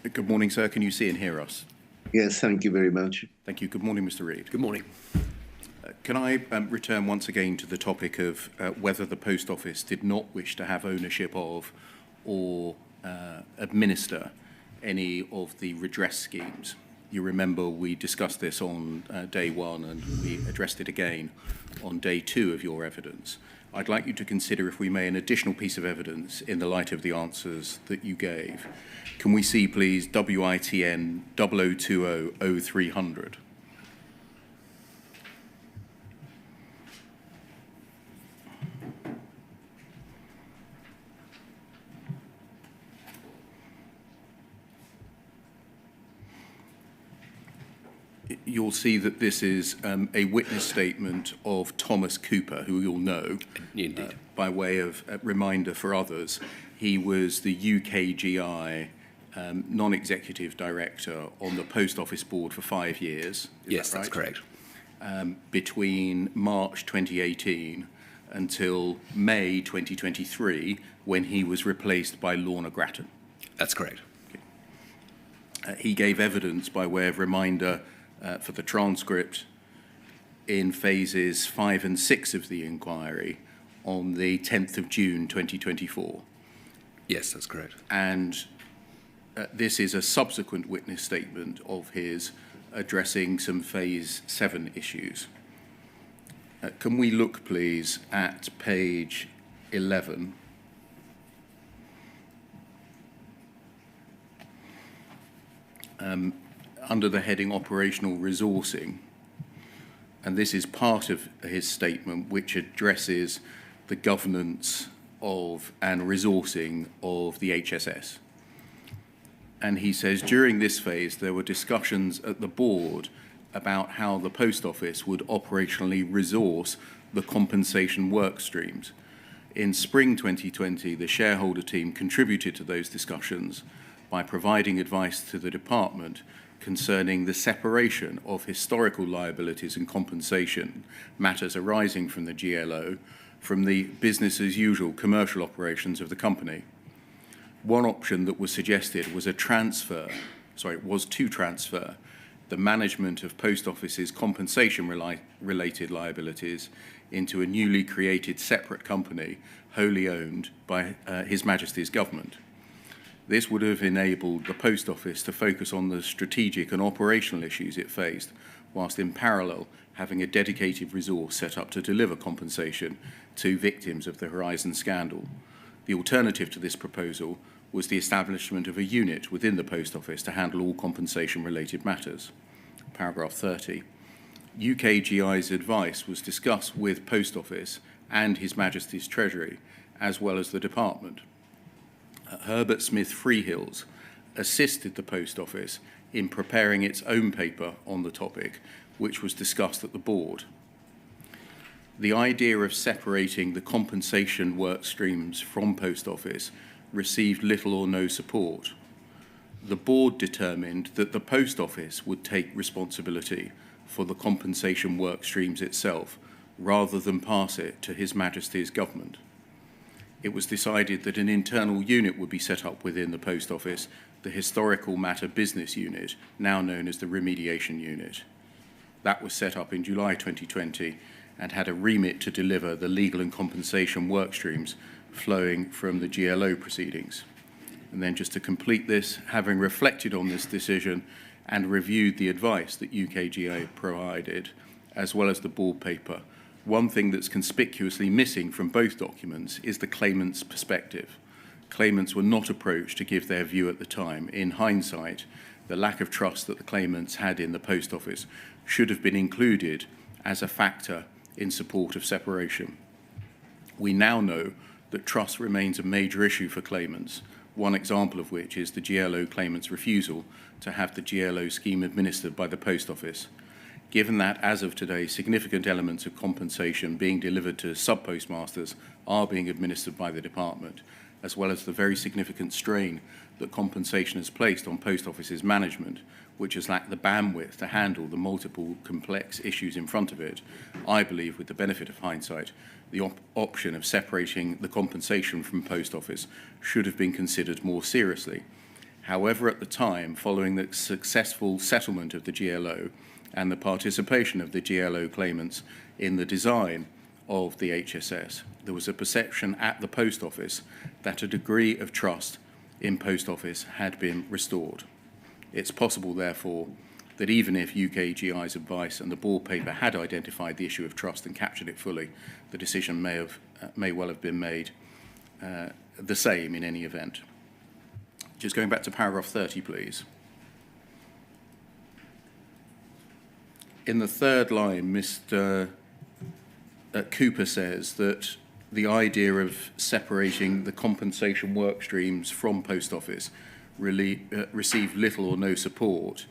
Good morning, sir. Can you see and hear us? Yes, thank you very much. Thank you. Good morning, Mr. Reid. Good morning. Can I return once again to the topic of whether the Post Office did not wish to have ownership of or administer any of the redress schemes? You remember we discussed this on day one and we addressed it again on day two of your evidence. I'd like you to consider, if we may, an additional piece of evidence in the light of the answers that you gave. Can we see, please, WITN 0020-0300? You'll see that this is a witness statement of Thomas Cooper, who you'll know. Indeed. By way of a reminder for others, he was the UKGI non-executive director on the Post Office board for 5 years. Yes, that's correct. Between March 2018 until May 2023, when he was replaced by Lorna Grattan. That's correct. He gave evidence, by way of reminder, for the transcript in phases 5 and 6 of the inquiry on the 10th of June 2024. Yes, that's correct. And this is a subsequent witness statement of his addressing some phase 7 issues. Can we look, please, at page 11? Under the heading Operational Resourcing, and this is part of his statement which addresses the governance of and resourcing of the HSS. And he says, during this phase, there were discussions at the board about how the Post Office would operationally resource the compensation work streams. In spring 2020, the shareholder team contributed to those discussions by providing advice to the department concerning the separation of historical liabilities and compensation matters arising from the GLO from the business-as-usual commercial operations of the company. One option that was suggested was to transfer the management of Post Office's compensation-related liabilities into a newly created separate company wholly owned by His Majesty's government. This would have enabled the Post Office to focus on the strategic and operational issues it faced, whilst in parallel having a dedicated resource set up to deliver compensation to victims of the Horizon scandal. The alternative to this proposal was the establishment of a unit within the Post Office to handle all compensation-related matters. Paragraph 30. UKGI's advice was discussed with Post Office and His Majesty's Treasury, as well as the department. Herbert Smith Freehills assisted the Post Office in preparing its own paper on the topic, which was discussed at the board. The idea of separating the compensation work streams from Post Office received little or no support. The board determined that the Post Office would take responsibility for the compensation work streams itself, rather than pass it to His Majesty's government. It was decided that an internal unit would be set up within the Post Office, the Historical Matter Business Unit, now known as the Remediation Unit. That was set up in July 2020 and had a remit to deliver the legal and compensation work streams flowing from the GLO proceedings. And then just to complete this, having reflected on this decision and reviewed the advice that UKGI provided, as well as the board paper, one thing that's conspicuously missing from both documents is the claimant's perspective. Claimants were not approached to give their view at the time. In hindsight, the lack of trust that the claimants had in the Post Office should have been included as a factor in support of separation. We now know that trust remains a major issue for claimants, one example of which is the GLO claimant's refusal to have the GLO scheme administered by the Post Office. Given that, as of today, significant elements of compensation being delivered to sub-postmasters are being administered by the department, as well as the very significant strain that compensation has placed on Post Office's management, which has lacked the bandwidth to handle the multiple complex issues in front of it, I believe, with the benefit of hindsight, the option of separating the compensation from Post Office should have been considered more seriously. However, at the time, following the successful settlement of the GLO and the participation of the GLO claimants in the design of the HSS, there was a perception at the Post Office that a degree of trust in Post Office had been restored. It's possible, therefore, that even if UKGI's advice and the board paper had identified the issue of trust and captured it fully, the decision may well have been made the same in any event. Just going back to paragraph 30, please. In the third line, Mr. Cooper says that the idea of separating the compensation work streams from Post Office received little or no support,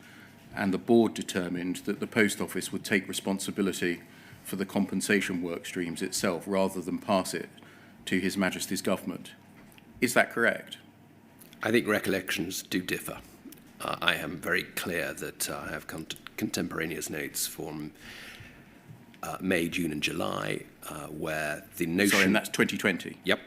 and the board determined that the Post Office would take responsibility for the compensation work streams itself rather than pass it to His Majesty's government. Is that correct? I think recollections do differ. I am very clear that I have contemporaneous notes from May, June and July where the notion... Sorry, and that's 2020? Yep.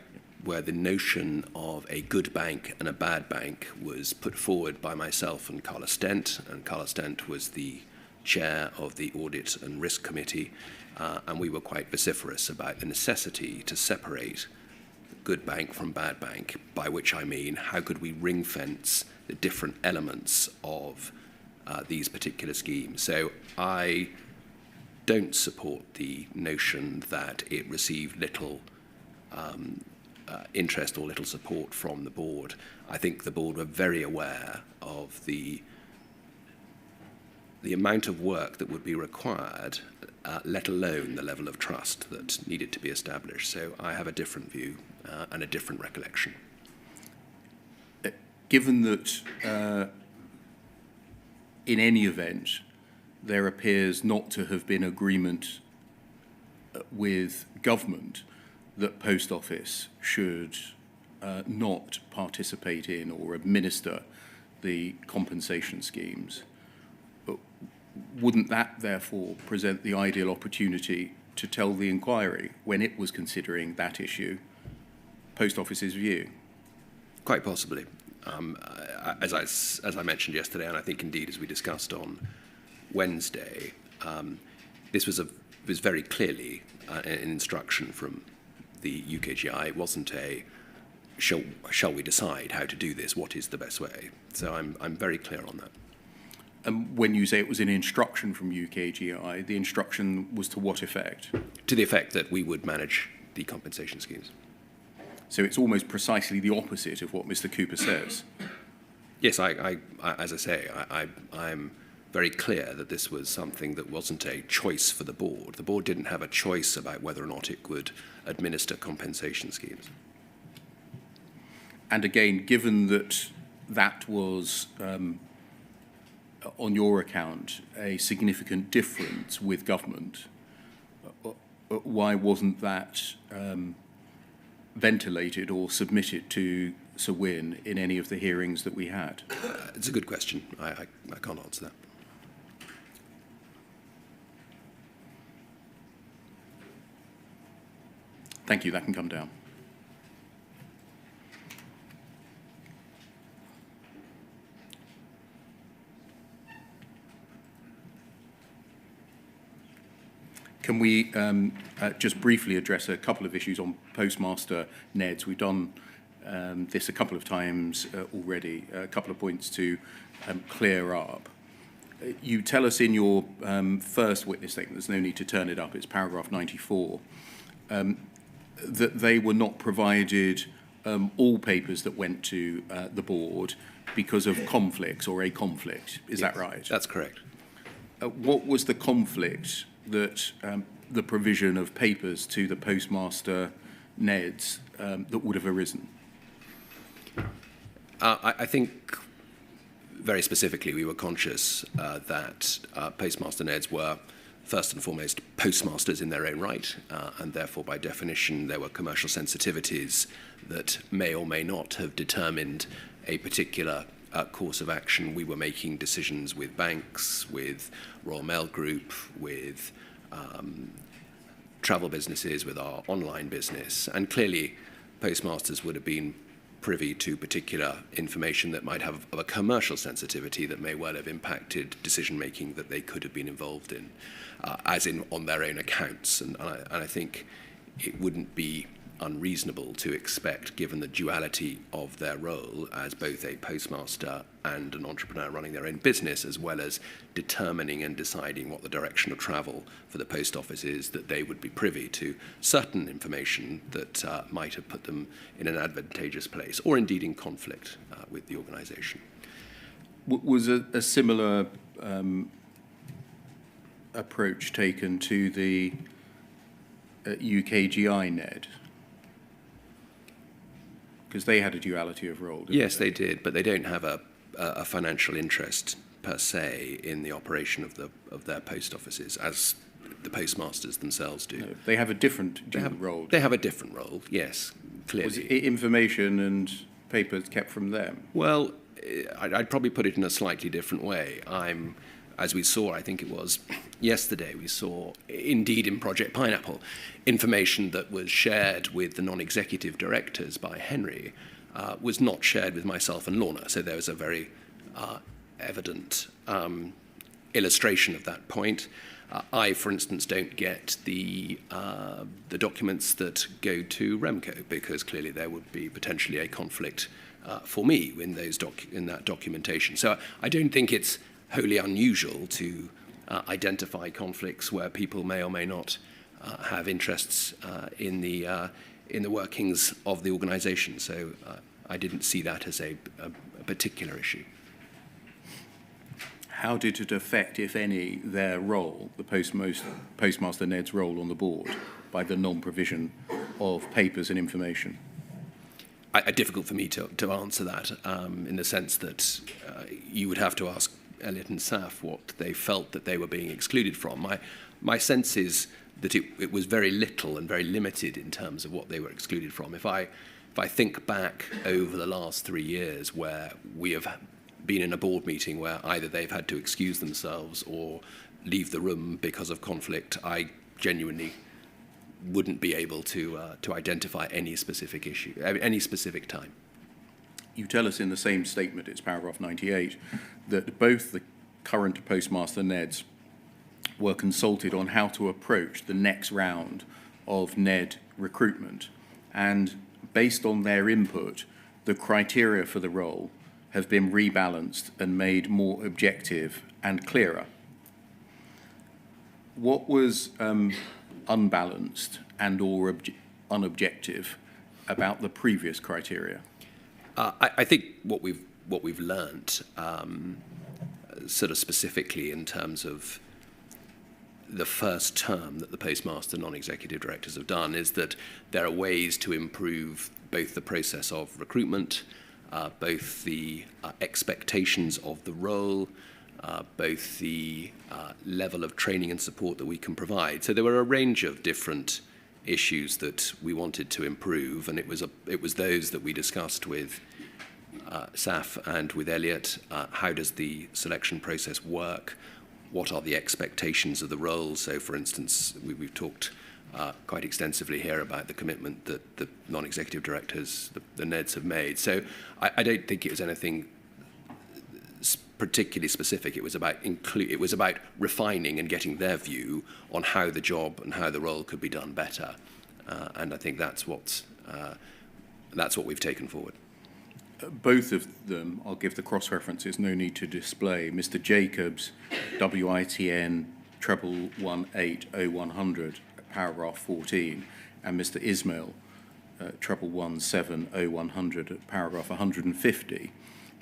Where the notion of a good bank and a bad bank was put forward by myself and Carla Stent, and Carla Stent was the chair of the Audit and Risk Committee, and we were quite vociferous about the necessity to separate good bank from bad bank, by which I mean how could we ring fence the different elements of these particular schemes. So I don't support the notion that it received little interest or little support from the board. I think the board were very aware of the amount of work that would be required, let alone the level of trust that needed to be established. So I have a different view and a different recollection. Given that in any event there appears not to have been agreement with government that Post Office should not participate in or administer the compensation schemes, wouldn't that therefore present the ideal opportunity to tell the inquiry, when it was considering that issue, Post Office's view? Quite possibly. As I mentioned yesterday, and I think indeed as we discussed on Wednesday, this was very clearly an instruction from the UKGI. It wasn't a shall we decide how to do this? What is the best way? So I'm very clear on that. And when you say it was an instruction from UKGI, the instruction was to what effect? To the effect that we would manage the compensation schemes. So it's almost precisely the opposite of what Mr. Cooper says. Yes, I as I say, I'm very clear that this was something that wasn't a choice for the board. The board didn't have a choice about whether or not it could administer compensation schemes. And again, given that that was, on your account, a significant difference with government, why wasn't that ventilated or submitted to Sir Wynne in any of the hearings that we had? It's a good question. I can't answer that. Thank you. That can come down. Can we just briefly address a couple of issues on Postmaster Neds? We've done this a couple of times already, a couple of points to clear up. You tell us in your first witness statement, there's no need to turn it up, it's paragraph 94, that they were not provided all papers that went to the board because of conflicts or a conflict. Is that right? That's correct. What was the conflict that the provision of papers to the Postmaster Neds that would have arisen? I think very specifically we were conscious that Postmaster Neds were first and foremost postmasters in their own right, and therefore by definition there were commercial sensitivities that may or may not have determined a particular course of action. We were making decisions with banks, with Royal Mail Group, with travel businesses, with our online business, and clearly postmasters would have been privy to particular information that might have a commercial sensitivity that may well have impacted decision-making that they could have been involved in, as in on their own accounts. And I think it wouldn't be unreasonable to expect, given the duality of their role as both a postmaster and an entrepreneur running their own business, as well as determining and deciding what the direction of travel for the post office is, that they would be privy to certain information that might have put them in an advantageous place, or indeed in conflict with the organisation. Was a similar approach taken to the UKGI NED? Because they had a duality of role. Yes, they did, but they don't have a financial interest per se in the operation of their post offices, as the postmasters themselves do. No, they have a different dual role. They have a different role, yes, clearly. Was it information and papers kept from them? Well, I'd probably put it in a slightly different way. As we saw, I think it was yesterday, we saw, indeed in Project Pineapple, information that was shared with the non-executive directors by Henry was not shared with myself and Lorna. So there was a very evident illustration of that point. I, for instance, don't get the documents that go to Remco, because clearly there would be potentially a conflict for me in that documentation. So I don't think it's wholly unusual to identify conflicts where people may or may not have interests in the workings of the organisation. So I didn't see that as a particular issue. How did it affect, if any, their role, the Postmaster Ned's role on the board, by the non-provision of papers and information? Difficult for me to answer that, in the sense that you would have to ask Elliott and Saf what they felt that they were being excluded from. My sense is that it was very little and very limited in terms of what they were excluded from. If I think back over the last 3 years where we have been in a board meeting where either they've had to excuse themselves or leave the room because of conflict, I genuinely wouldn't be able to identify any specific issue, any specific time. You tell us in the same statement, it's paragraph 98, that both the current Postmaster Neds were consulted on how to approach the next round of NED recruitment. And based on their input, the criteria for the role have been rebalanced and made more objective and clearer. What was unbalanced and or unobjective about the previous criteria? I think what we've learnt, sort of specifically in terms of the first term that the postmaster non-executive directors have done, is that there are ways to improve both the process of recruitment, both the expectations of the role, both the level of training and support that we can provide. So there were a range of different issues that we wanted to improve, and it was those that we discussed with Saf and with Elliott. How does the selection process work? What are the expectations of the role? So, for instance, we've talked quite extensively here about the commitment that the non-executive directors, the NEDs, have made. So I don't think it was anything particularly specific. It was about refining and getting their view on how the job and how the role could be done better, and I think that's what we've taken forward. Both of them, I'll give the cross-references, no need to display. Mr. Jacobs, WITN 111800100, paragraph 14, and Mr. Ismail, 111700100, paragraph 150.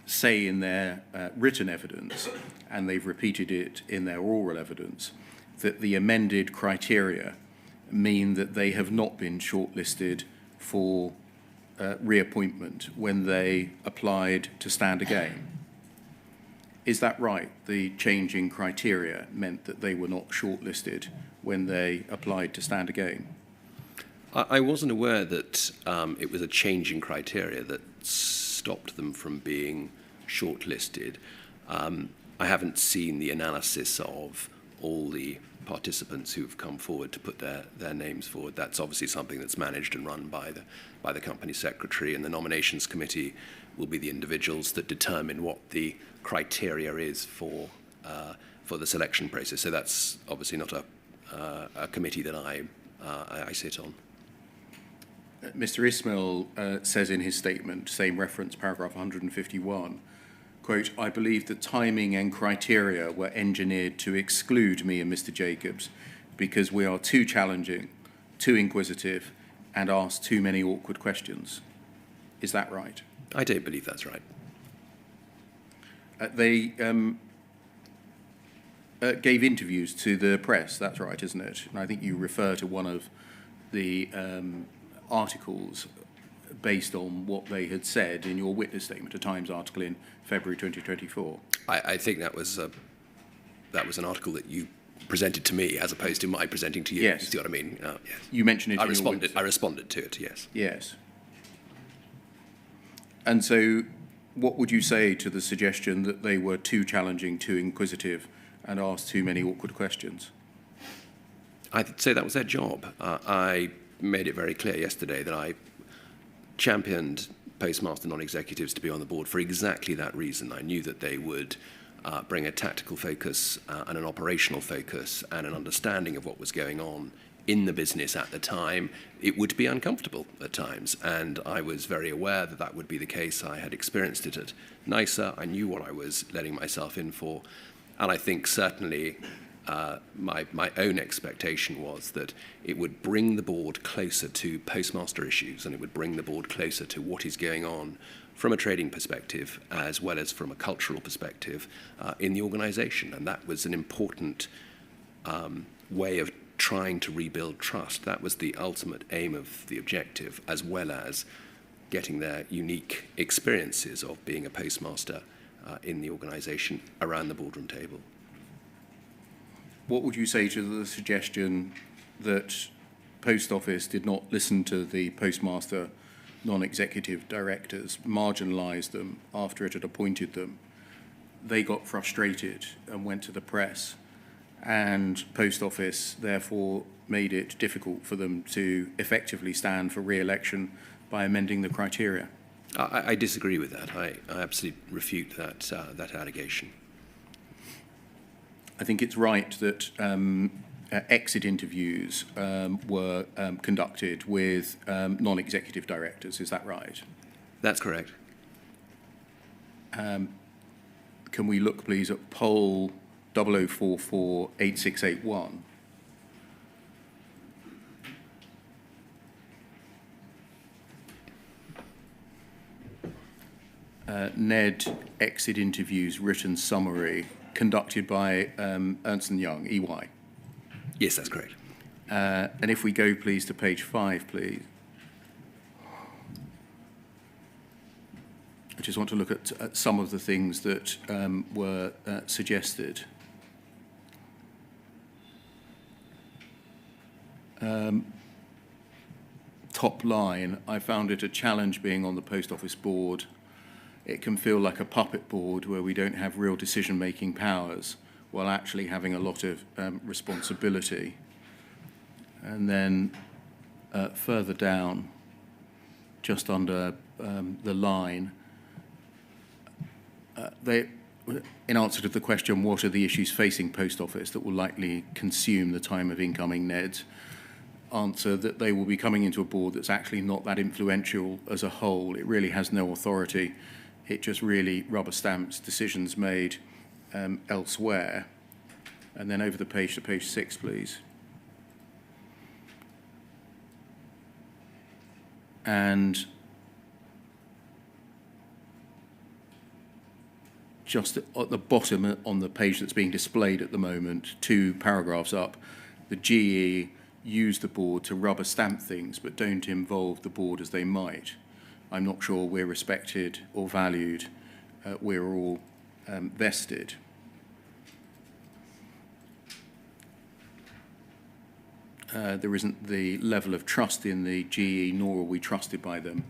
Say in their written evidence, and they've repeated it in their oral evidence, that the amended criteria mean that they have not been shortlisted for reappointment when they applied to stand again. Is that right? The change in criteria meant that they were not shortlisted when they applied to stand again? I wasn't aware that it was a change in criteria that stopped them from being shortlisted. I haven't seen the analysis of all the participants who've come forward to put their names forward. That's obviously something that's managed and run by the company secretary, and the nominations committee will be the individuals that determine what the criteria is for the selection process. So that's obviously not a committee that I sit on. Mr. Ismail says in his statement, same reference, paragraph 151, quote, "I believe the timing and criteria were engineered to exclude me and Mr. Jacobs because we are too challenging, too inquisitive, and ask too many awkward questions." Is that right? I don't believe that's right. They gave interviews to the press, that's right, isn't it? And I think you refer to one of the articles based on what they had said in your witness statement, a Times article in February 2024. I think that was an article that you presented to me as opposed to my presenting to you. Yes. You see what I mean? Yes. You mentioned it in your witness. I responded to it, yes. Yes. And so what would you say to the suggestion that they were too challenging, too inquisitive, and asked too many awkward questions? I'd say that was their job. I made it very clear yesterday that I championed postmaster non-executives to be on the board for exactly that reason. I knew that they would bring a tactical focus and an operational focus and an understanding of what was going on in the business at the time. It would be uncomfortable at times, and I was very aware that that would be the case. I had experienced it at NISA. I knew what I was letting myself in for, and I think certainly my own expectation was that it would bring the board closer to postmaster issues, and it would bring the board closer to what is going on from a trading perspective as well as from a cultural perspective in the organisation. And that was an important way of trying to rebuild trust. That was the ultimate aim of the objective, as well as getting their unique experiences of being a postmaster in the organisation around the boardroom table. What would you say to the suggestion that Post Office did not listen to the postmaster non-executive directors, marginalised them after it had appointed them? They got frustrated and went to the press, and Post Office therefore made it difficult for them to effectively stand for re-election by amending the criteria. I disagree with that. I absolutely refute that allegation. I think it's right that exit interviews were conducted with non-executive directors. Is that right? That's correct. Can we look, please, at poll 00448681? Ned exit interviews written summary conducted by Ernst & Young, EY. Yes, that's correct. And if we go, please, to page 5, please. I just want to look at some of the things that were suggested. Top line, I found it a challenge being on the Post Office board. It can feel like a puppet board where we don't have real decision-making powers while actually having a lot of responsibility. And then further down, just under the line, in answer to the question, what are the issues facing Post Office that will likely consume the time of incoming NEDs, answer that they will be coming into a board that's actually not that influential as a whole. It really has no authority. It just really rubber stamps decisions made elsewhere. And then over the page to page 6, please. And just at the bottom on the page that's being displayed at the moment, 2 paragraphs up, the GE use the board to rubber stamp things but don't involve the board as they might. I'm not sure we're respected or valued. We're all vested. There isn't the level of trust in the GE, nor are we trusted by them.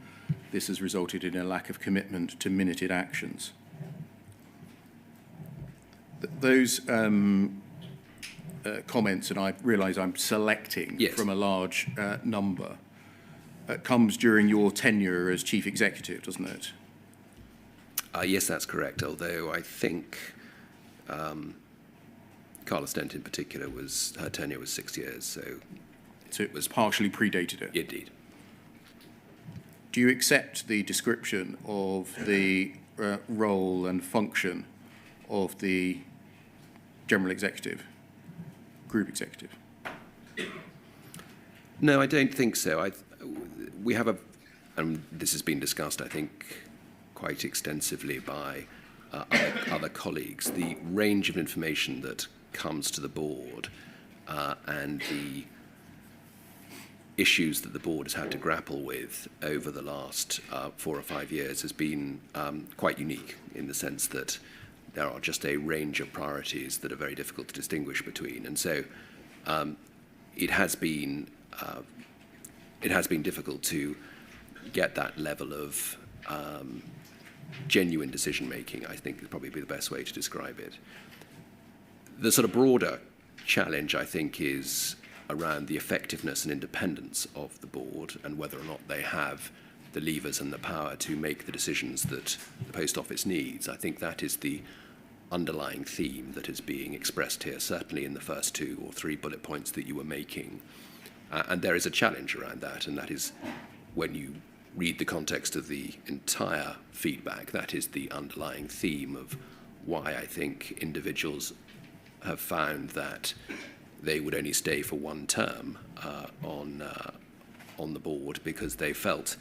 This has resulted in a lack of commitment to minuted actions. Those comments, and I realise I'm selecting Yes. from a large number, comes during your tenure as chief executive, doesn't it? Yes, that's correct, although I think Carla Stent in particular, her tenure was 6 years, So it was partially predated it. indeed. Do you accept the description of the role and function of the general executive, group executive? No, I don't think so. We have and this has been discussed, I think, quite extensively by other colleagues, the range of information that comes to the board and the issues that the board has had to grapple with over the last 4 or 5 years has been quite unique in the sense that there are just a range of priorities that are very difficult to distinguish between. And so it has been difficult to get that level of genuine decision making, I think would probably be the best way to describe it. The sort of broader challenge, I think, is around the effectiveness and independence of the board and whether or not they have the levers and the power to make the decisions that the Post Office needs. I think that is the underlying theme that is being expressed here, certainly in the first 2 or 3 bullet points that you were making. And there is a challenge around that, and that is when you read the context of the entire feedback, that is the underlying theme of why I think individuals have found that they would only stay for 1 term on the board because they felt,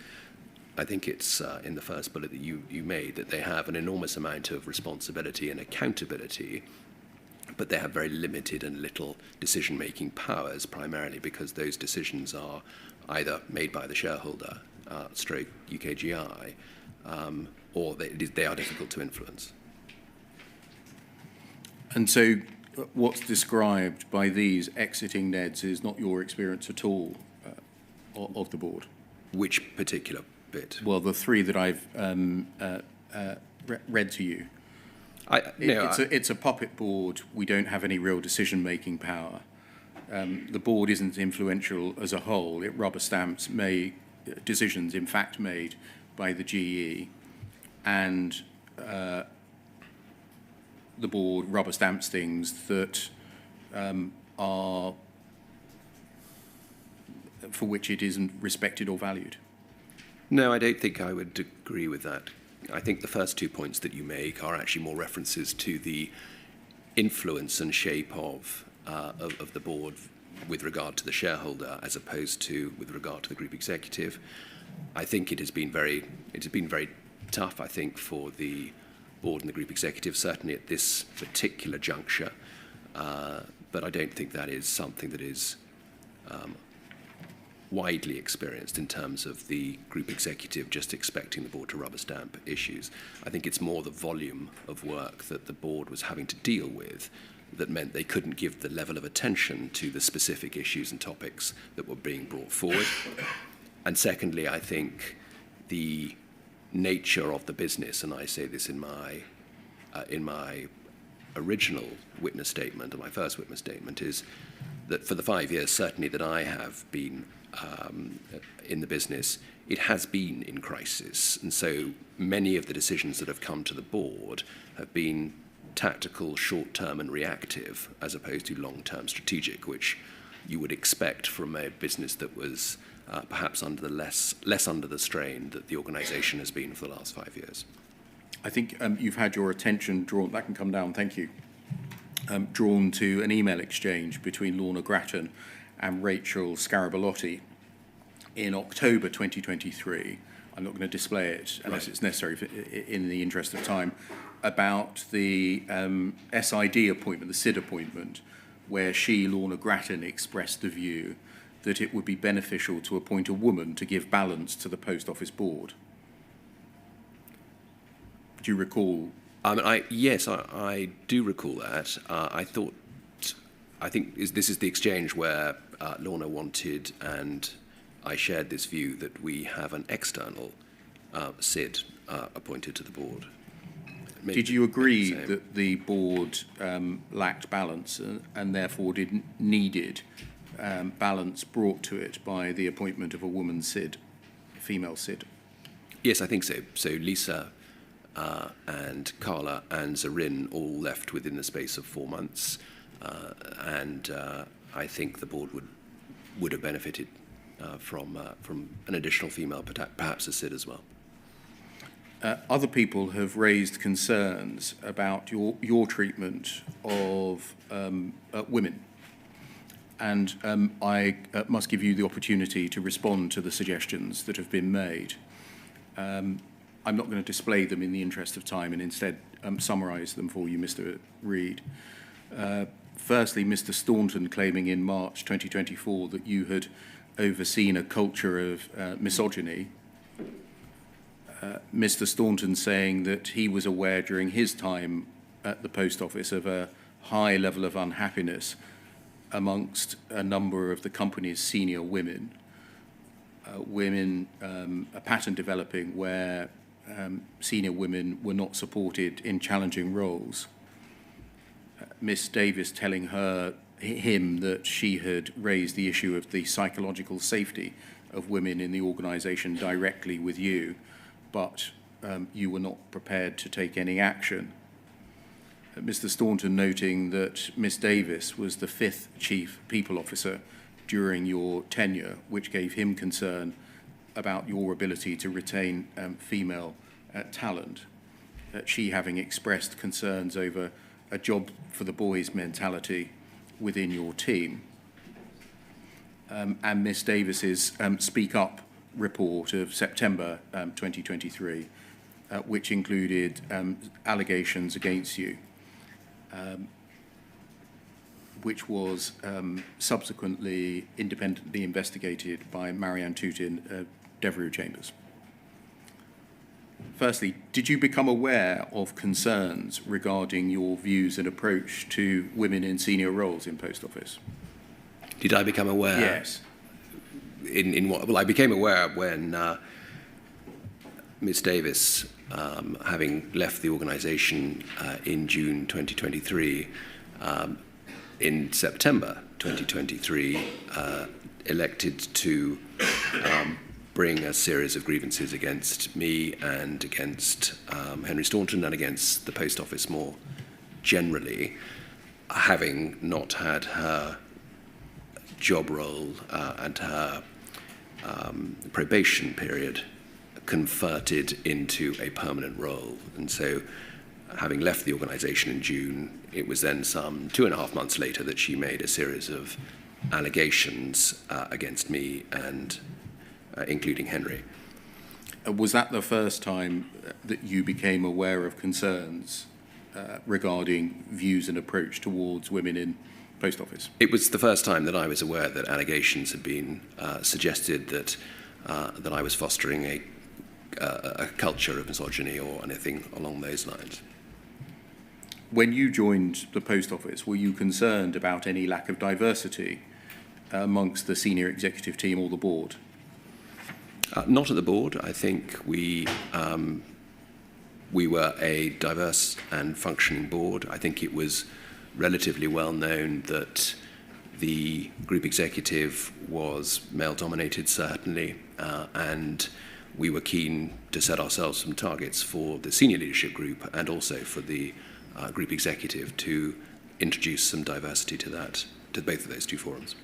I think it's in the first bullet that you made, that they have an enormous amount of responsibility and accountability, but they have very limited and little decision-making powers, primarily because those decisions are either made by the shareholder, stroke UKGI, or they are difficult to influence. And so what's described by these exiting NEDs is not your experience at all of the board? Which particular bit? Well, the 3 that I've read to you. It's a puppet board. We don't have any real decision-making power. The board isn't influential as a whole. It rubber stamps decisions, in fact, made by the GE, and the board rubber stamps things that are for which it isn't respected or valued. No, I don't think I would agree with that. I think the first 2 points that you make are actually more references to the influence and shape of the board with regard to the shareholder as opposed to with regard to the group executive. I think it has been very tough, I think, for the board and the group executive, certainly at this particular juncture. But I don't think that is something that is widely experienced in terms of the group executive just expecting the board to rubber stamp issues. I think it's more the volume of work that the board was having to deal with that meant they couldn't give the level of attention to the specific issues and topics that were being brought forward. And secondly, I think the nature of the business, and I say this in my original witness statement, or my first witness statement, is that for the 5 years, certainly that I have been in the business, it has been in crisis. And so many of the decisions that have come to the board have been tactical, short-term and reactive, as opposed to long-term strategic, which you would expect from a business that was perhaps under the less under the strain that the organisation has been for the last 5 years. I think you've had your attention drawn, that can come down, thank you, drawn to an email exchange between Lorna Grattan and Rachel Scaraballotti in October 2023. I'm not going to display it unless it's necessary in the interest of time, about the SID appointment, the SID appointment, where Lorna Grattan, expressed the view that it would be beneficial to appoint a woman to give balance to the Post Office board. Do you recall? Yes, I do recall that. I think this is the exchange where Lorna wanted, and I shared this view, that we have an external SID appointed to the board. Did you agree that the board lacked balance and therefore needed balance brought to it by the appointment of a woman SID, female SID? Yes, I think so. So Lisa and Carla and Zarin all left within the space of 4 months, and I think the board would have benefited from an additional female, perhaps a SID as well. Other people have raised concerns about your treatment of women, and I must give you the opportunity to respond to the suggestions that have been made. I'm not going to display them in the interest of time and instead summarise them for you, Mr. Reid. Firstly, Mr. Staunton claiming in March 2024 that you had overseen a culture of misogyny. Mr. Staunton saying that he was aware during his time at the Post Office of a high level of unhappiness amongst a number of the company's senior women. A pattern developing where senior women were not supported in challenging roles. Miss Davis telling him that she had raised the issue of the psychological safety of women in the organisation directly with you, but you were not prepared to take any action. Mr. Staunton noting that Miss Davis was the 5th Chief People Officer during your tenure, which gave him concern about your ability to retain female talent, she having expressed concerns over a job for the boys mentality within your team, and Miss Davis's Speak Up report of September 2023, which included allegations against you, which was subsequently independently investigated by Marianne Tootin, Devereux Chambers. Firstly, did you become aware of concerns regarding your views and approach to women in senior roles in Post Office? Did I become aware? Yes. In what? Well, I became aware when Ms. Davis, having left the organisation in June 2023, in September 2023, elected to bring a series of grievances against me and against Henry Staunton and against the Post Office more generally, having not had her job role and her probation period converted into a permanent role. And so, having left the organisation in June, it was then some 2.5 months later that she made a series of allegations against me and including Henry. Was that the first time that you became aware of concerns regarding views and approach towards women in Post Office? It was the first time that I was aware that allegations had been suggested that I was fostering a culture of misogyny or anything along those lines. When you joined the Post Office, were you concerned about any lack of diversity amongst the senior executive team or the board? Not at the board. I think we were a diverse and functioning board. I think it was relatively well known that the group executive was male-dominated, certainly, and we were keen to set ourselves some targets for the senior leadership group and also for the group executive to introduce some diversity to both of those two forums.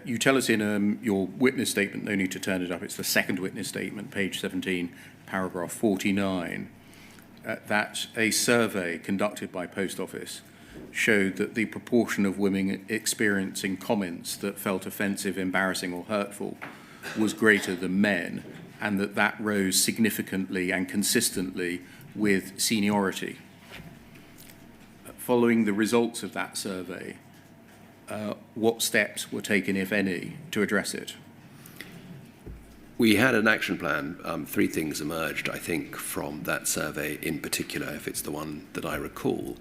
You tell us in your witness statement, no need to turn it up, it's the second witness statement, page 17, paragraph 49, that a survey conducted by Post Office showed that the proportion of women experiencing comments that felt offensive, embarrassing or hurtful was greater than men, and that rose significantly and consistently with seniority. Following the results of that survey, what steps were taken, if any, to address it? We had an action plan. 3 things emerged, I think, from that survey in particular, if it's the one that I recall.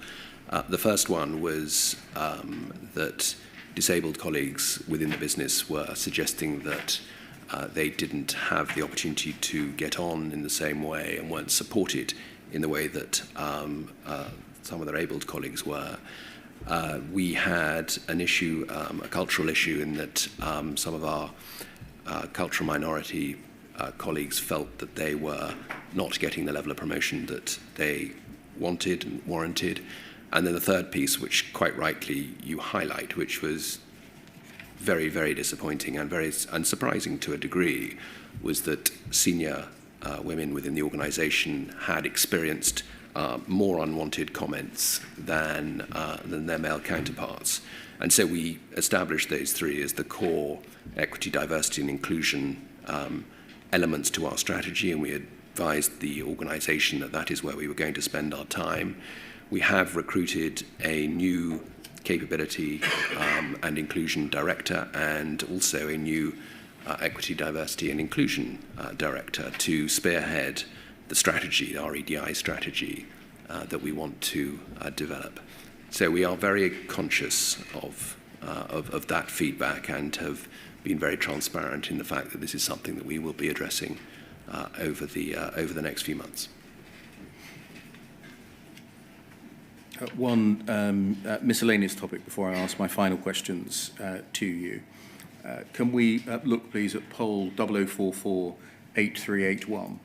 The first one was that disabled colleagues within the business were suggesting that they didn't have the opportunity to get on in the same way and weren't supported in the way that some of their abled colleagues were. We had an issue, a cultural issue, in that some of our cultural minority colleagues felt that they were not getting the level of promotion that they wanted and warranted. And then the third piece, which quite rightly you highlight, which was very, very disappointing and surprising to a degree, was that senior women within the organisation had experienced more unwanted comments than their male counterparts. And so we established those three as the core equity, diversity and inclusion elements to our strategy, and we advised the organisation that that is where we were going to spend our time. We have recruited a new capability and inclusion director, and also a new equity, diversity and inclusion director to spearhead the strategy, our EDI strategy, that we want to develop. So we are very conscious of that feedback and have been very transparent in the fact that this is something that we will be addressing over the next few months. One miscellaneous topic before I ask my final questions to you. Can we look, please, at poll 0044-8381?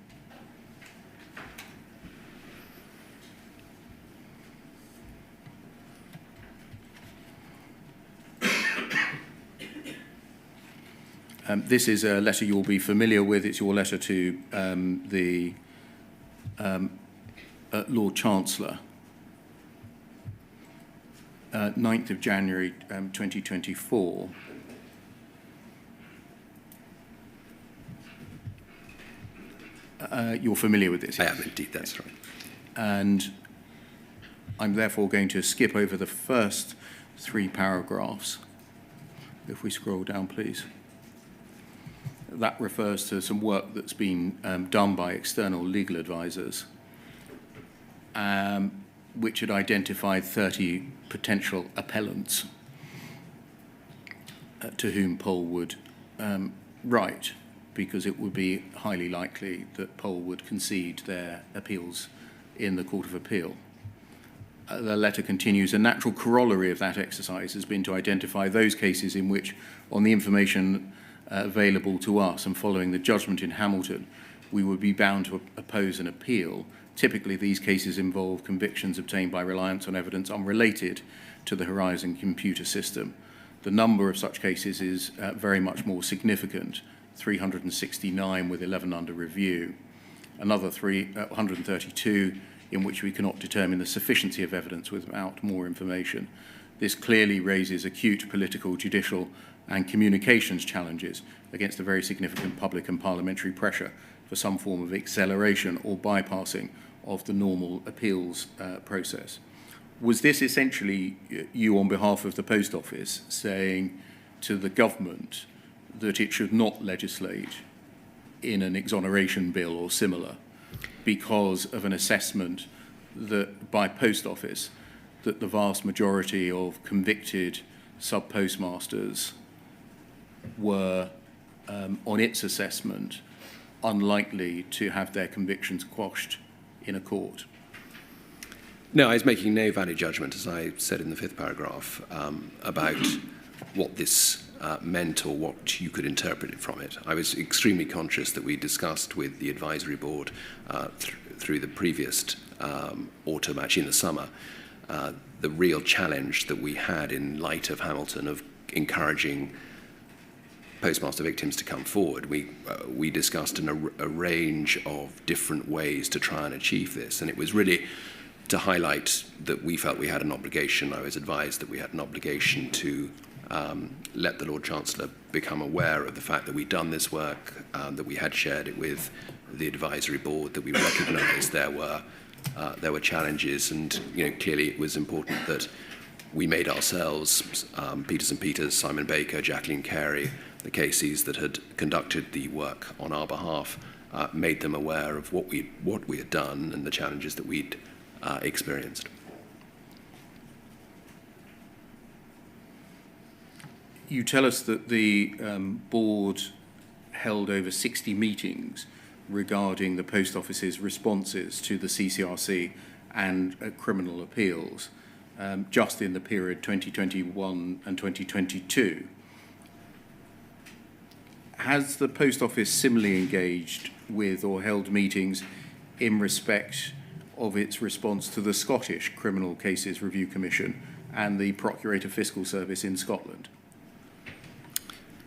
This is a letter you'll be familiar with. It's your letter to the Lord Chancellor. 9th of January 2024. You're familiar with this? I am indeed, that's right. And I'm therefore going to skip over the first three paragraphs. If we scroll down, please. That refers to some work that's been done by external legal advisors, which had identified 30 potential appellants to whom Pole would write, because it would be highly likely that Pole would concede their appeals in the Court of Appeal. The letter continues, a natural corollary of that exercise has been to identify those cases in which, on the information available to us and following the judgment in Hamilton, we would be bound to oppose an appeal. Typically, these cases involve convictions obtained by reliance on evidence unrelated to the Horizon computer system. The number of such cases is very much more significant, 369 with 11 under review, another 132 in which we cannot determine the sufficiency of evidence without more information. This clearly raises acute political, judicial and communications challenges against the very significant public and parliamentary pressure for some form of acceleration or bypassing of the normal appeals process. Was this essentially you, on behalf of the Post Office, saying to the government that it should not legislate in an exoneration bill or similar because of an assessment that by Post Office that the vast majority of convicted sub-postmasters were, on its assessment, unlikely to have their convictions quashed in a court? No, I was making no valid judgment, as I said in the fifth paragraph, about what this meant or what you could interpret it from it. I was extremely conscious that we discussed with the advisory board through the previous autumn, actually in the summer, the real challenge that we had in light of Hamilton of encouraging postmaster victims to come forward. We discussed a range of different ways to try and achieve this, and it was really to highlight that we felt we had an obligation. I was advised that we had an obligation to let the Lord Chancellor become aware of the fact that we'd done this work, that we had shared it with the advisory board, that we recognised there were challenges, and clearly it was important that we made ourselves, Peters and Peters, Simon Baker, Jacqueline Carey, the cases that had conducted the work on our behalf, made them aware of what we had done and the challenges that we'd experienced. You tell us that the board held over 60 meetings regarding the Post Office's responses to the CCRC and criminal appeals just in the period 2021 and 2022. Has the Post Office similarly engaged with or held meetings in respect of its response to the Scottish Criminal Cases Review Commission and the Procurator Fiscal Service in Scotland?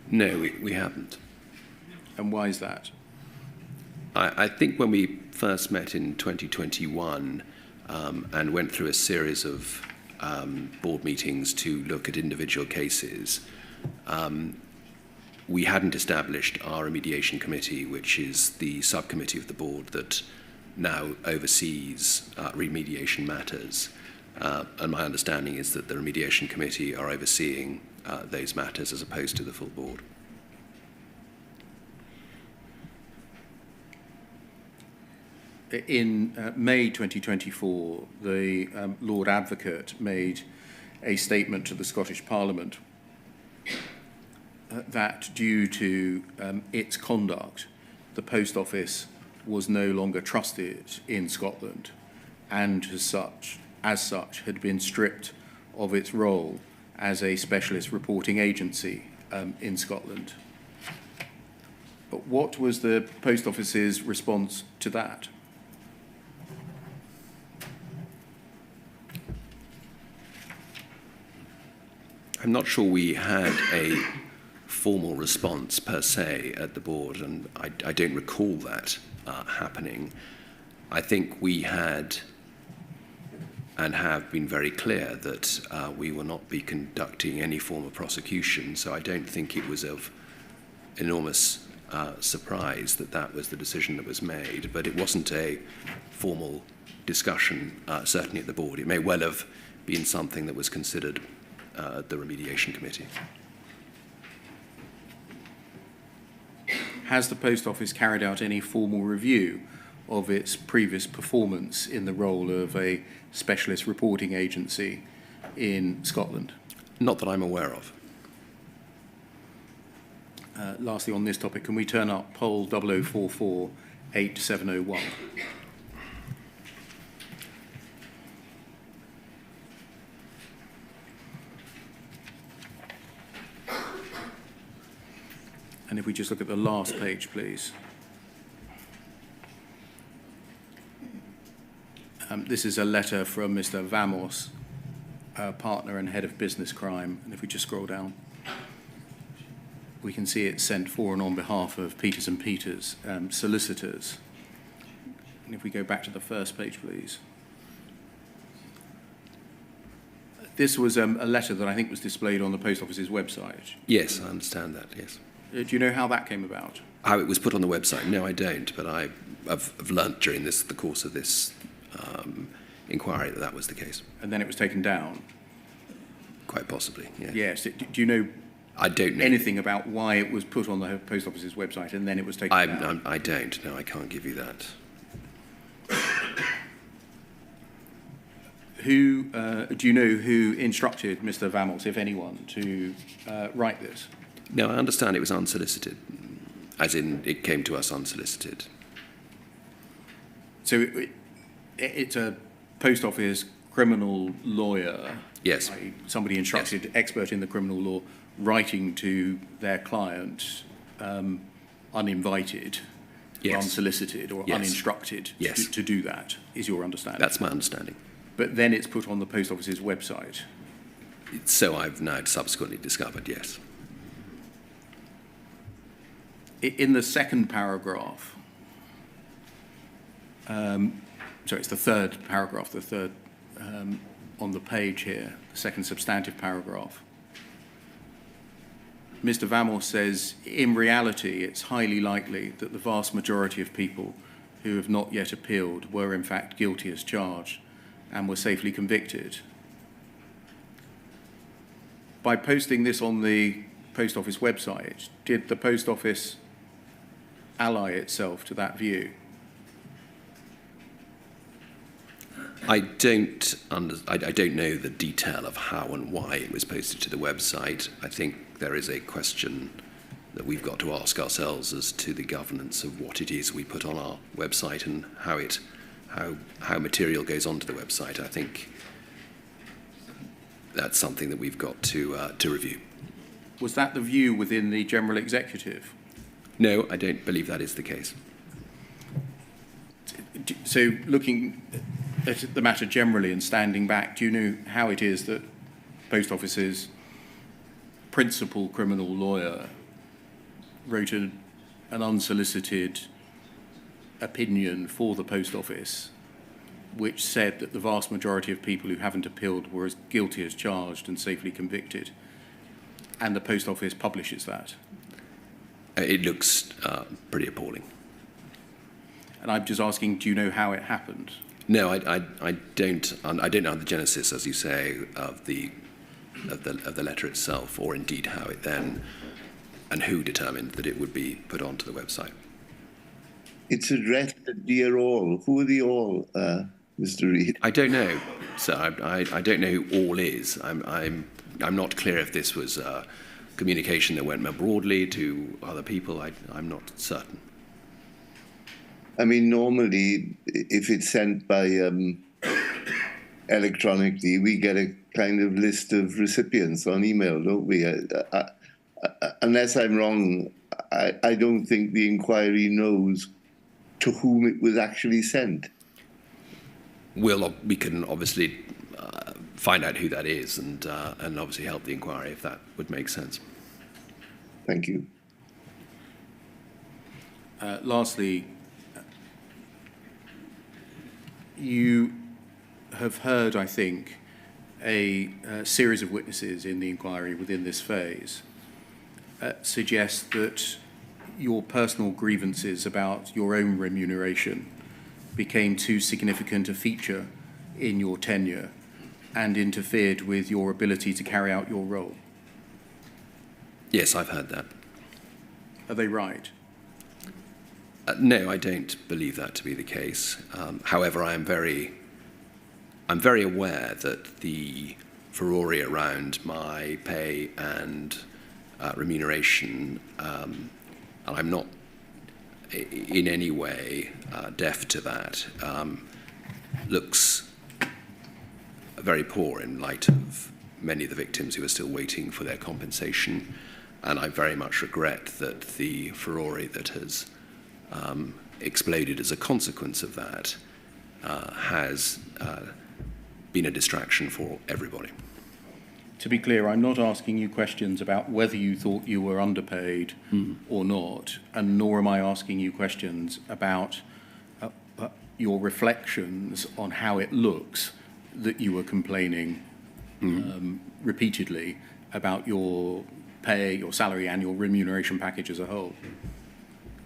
No, we haven't. And why is that? I think when we first met in 2021 and went through a series of board meetings to look at individual cases, we hadn't established our remediation committee, which is the subcommittee of the board that now oversees remediation matters. And my understanding is that the remediation committee are overseeing those matters as opposed to the full board. In May 2024, the Lord Advocate made a statement to the Scottish Parliament that due to its conduct, the Post Office was no longer trusted in Scotland and as such had been stripped of its role as a specialist reporting agency in Scotland. But what was the Post Office's response to that? I'm not sure we had a formal response per se at the board, and I don't recall that happening. I think we had and have been very clear that we will not be conducting any form of prosecution, so I don't think it was of enormous surprise that that was the decision that was made, but it wasn't a formal discussion, certainly at the board. It may well have been something that was considered at the remediation committee. Has the Post Office carried out any formal review of its previous performance in the role of a specialist reporting agency in Scotland? Not that I'm aware of. Lastly, on this topic, can we turn up poll 0044 8701? And if we just look at the last page, please. This is a letter from Mr. Vamos, partner and head of business crime. And if we just scroll down, we can see it's sent for and on behalf of Peters and Peters, solicitors. And if we go back to the first page, please. This was a letter that I think was displayed on the Post Office's website. Yes, I understand that, yes. Do you know how that came about? How it was put on the website? No, I don't, but I've learnt during the course of this inquiry that was the case. And then it was taken down? Quite possibly, yes. Yes. Do you know I don't know anything about why it was put on the Post Office's website and then it was taken down? I don't. No, I can't give you that. Who do you know who instructed Mr. Vamos, if anyone, to write this? No, I understand it was unsolicited, as in it came to us unsolicited. So it's a Post Office criminal lawyer, Yes. somebody instructed, Yes. expert in the criminal law, writing to their client uninvited, or Yes. unsolicited, or Yes. uninstructed Yes. to do that, is your understanding? That's my understanding. But then it's put on the Post Office's website. So I've now subsequently discovered, yes. In the second paragraph, sorry, it's the third paragraph, the third on the page here, the second substantive paragraph. Mr. Vamos says, in reality, it's highly likely that the vast majority of people who have not yet appealed were in fact guilty as charged and were safely convicted. By posting this on the Post Office website, did the Post Office ally itself to that view? I don't know the detail of how and why it was posted to the website. I think there is a question that we've got to ask ourselves as to the governance of what it is we put on our website and how material goes onto the website. I think that's something that we've got to review. Was that the view within the General Executive? No, I don't believe that is the case. So looking at the matter generally and standing back, do you know how it is that Post Office's principal criminal lawyer wrote an unsolicited opinion for the Post Office which said that the vast majority of people who haven't appealed were as guilty as charged and safely convicted, and the Post Office publishes that? It looks pretty appalling. And I'm just asking, do you know how it happened? No, I don't know the genesis, as you say, of the letter itself, or indeed how it then and who determined that it would be put onto the website. It's addressed to dear all. Who are the all, Mr. Reid? I don't know, sir. I don't know who all is. I'm not clear if this was communication that went more broadly to other people. I'm not certain. I mean, normally, if it's sent by electronically, we get a kind of list of recipients on email, don't we? Unless I'm wrong, I don't think the inquiry knows to whom it was actually sent. We can obviously find out who that is and obviously help the inquiry if that would make sense. Thank you. Lastly, you have heard, I think, a series of witnesses in the inquiry within this phase suggest that your personal grievances about your own remuneration became too significant a feature in your tenure and interfered with your ability to carry out your role. Yes, I've heard that. Are they right? No, I don't believe that to be the case. However, I'm very aware that the furore around my pay and remuneration, and I'm not in any way deaf to that, looks very poor in light of many of the victims who are still waiting for their compensation. And I very much regret that the furore that has exploded as a consequence of that has been a distraction for everybody. To be clear, I'm not asking you questions about whether you thought you were underpaid or not, and nor am I asking you questions about your reflections on how it looks that you were complaining repeatedly about your pay, your salary, and your remuneration package as a whole.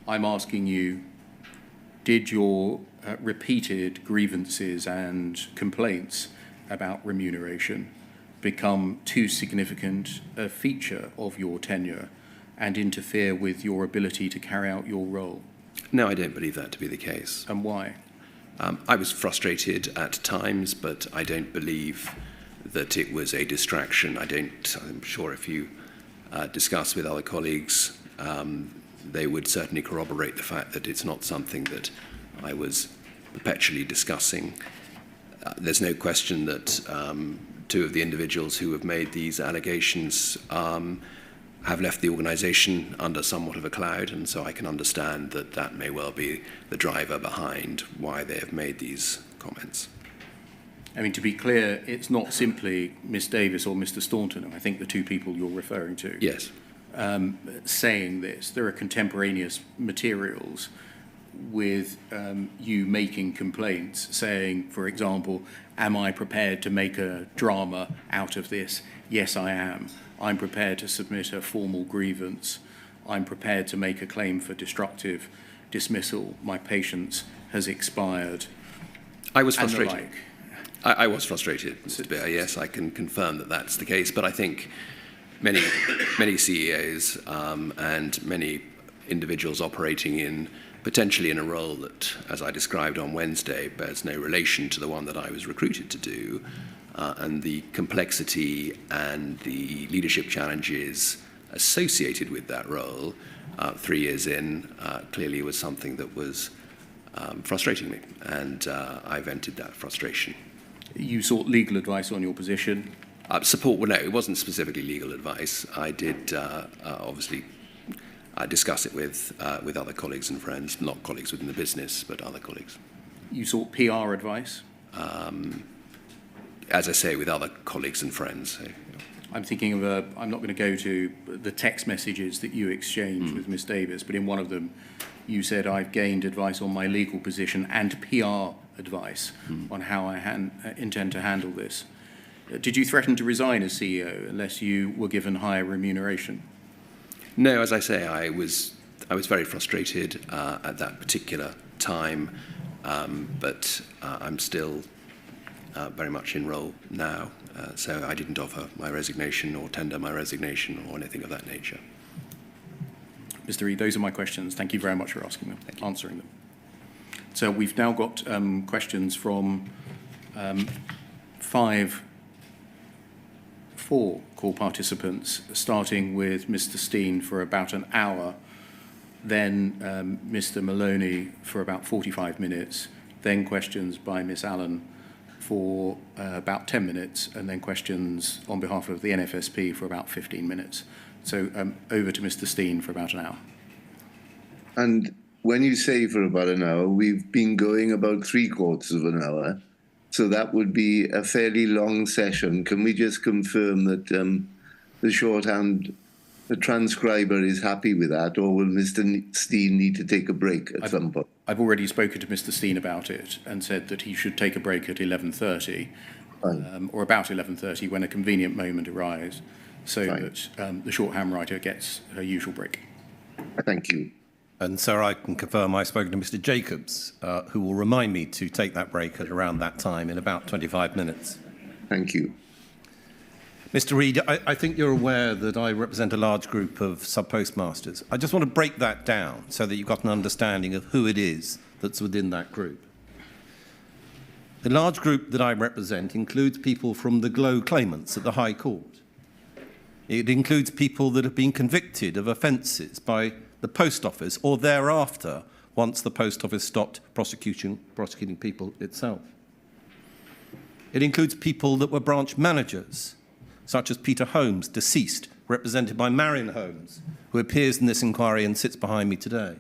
I'm asking you, did your repeated grievances and complaints about remuneration become too significant a feature of your tenure and interfere with your ability to carry out your role? No, I don't believe that to be the case. And why? I was frustrated at times, but I don't believe that it was a distraction. I'm sure if you discuss with other colleagues, they would certainly corroborate the fact that it's not something that I was perpetually discussing. There's no question that two of the individuals who have made these allegations have left the organisation under somewhat of a cloud, and so I can understand that that may well be the driver behind why they have made these comments. I mean, to be clear, it's not simply Miss Davis or Mr. Staunton, I think the two people you're referring to. Yes. Saying this. There are contemporaneous materials with you making complaints, saying, for example, am I prepared to make a drama out of this? Yes, I am. I'm prepared to submit a formal grievance. I'm prepared to make a claim for destructive dismissal. My patience has expired. I was frustrated. I was frustrated, Mr. Bear. Yes, I can confirm that that's the case. But I think many CEOs and many individuals operating potentially in a role that, as I described on Wednesday, bears no relation to the one that I was recruited to do, and the complexity and the leadership challenges associated with that role 3 years in clearly was something that was frustrating me, and I vented that frustration. You sought legal advice on your position. Support, well, no, it wasn't specifically legal advice. I did obviously discuss it with other colleagues and friends, not colleagues within the business, but other colleagues. You sought PR advice. As I say, with other colleagues and friends. So, I'm thinking of I'm not going to go to the text messages that you exchanged with Ms Davis, but in one of them you said, I've gained advice on my legal position and PR advice on how I intend to handle this. Did you threaten to resign as CEO unless you were given higher remuneration? No, as I say, I was very frustrated at that particular time, but I'm still very much in role now, so I didn't offer my resignation or tender my resignation or anything of that nature. Mr. Reid, those are my questions. Thank you very much for answering them. So we've now got questions from four call participants, starting with Mr. Steen for about an hour, then Mr. Maloney for about 45 minutes, then questions by Ms. Allen for about 10 minutes, and then questions on behalf of the NFSP for about 15 minutes. So over to Mr. Steen for about an hour. And when you say for about an hour, we've been going about 3/4 of an hour. So that would be a fairly long session. Can we just confirm that the shorthand, the transcriber is happy with that, or will Mr. Steen need to take a break at some point? I've already spoken to Mr. Steen about it and said that he should take a break at 11:30, or about 11:30 when a convenient moment arrives, so that the shorthand writer gets her usual break. Thank you. And sir, I can confirm I've spoken to Mr. Jacobs, who will remind me to take that break at around that time in about 25 minutes. Thank you. Mr. Reid, I think you're aware that I represent a large group of sub-postmasters. I just want to break that down so that you've got an understanding of who it is that's within that group. The large group that I represent includes people from the GLOW claimants at the High Court. It includes people that have been convicted of offences by the Post Office or thereafter, once the Post Office stopped prosecuting people itself. It includes people that were branch managers, such as Peter Holmes, deceased, represented by Marion Holmes, who appears in this inquiry and sits behind me today.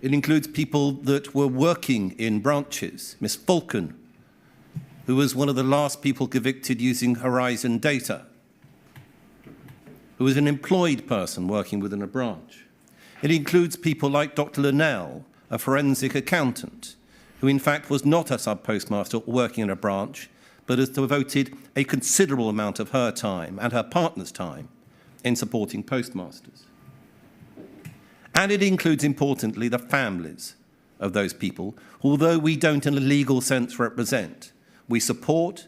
It includes people that were working in branches, Miss Falcon, who was one of the last people convicted using Horizon data, who was an employed person working within a branch. It includes people like Dr. Linnell, a forensic accountant, who in fact was not a sub-postmaster working in a branch, but has devoted a considerable amount of her time and her partner's time in supporting postmasters. And it includes, importantly, the families of those people, although we don't in a legal sense represent. We support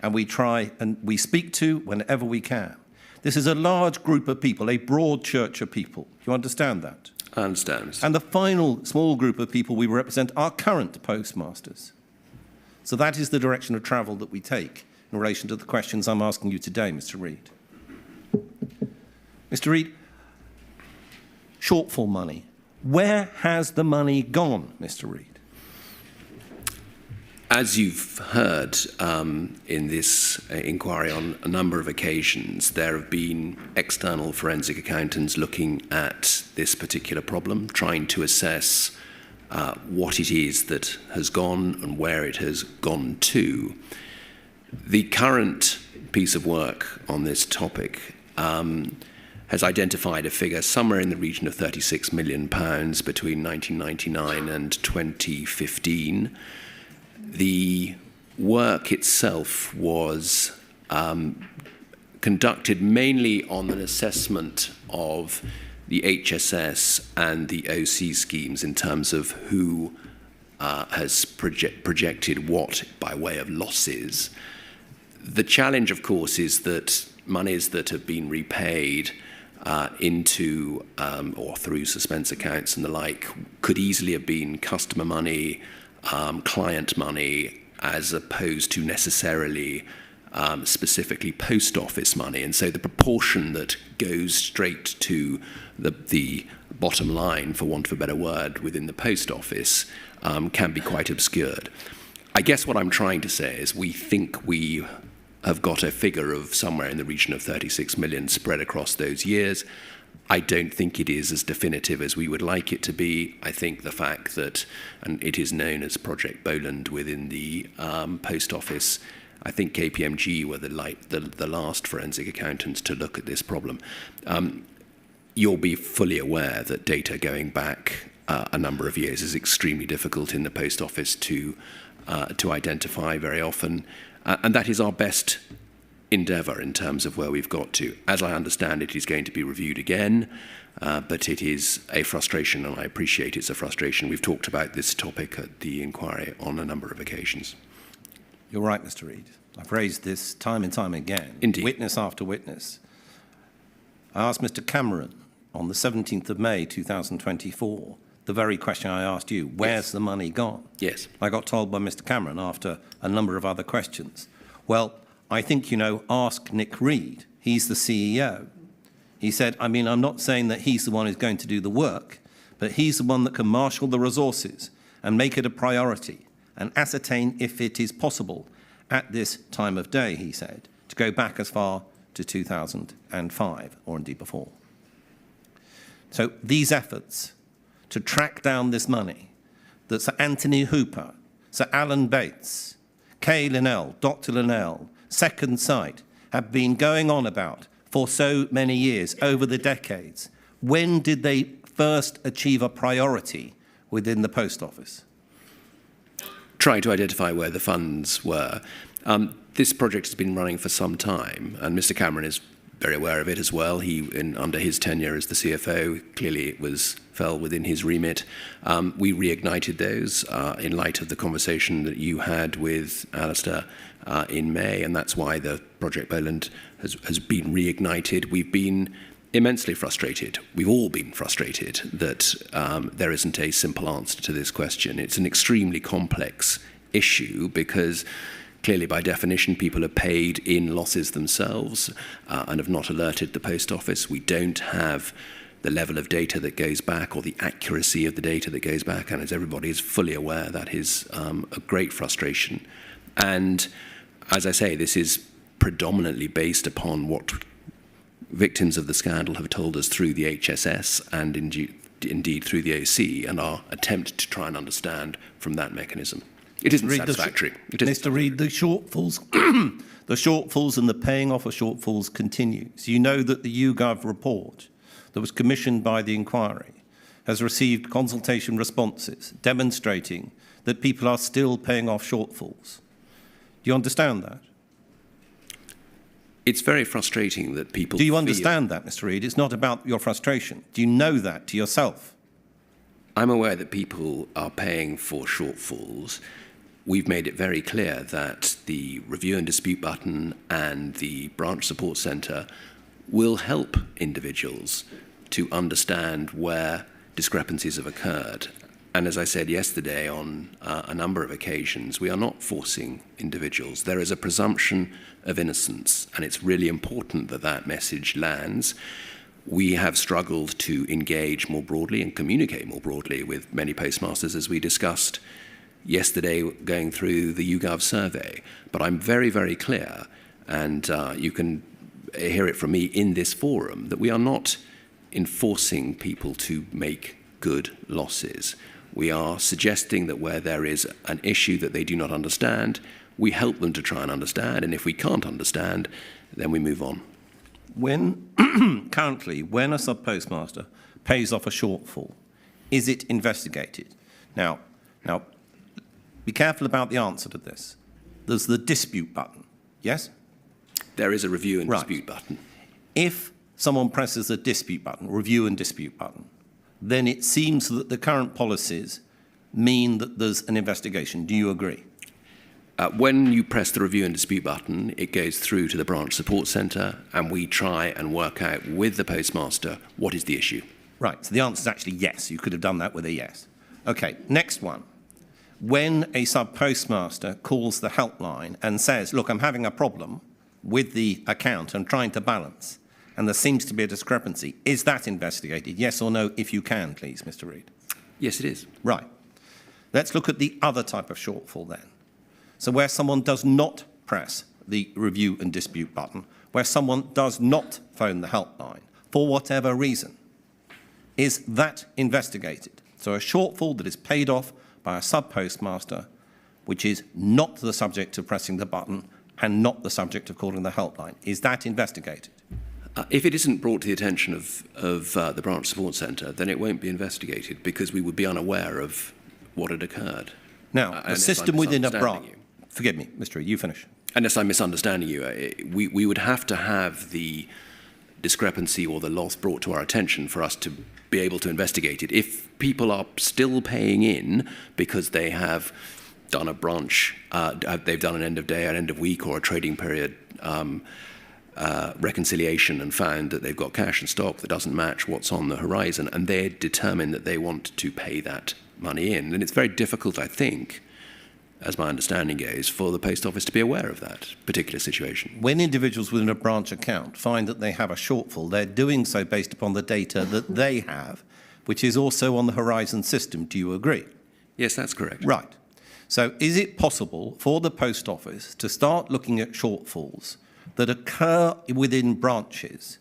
and we try and we speak to whenever we can. This is a large group of people, a broad church of people. Do you understand that? I understand. And the final small group of people we represent are current postmasters. So that is the direction of travel that we take in relation to the questions I'm asking you today, Mr. Reid. Mr. Reid, shortfall money. Where has the money gone, Mr. Reid? As you've heard in this inquiry on a number of occasions, there have been external forensic accountants looking at this particular problem, trying to assess what it is that has gone and where it has gone to. The current piece of work on this topic has identified a figure somewhere in the region of £36 million between 1999 and 2015. The work itself was conducted mainly on an assessment of the HSS and the OC schemes in terms of who has projected what by way of losses. The challenge, of course, is that monies that have been repaid into or through suspense accounts and the like could easily have been customer money, client money, as opposed to necessarily specifically post office money. And so the proportion that goes straight to the bottom line, for want of a better word, within the post office can be quite obscured. I guess what I'm trying to say is we think we have got a figure of somewhere in the region of 36 million spread across those years. I don't think it is as definitive as we would like it to be. I think the fact that, and it is known as Project Boland within the Post Office, I think KPMG were the last forensic accountants to look at this problem. You'll be fully aware that data going back a number of years is extremely difficult in the Post Office to identify very often. And that is our best endeavour in terms of where we've got to. As I understand it is going to be reviewed again, but it is a frustration, and I appreciate it's a frustration. We've talked about this topic at the inquiry on a number of occasions. You're right, Mr. Reid. I've raised this time and time again. Indeed. Witness after witness. I asked Mr. Cameron on the 17th of May 2024 the very question I asked you, where's the money gone? Yes. I got told by Mr. Cameron after a number of other questions. Well, I think, ask Nick Reid. He's the CEO. He said, I'm not saying that he's the one who's going to do the work, but he's the one that can marshal the resources and make it a priority and ascertain if it is possible at this time of day, he said, to go back as far to 2005 or indeed before. So these efforts to track down this money that Sir Anthony Hooper, Sir Alan Bates, Kay Linnell, Dr. Linnell, Second Sight have been going on about for so many years, over the decades. When did they first achieve a priority within the Post Office? Trying to identify where the funds were. This project has been running for some time, and Mr. Cameron is very aware of it as well. Under his tenure as the CFO, clearly it fell within his remit. We reignited those in light of the conversation that you had with Alistair in May, and that's why the Project Boland has been reignited. We've been immensely frustrated. We've all been frustrated that there isn't a simple answer to this question. It's an extremely complex issue because clearly, by definition, people are paid in losses themselves and have not alerted the Post Office. We don't have the level of data that goes back or the accuracy of the data that goes back, and as everybody is fully aware, that is a great frustration. And as I say, this is predominantly based upon what victims of the scandal have told us through the HSS and indeed through the OC, and our attempt to try and understand from that mechanism. It isn't satisfactory. Mr. Reid, the shortfalls, the shortfalls and the paying off of shortfalls continues. You know that the YouGov report that was commissioned by the inquiry has received consultation responses demonstrating that people are still paying off shortfalls. Do you understand that? It's very frustrating that people Do you understand that, Mr. Reid? It's not about your frustration. Do you know that to yourself? I'm aware that people are paying for shortfalls. We've made it very clear that the review and dispute button and the branch support centre will help individuals to understand where discrepancies have occurred. And as I said yesterday on a number of occasions, we are not forcing individuals. There is a presumption of innocence, and it's really important that that message lands. We have struggled to engage more broadly and communicate more broadly with many postmasters, as we discussed yesterday going through the YouGov survey. But I'm very, very clear, and you can hear it from me in this forum, that we are not enforcing people to make good losses. We are suggesting that where there is an issue that they do not understand, we help them to try and understand, and if we can't understand, then we move on. Currently, when a sub-postmaster pays off a shortfall, is it investigated? Now, be careful about the answer to this. There's the dispute button, yes? There is a review and dispute button. If someone presses the dispute button, review and dispute button, then it seems that the current policies mean that there's an investigation. Do you agree? When you press the review and dispute button, it goes through to the branch support centre, and we try and work out with the postmaster what is the issue. Right, so the answer is actually yes. You could have done that with a yes. Okay, next one. when a sub-postmaster calls the helpline and says, look, I'm having a problem with the account and trying to balance, and there seems to be a discrepancy, is that investigated? Yes or no, if you can, please, Mr. Reid. Yes, it is. Right. Let's look at the other type of shortfall then. So where someone does not press the review and dispute button, where someone does not phone the helpline for whatever reason, is that investigated? So a shortfall that is paid off by a sub-postmaster, which is not the subject of pressing the button and not the subject of calling the helpline, is that investigated? If it isn't brought to the attention of the branch support centre, then it won't be investigated because we would be unaware of what had occurred. Now, the system within a branch... You. Forgive me, Mr. Reid, you finish. Unless I'm misunderstanding you, we would have to have the discrepancy or the loss brought to our attention for us to be able to investigate it. If people are still paying in because they have done a branch, they've done an end of day, an end of week or a trading period reconciliation and found that they've got cash and stock that doesn't match what's on the horizon, and they're determined that they want to pay that money in, then it's very difficult, I think, as my understanding goes, for the Post Office to be aware of that particular situation. When individuals within a branch account find that they have a shortfall, they're doing so based upon the data that they have, which is also on the Horizon system. Do you agree? Yes, that's correct. Right. So is it possible for the Post Office to start looking at shortfalls that occur within branches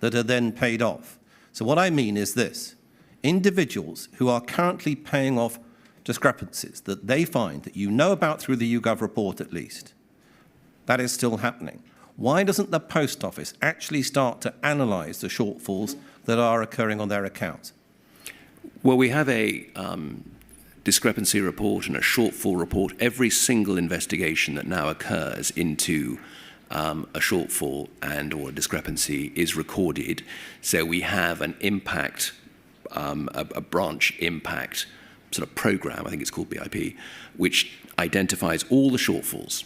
that are then paid off? So what I mean is this. Individuals who are currently paying off discrepancies that they find, that you know about through the YouGov report at least, that is still happening. Why doesn't the Post Office actually start to analyse the shortfalls that are occurring on their accounts? Well, we have a discrepancy report and a shortfall report. Every single investigation that now occurs into a shortfall and or a discrepancy is recorded. So we have an impact, a branch impact sort of program, I think it's called BIP, which identifies all the shortfalls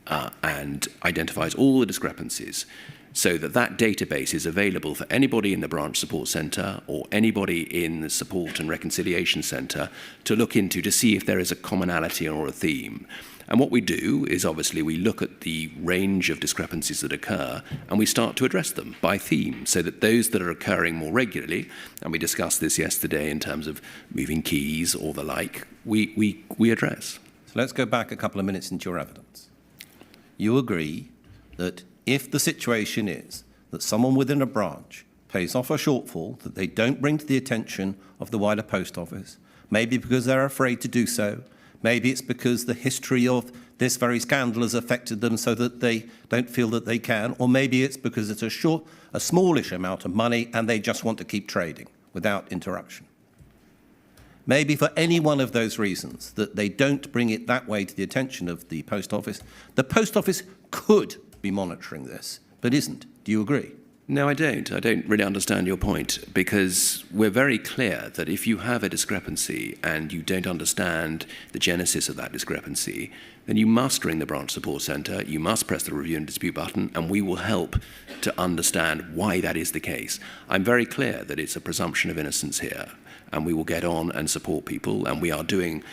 and identifies all the discrepancies, so that that database is available for anybody in the branch support centre or anybody in the support and reconciliation centre to look into to see if there is a commonality or a theme. And what we do is obviously we look at the range of discrepancies that occur and we start to address them by theme, so that those that are occurring more regularly, and we discussed this yesterday in terms of moving keys or the like, we address. So let's go back a couple of minutes into your evidence. You agree that if the situation is that someone within a branch pays off a shortfall that they don't bring to the attention of the wider Post Office, maybe because they're afraid to do so, maybe it's because the history of this very scandal has affected them so that they don't feel that they can, or maybe it's because it's a smallish amount of money and they just want to keep trading without interruption. Maybe for any one of those reasons that they don't bring it that way to the attention of the Post Office could be monitoring this, but isn't. Do you agree? No, I don't. I don't really understand your point, because we're very clear that if you have a discrepancy and you don't understand the genesis of that discrepancy, then you must ring the branch support centre, you must press the review and dispute button, and we will help to understand why that is the case. I'm very clear that it's a presumption of innocence here, and we will get on and support people, and we are doing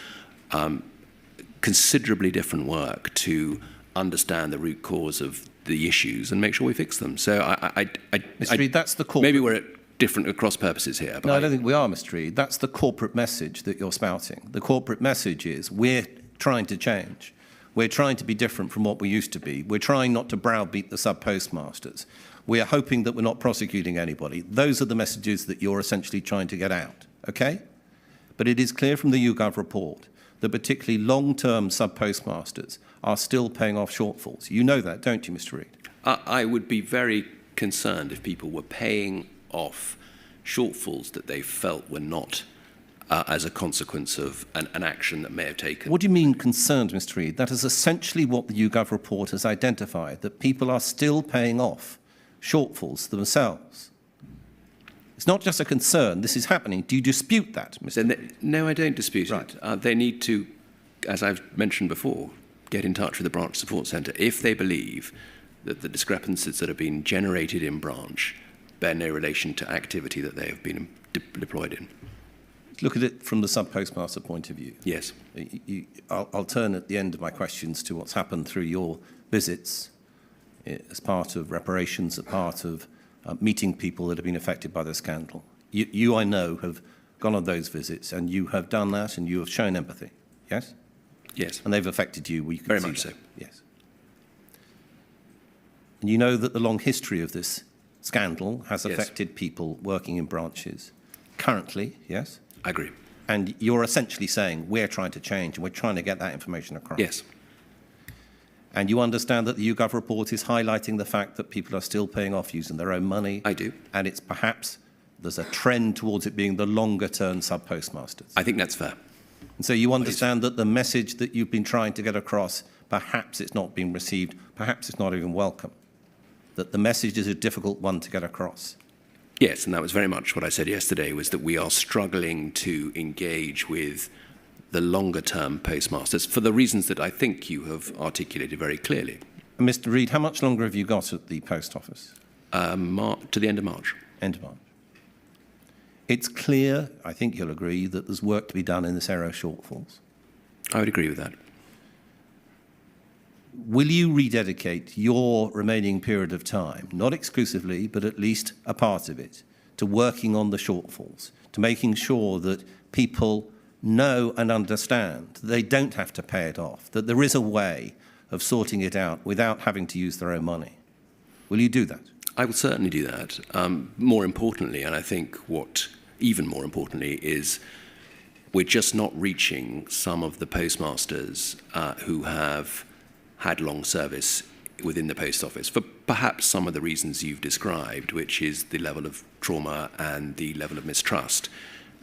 considerably different work to understand the root cause of the issues and make sure we fix them. So Mr. Reid, that's the corporate... Maybe we're at different across purposes here. But no, I don't think we are, Mr. Reid. That's the corporate message that you're spouting. The corporate message is we're trying to change. We're trying to be different from what we used to be. We're trying not to browbeat the sub-postmasters. We're hoping that we're not prosecuting anybody. Those are the messages that you're essentially trying to get out, okay? But it is clear from the YouGov report that particularly long-term sub-postmasters are still paying off shortfalls. You know that, don't you, Mr. Reid? I would be very concerned if people were paying off shortfalls that they felt were not as a consequence of an action that may have taken. What do you mean concerned, Mr. Reid? That is essentially what the YouGov report has identified, that people are still paying off shortfalls themselves. It's not just a concern, this is happening. Do you dispute that, Mr. Reid? No, I don't dispute right. it. They need to, as I've mentioned before, get in touch with the branch support centre if they believe that the discrepancies that have been generated in branch bear no relation to activity that they have been deployed in. Look at it from the sub-postmaster point of view. Yes. I'll turn at the end of my questions to what's happened through your visits as part of reparations, as part of meeting people that have been affected by the scandal. You, I know, have gone on those visits, and you have done that, and you have shown empathy, yes? Yes. And they've affected you. We can Very see much that. so. Yes. And you know that the long history of this scandal has Yes. affected people working in branches currently, yes? I agree. And you're essentially saying we're trying to change and we're trying to get that information across. Yes. And you understand that the YouGov report is highlighting the fact that people are still paying off using their own money. I do. And it's perhaps there's a trend towards it being the longer-term sub-postmasters. I think that's fair. And so you understand that the message that you've been trying to get across, perhaps it's not being received, perhaps it's not even welcome, that the message is a difficult one to get across. Yes, and that was very much what I said yesterday, was that we are struggling to engage with the longer-term postmasters for the reasons that I think you have articulated very clearly. And Mr. Reid, how much longer have you got at the Post Office? To the end of March. End of March. It's clear, I think you'll agree, that there's work to be done in this area of shortfalls. I would agree with that. Will you rededicate your remaining period of time, not exclusively, but at least a part of it, to working on the shortfalls, to making sure that people know and understand that they don't have to pay it off, that there is a way of sorting it out without having to use their own money? Will you do that? I will certainly do that. More importantly, and I think what even more importantly is we're just not reaching some of the postmasters who have had long service within the Post Office for perhaps some of the reasons you've described, which is the level of trauma and the level of mistrust.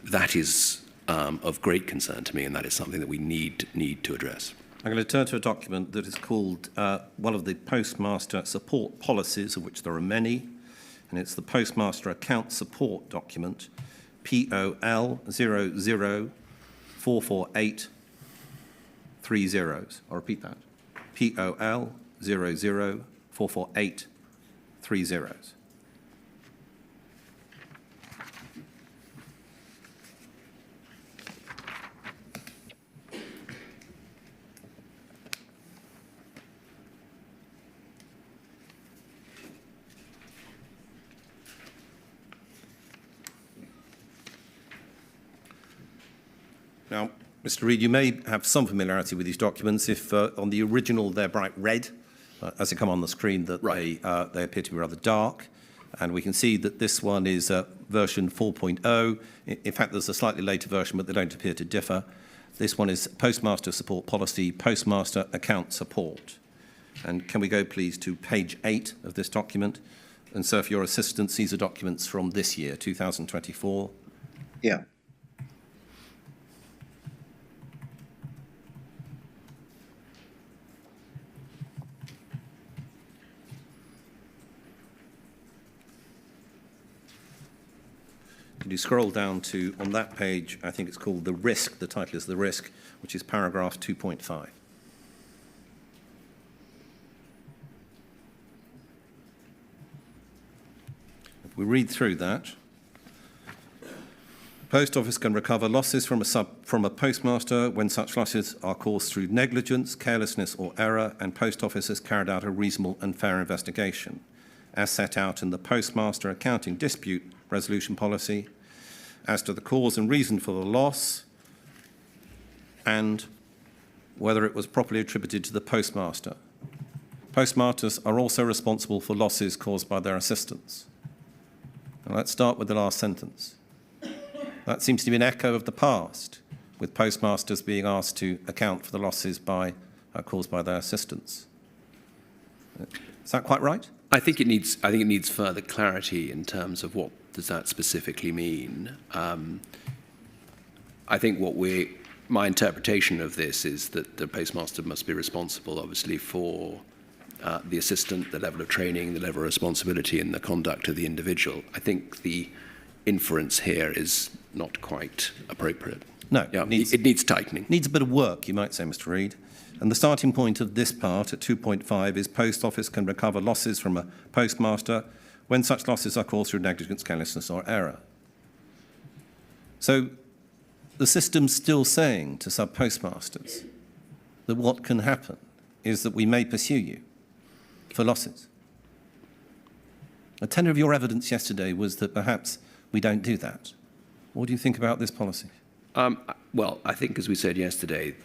That is of great concern to me, and that is something that we need to address. I'm going to turn to a document that is called one of the Postmaster Support Policies, of which there are many, and it's the Postmaster Account Support Document, POL 00448 3 zeros. I'll repeat that. POL 00448 3 zeros. Now, Mr. Reid, you may have some familiarity with these documents if on the original they're bright red, as they come on the screen, that right. they appear to be rather dark. And we can see that this one is version 4.0. In fact, there's a slightly later version, but they don't appear to differ. This one is Postmaster Support Policy, Postmaster Account Support. And can we go, please, to page 8 of this document? And so, for your assistance, these are documents from this year, 2024. Yeah. Could you scroll down to, on that page, I think it's called The Risk, the title is The Risk, which is paragraph 2.5. If we read through that, Post Office can recover losses from a postmaster when such losses are caused through negligence, carelessness or error, and Post Office has carried out a reasonable and fair investigation, as set out in the Postmaster Accounting Dispute Resolution Policy, as to the cause and reason for the loss and whether it was properly attributed to the postmaster. Postmasters are also responsible for losses caused by their assistants. Now let's start with the last sentence. That seems to be an echo of the past, with postmasters being asked to account for the losses caused by their assistants. Is that quite right? I think it needs further clarity in terms of what does that specifically mean. I think my interpretation of this is that the postmaster must be responsible, obviously, for the assistant, the level of training, the level of responsibility, and the conduct of the individual. I think the inference here is not quite appropriate. No, yeah, it needs tightening. Needs a bit of work, you might say, Mr. Reid. And the starting point of this part at 2.5 is Post Office can recover losses from a postmaster when such losses are caused through negligence, carelessness or error. So the system's still saying to sub-postmasters that what can happen is that we may pursue you for losses. A tenor of your evidence yesterday was that perhaps we don't do that. What do you think about this policy? Well, I think, as we said yesterday,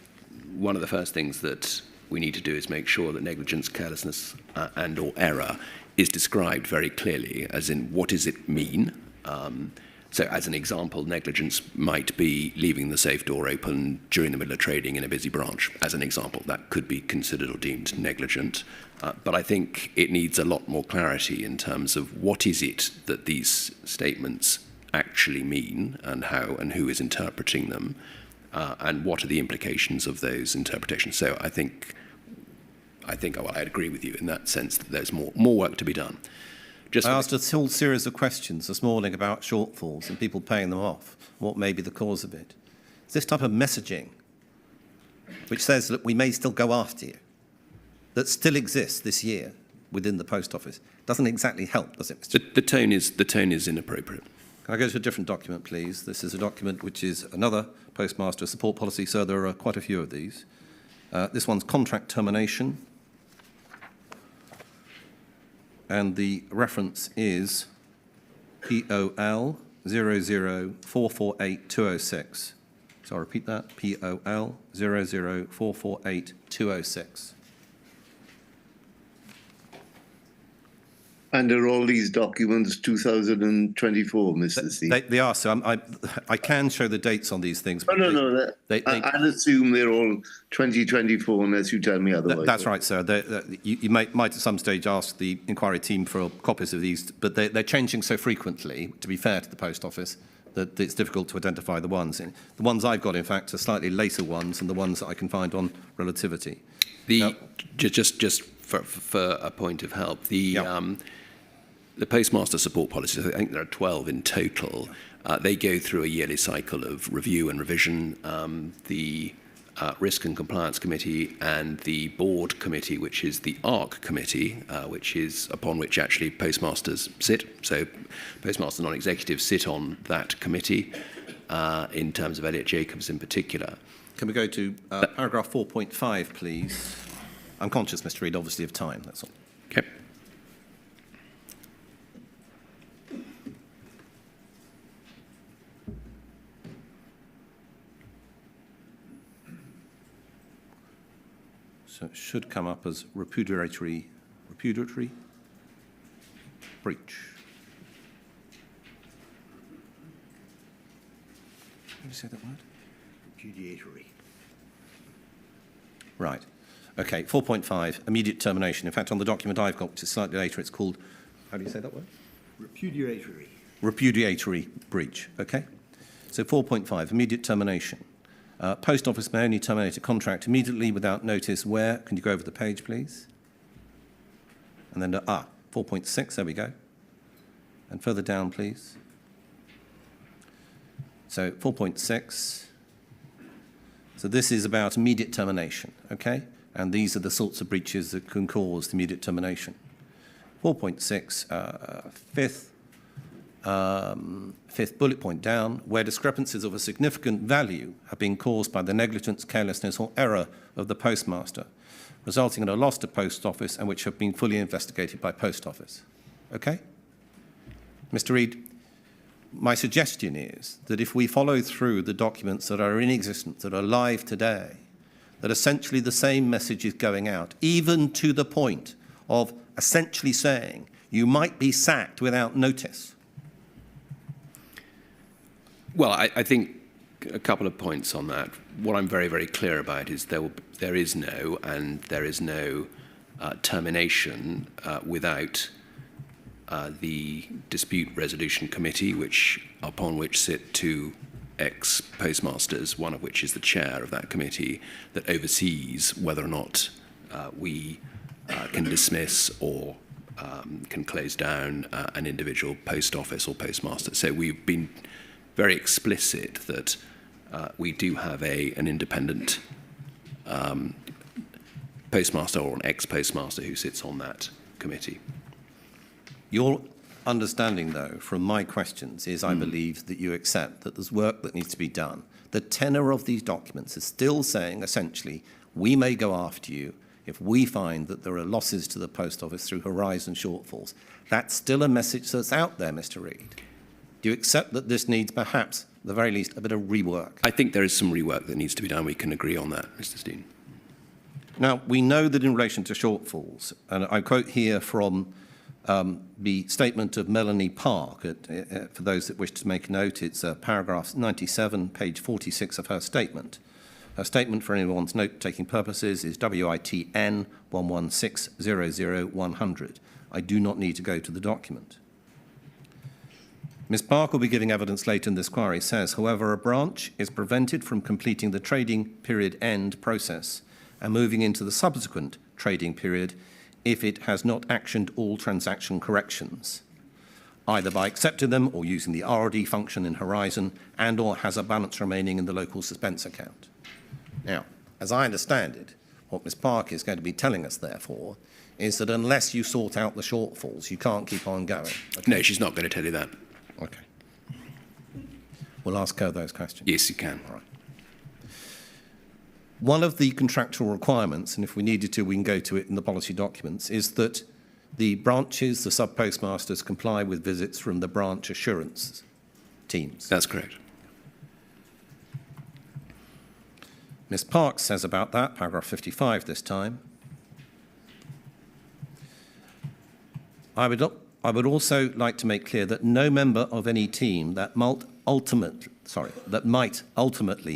one of the first things that we need to do is make sure that negligence, carelessness, and or error is described very clearly, as in what does it mean? So as an example, negligence might be leaving the safe door open during the middle of trading in a busy branch. As an example, that could be considered or deemed negligent. But I think it needs a lot more clarity in terms of what is it that these statements actually mean, and how and who is interpreting them, and what are the implications of those interpretations. So I think well, I'd agree with you in that sense that there's more work to be done. I asked a whole series of questions this morning about shortfalls and people paying them off. What may be the cause of it? It's this type of messaging, which says that we may still go after you, that still exists this year within the Post Office, doesn't exactly help, does it, Mr. The tone is inappropriate. Can I go to a different document, please? This is a document which is another postmaster support policy, so there are quite a few of these. This one's contract termination. And the reference is POL 00448-206. So I'll repeat that, POL 00448-206. And are all these documents 2024, Mr. C? They are, so I can show the dates on these things. No. I'd assume they're all 2024 unless you tell me otherwise. That's right, sir. You might at some stage ask the inquiry team for copies of these, but they're changing so frequently, to be fair to the Post Office, that it's difficult to identify the ones. The ones I've got, in fact, are slightly later ones than the ones that I can find on relativity. Just for a point of help, the postmaster support policies, I think there are 12 in total. They go through a yearly cycle of review and revision. The Risk and Compliance Committee and the Board Committee, which is the ARC Committee, which is upon which actually postmasters sit. So postmasters non-executives sit on that committee in terms of Elliot Jacobs in particular. Can we go to paragraph 4.5, please? I'm conscious, Mr. Reid, obviously, of time, that's all. Okay. So it should come up as repudiatory breach. How do you say that word? Repudiatory. Right. Okay, 4.5, immediate termination. In fact, on the document I've got, which is slightly later, it's called, how do you say that word? Repudiatory. Repudiatory breach, okay? So 4.5, immediate termination. Post Office may only terminate a contract immediately without notice where, can you go over the page, please? And then, 4.6, there we go. And further down, please. So 4.6. So this is about immediate termination, okay? And these are the sorts of breaches that can cause immediate termination. 4.6, fifth bullet point down, where discrepancies of a significant value have been caused by the negligence, carelessness or error of the postmaster, resulting in a loss to Post Office and which have been fully investigated by Post Office. Okay? Mr. Reid, my suggestion is that if we follow through the documents that are in existence, that are live today, that essentially the same message is going out, even to the point of essentially saying you might be sacked without notice. Well, I think a couple of points on that. What I'm very, very clear about is there is no termination without the Dispute Resolution Committee, upon which sit two ex-postmasters, one of which is the chair of that committee, that oversees whether or not we can dismiss or can close down an individual post office or postmaster. So we've been very explicit that we do have an independent postmaster or an ex-postmaster who sits on that committee. Your understanding, though, from my questions is I believe that you accept that there's work that needs to be done, the tenor of these documents is still saying, essentially, we may go after you if we find that there are losses to the Post Office through Horizon shortfalls. That's still a message that's out there, Mr. Reid. Do you accept that this needs, perhaps, at the very least, a bit of rework? I think there is some rework that needs to be done. We can agree on that, Mr. Steen. Now, we know that in relation to shortfalls, and I quote here from the statement of Melanie Park, for those that wish to make a note, it's paragraph 97, page 46 of her statement. Her statement, for anyone's note-taking purposes, is WITN 116000100. I do not need to go to the document. Ms. Park will be giving evidence later in this inquiry, says, however, a branch is prevented from completing the trading period end process and moving into the subsequent trading period if it has not actioned all transaction corrections, either by accepting them or using the RD function in Horizon and or has a balance remaining in the local suspense account. Now, as I understand it, what Ms. Park is going to be telling us, therefore, is that unless you sort out the shortfalls, you can't keep on going. Okay? No, she's not going to tell you that. Okay. We'll ask her those questions. Yes, you can. All right. One of the contractual requirements, and if we needed to, we can go to it in the policy documents, is that the branches, the sub-postmasters, comply with visits from the branch assurance teams. That's correct. Ms. Park says about that, paragraph 55 this time, I would also like to make clear that no member of any team that might ultimately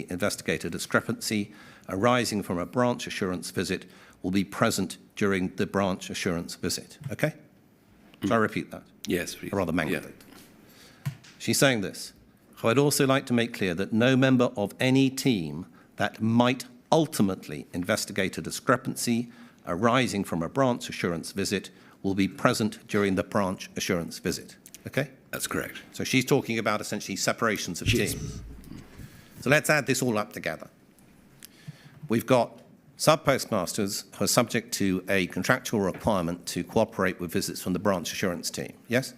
investigate a discrepancy arising from a branch assurance visit will be present during the branch assurance visit. Okay? So I repeat that. Yes, please. Or rather mangle it. She's saying this. I'd also like to make clear that no member of any team that might ultimately investigate a discrepancy arising from a branch assurance visit will be present during the branch assurance visit. Okay? That's correct. So she's talking about essentially separations of teams. So let's add this all up together. We've got sub-postmasters who are subject to a contractual requirement to cooperate with visits from the branch assurance team. Yes?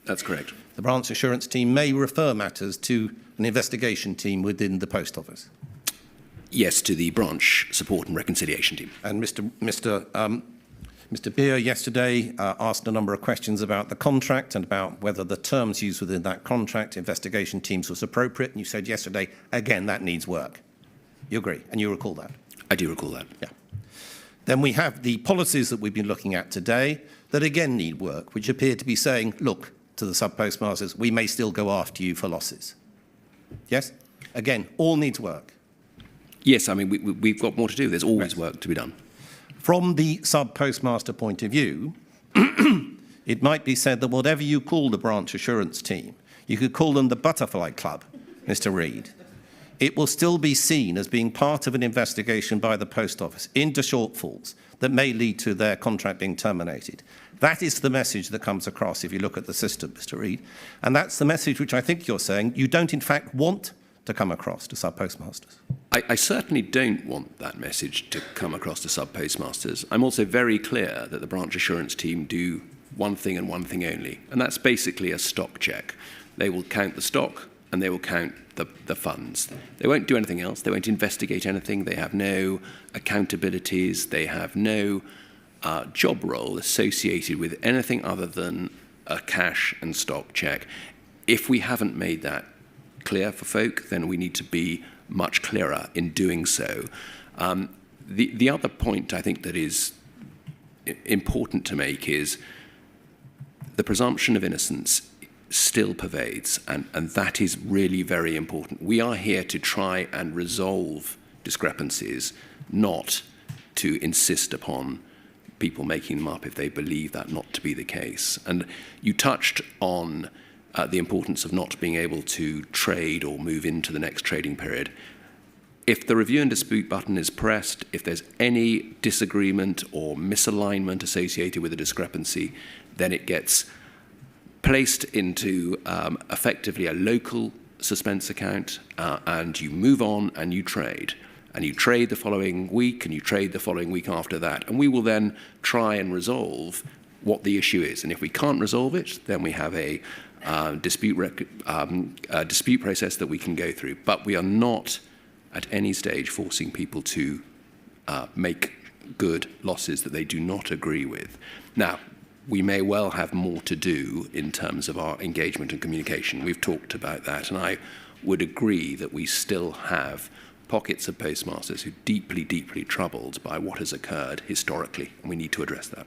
That's correct. The branch assurance team may refer matters to an investigation team within the Post Office. Yes, to the branch support and reconciliation team. And Mr. Beer yesterday asked a number of questions about the contract and about whether the terms used within that contract, investigation teams, was appropriate. And you said yesterday, again, that needs work. You agree, and you recall that? I do recall that. Yeah. Then we have the policies that we've been looking at today that again need work, which appear to be saying, look, to the sub-postmasters, we may still go after you for losses. Yes? Again, all needs work. Yes, I mean, we've got more to do. There's always Yes. work to be done. From the sub-postmaster point of view, it might be said that whatever you call the branch assurance team, you could call them the Butterfly Club, Mr. Reid. It will still be seen as being part of an investigation by the Post Office into shortfalls that may lead to their contract being terminated. That is the message that comes across if you look at the system, Mr. Reid. And that's the message which I think you're saying you don't in fact want to come across to sub-postmasters. I certainly don't want that message to come across to sub-postmasters. I'm also very clear that the branch assurance team do one thing and one thing only, and that's basically a stock check. They will count the stock and they will count the funds. They won't do anything else. They won't investigate anything. They have no accountabilities. They have no job role associated with anything other than a cash and stock check. If we haven't made that clear for folk, then we need to be much clearer in doing so. The other point I think that is important to make is the presumption of innocence still pervades, and that is really very important. We are here to try and resolve discrepancies, not to insist upon people making them up if they believe that not to be the case. And you touched on the importance of not being able to trade or move into the next trading period. If the review and dispute button is pressed, if there's any disagreement or misalignment associated with a discrepancy, then it gets placed into effectively a local suspense account, and you move on and you trade. And you trade the following week, and you trade the following week after that. And we will then try and resolve what the issue is. And if we can't resolve it, then we have a dispute process that we can go through. But we are not at any stage forcing people to make good losses that they do not agree with. Now, we may well have more to do in terms of our engagement and communication. We've talked about that, and I would agree that we still have pockets of postmasters who are deeply, deeply troubled by what has occurred historically, and we need to address that.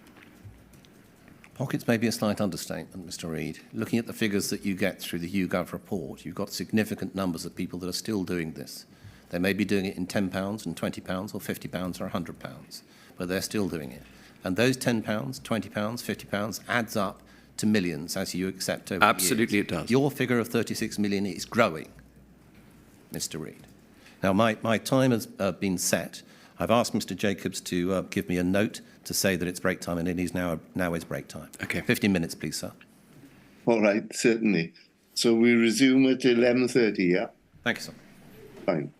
Pockets may be a slight understatement, Mr. Reid. Looking at the figures that you get through the YouGov report, you've got significant numbers of people that are still doing this. They may be doing it in £10 and £20 or £50 or £100, but they're still doing it. And those £10, £20, £50 adds up to millions as you accept over Absolutely the years. it does. Your figure of 36 million is growing, Mr. Reid. Now, my time has been set. I've asked Mr. Jacobs to give me a note to say that it's break time, and it is now is break time. Okay. 15 minutes, please, sir. All right, certainly. So we resume at 11:30, yeah? Thank you, sir. Fine.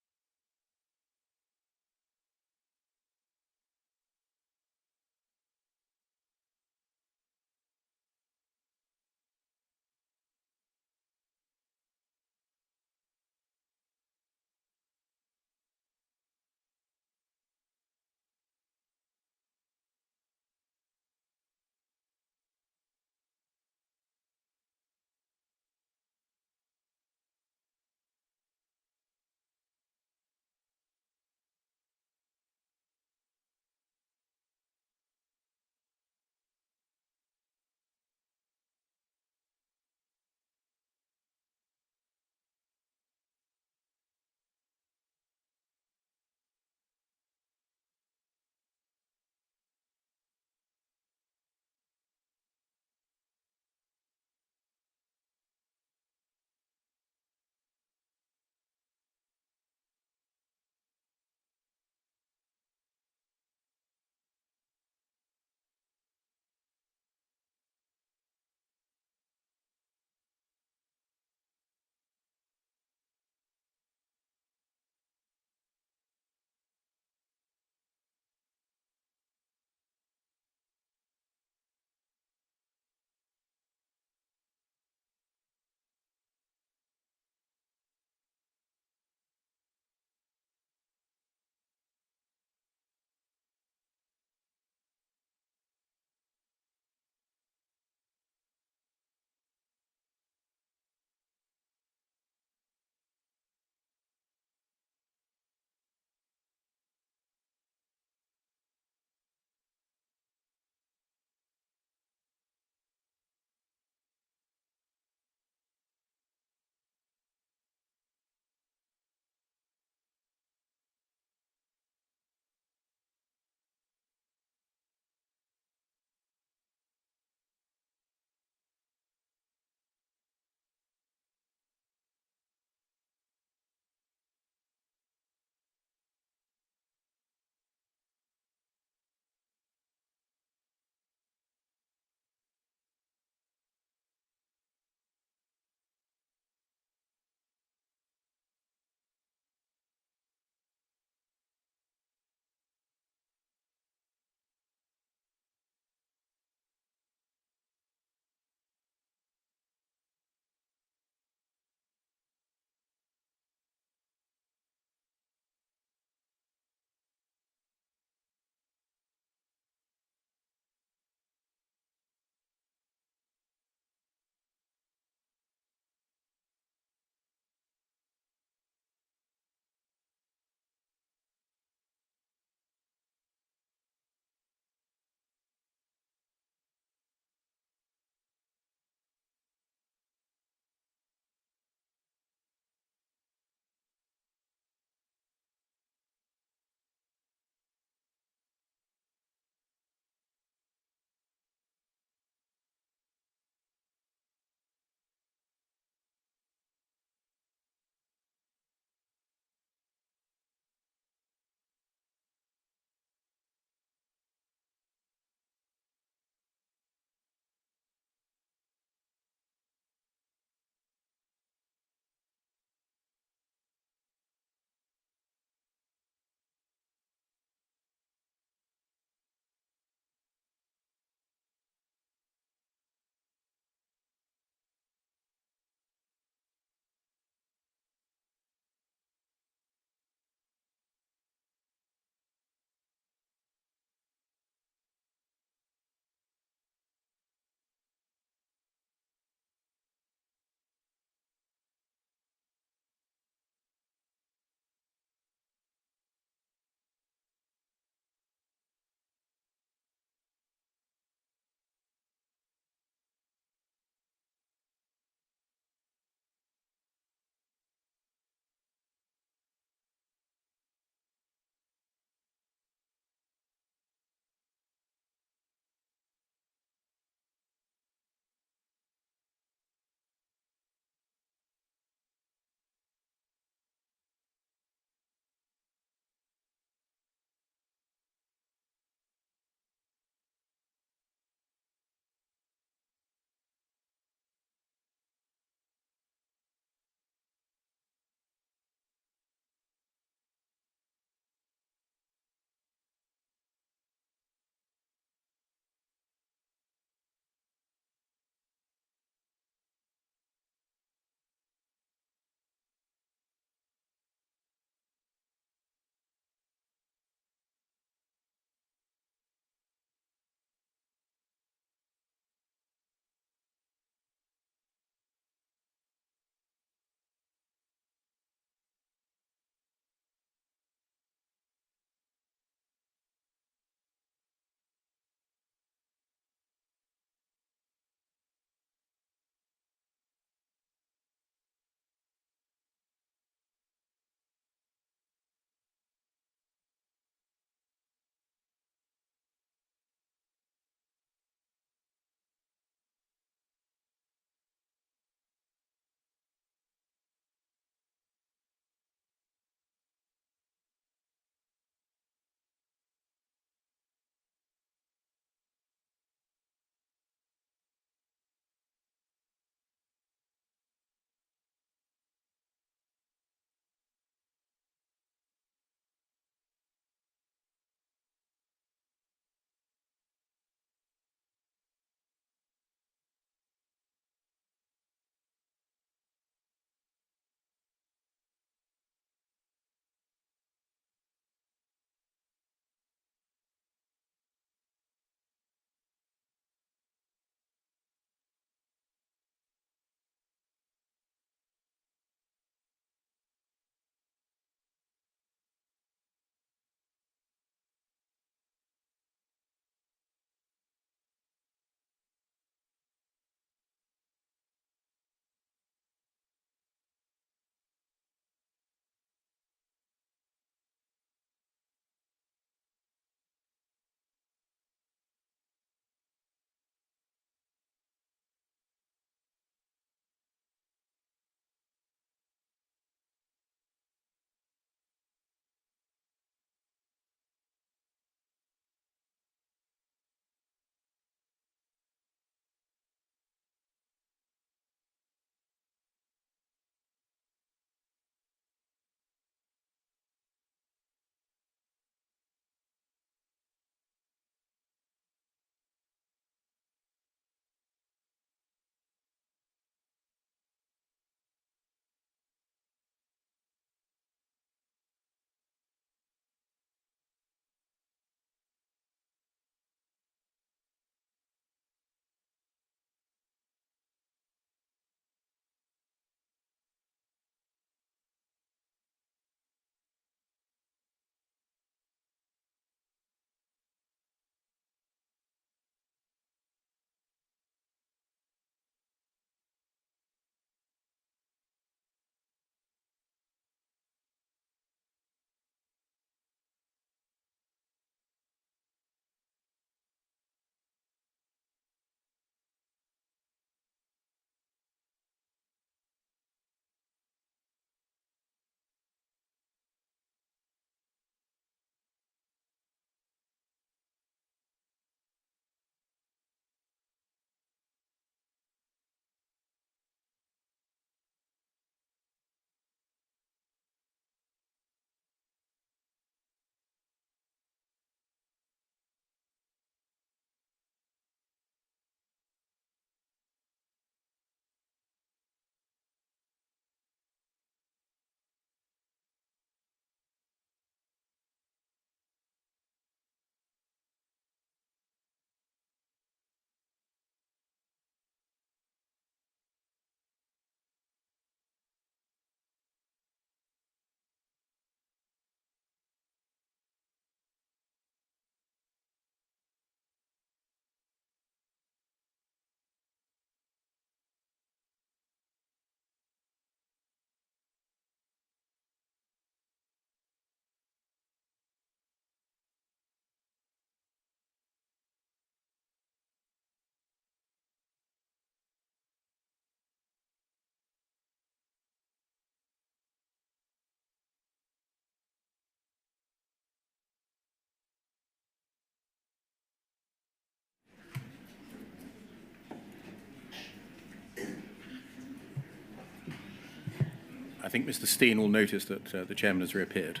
I think Mr. Steen will notice that the chairman has reappeared.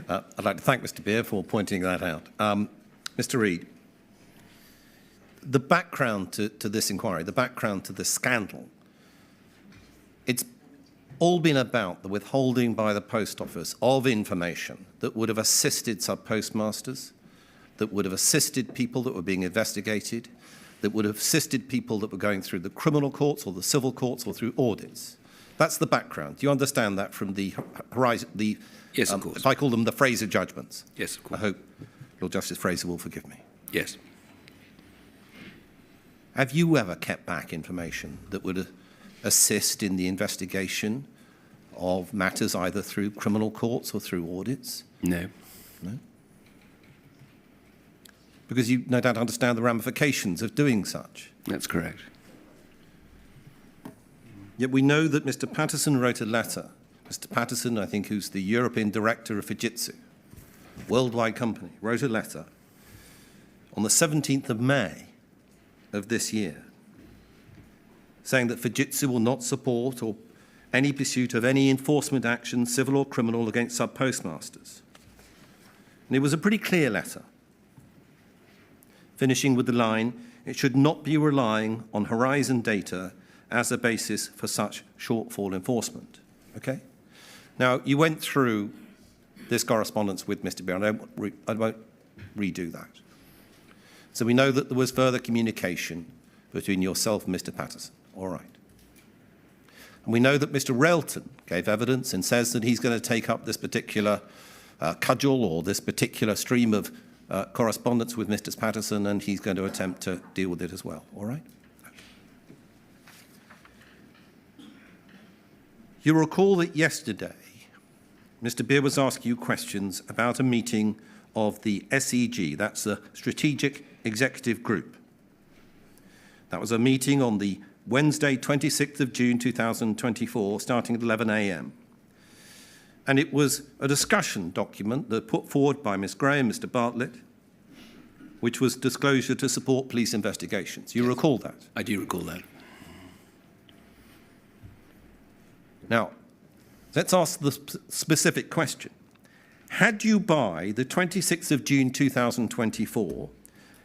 I'd like to thank Mr. Beer for pointing that out. Mr. Reid, the background to this inquiry, the background to this scandal, it's all been about the withholding by the Post Office of information that would have assisted sub-postmasters, that would have assisted people that were being investigated, that would have assisted people that were going through the criminal courts or the civil courts or through audits. That's the background. Do you understand that from the horizon? Yes, of course. If I call them the Fraser judgments. Yes, of course. I hope Lord Justice Fraser will forgive me. Yes. Have you ever kept back information that would assist in the investigation of matters either through criminal courts or through audits? No. No? Because you no doubt understand the ramifications of doing such. That's correct. Yet we know that Mr. Patterson wrote a letter. Mr. Patterson, I think, who's the European director of Fujitsu, worldwide company, wrote a letter on the 17th of May of this year saying that Fujitsu will not support or any pursuit of any enforcement action, civil or criminal, against sub-postmasters. And it was a pretty clear letter, finishing with the line, it should not be relying on Horizon data as a basis for such shortfall enforcement. Okay? Now, you went through this correspondence with Mr. Beer, and I won't redo that. So we know that there was further communication between yourself and Mr. Patterson. All right. And we know that Mr. Railton gave evidence and says that he's going to take up this particular cudgel or this particular stream of correspondence with Mr. Patterson, and he's going to attempt to deal with it as well. All right? You'll recall that yesterday, Mr. Beer was asking you questions about a meeting of the SEG, that's the Strategic Executive Group. That was a meeting on the Wednesday, 26th of June 2024, starting at 11 a.m. And it was a discussion document that put forward by Ms. Gray and Mr. Bartlett, which was disclosure to support police investigations. You recall that? I do recall that. Now, let's ask the specific question. Had you, by the 26th of June 2024,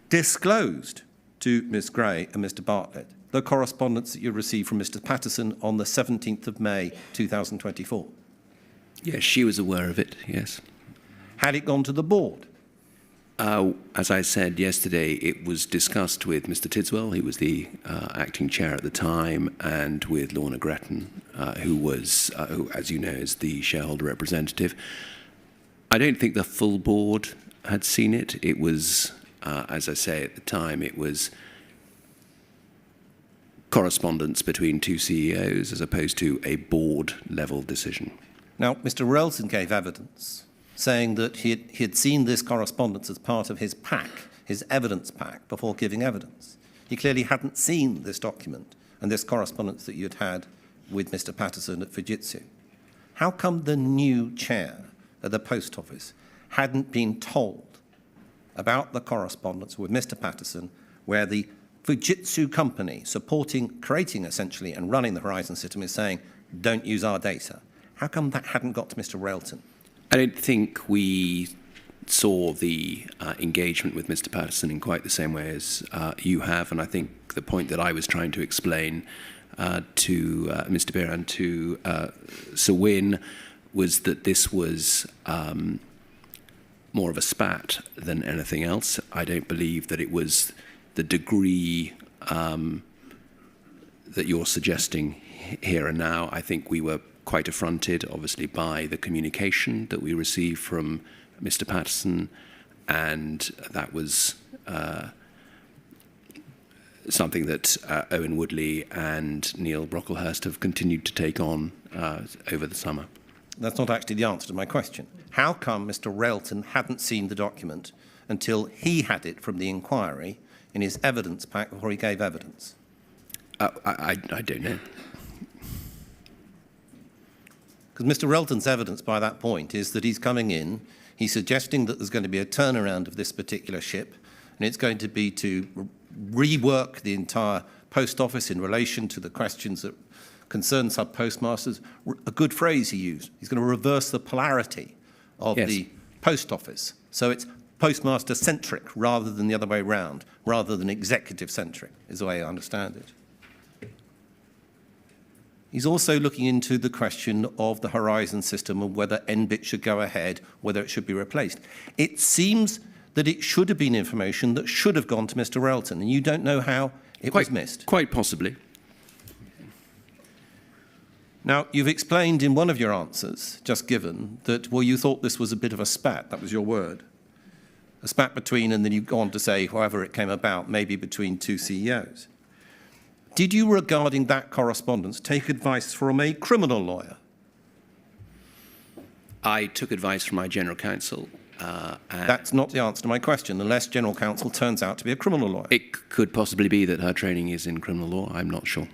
disclosed to Ms. Gray and Mr. Bartlett the correspondence that you received from Mr. Patterson on the 17th of May 2024? Yes, she was aware of it, yes. Had it gone to the board? As I said yesterday, it was discussed with Mr. Tidswell, who was the acting chair at the time, and with Lorna Gretton, who, as you know, is the shareholder representative. I don't think the full board had seen it. It was, as I say at the time, it was correspondence between two CEOs as opposed to a board-level decision. Now, Mr. Relton gave evidence saying that he had seen this correspondence as part of his pack, his evidence pack, before giving evidence. He clearly hadn't seen this document and this correspondence that you'd had with Mr. Patterson at Fujitsu. How come the new chair at the Post Office hadn't been told about the correspondence with Mr. Patterson where the Fujitsu company supporting, creating essentially and running the Horizon system is saying, don't use our data? How come that hadn't got to Mr. Railton? I don't think we saw the engagement with Mr. Patterson in quite the same way as you have, and I think the point that I was trying to explain to Mr. Beer and to Sir Wynne was that this was more of a spat than anything else. I don't believe that it was the degree that you're suggesting here and now. I think we were quite affronted, obviously, by the communication that we received from Mr. Patterson, and that was something that Owen Woodley and Neil Brocklehurst have continued to take on over the summer. That's not actually the answer to my question. How come Mr. Railton hadn't seen the document until he had it from the inquiry in his evidence pack before he gave evidence? I don't know. Because Mr. Railton's evidence by that point is that he's coming in, he's suggesting that there's going to be a turnaround of this particular ship, and it's going to be to rework the entire Post Office in relation to the questions that concern sub-postmasters. A good phrase he used. He's going to reverse the polarity of the Post Office. So it's postmaster-centric rather than the other way round, rather than executive-centric, is the way I understand it. He's also looking into the question of the Horizon system and whether NBIT should go ahead, whether it should be replaced. It seems that it should have been information that should have gone to Mr. Relton, and you don't know how it was missed. Quite possibly. Now, you've explained in one of your answers, just given, that, well, you thought this was a bit of a spat, that was your word. A spat between, and then you go on to say, however it came about, maybe between two CEOs. Did you, regarding that correspondence, take advice from a criminal lawyer? I took advice from my general counsel. That's not the answer to my question, unless general counsel turns out to be a criminal lawyer. It could possibly be that her training is in criminal law. I'm not sure.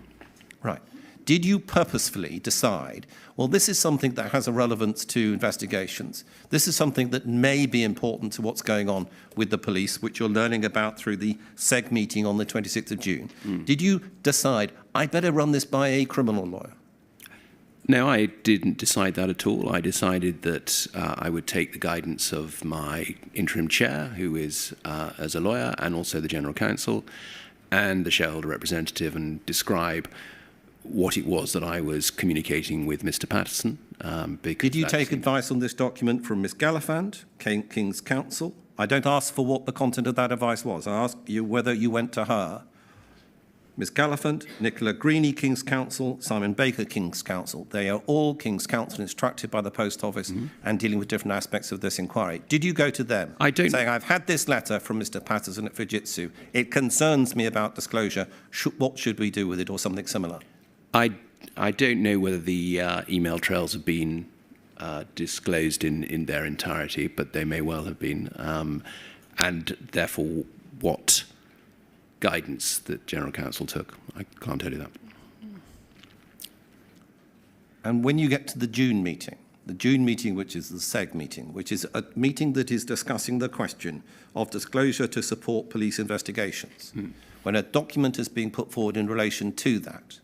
Right. Did you purposefully decide, well, this is something that has a relevance to investigations. This is something that may be important to what's going on with the police, which you're learning about through the SEG meeting on the 26th of June. Did you decide, I better run this by a criminal lawyer? No, I didn't decide that at all. I decided that I would take the guidance of my interim chair, who is as a lawyer, and also the general counsel, and the shareholder representative, and describe what it was that I was communicating with Mr. Patterson. Did you take advice on this document from Ms. Gallifant, King's Counsel? I don't ask for what the content of that advice was. I ask you whether you went to her. Ms. Gallifant, Nicola Greeny, King's Counsel, Simon Baker, King's Counsel. They are all King's Counsel instructed by the Post Office and dealing with different aspects of this inquiry. Did you go to them? I don't. Saying, I've had this letter from Mr. Patterson at Fujitsu. It concerns me about disclosure. What should we do with it, or something similar? I don't know whether the email trails have been disclosed in their entirety, but they may well have been. And therefore, what guidance that General Counsel took, I can't tell you that. And when you get to the June meeting, which is the SEG meeting, which is a meeting that is discussing the question of disclosure to support police investigations, when a document is being put forward in relation to that,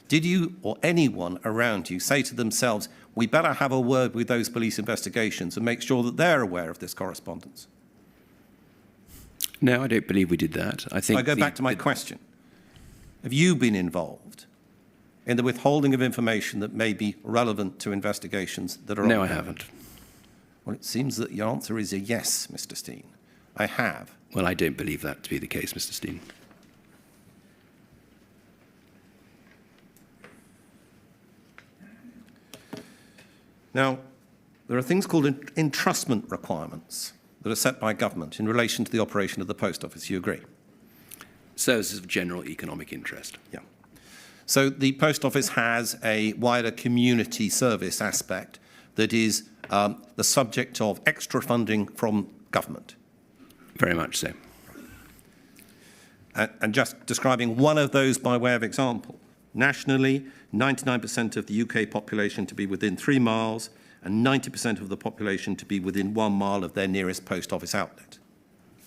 did you or anyone around you say to themselves, we better have a word with those police investigations and make sure that they're aware of this correspondence? No, I don't believe we did that. I think I go back to my question. Have you been involved in the withholding of information that may be relevant to investigations that are ongoing? No, I haven't. Well, it seems that your answer is a yes, Mr. Steen. I have. Well, I don't believe that to be the case, Mr. Steen. Now, there are things called entrustment requirements that are set by government in relation to the operation of the Post Office. You agree? Services of general economic interest. Yeah. So the Post Office has a wider community service aspect that is the subject of extra funding from government. Very much so. And just describing one of those by way of example. Nationally, 99% of the UK population to be within 3 miles and 90% of the population to be within 1 mile of their nearest post office outlet.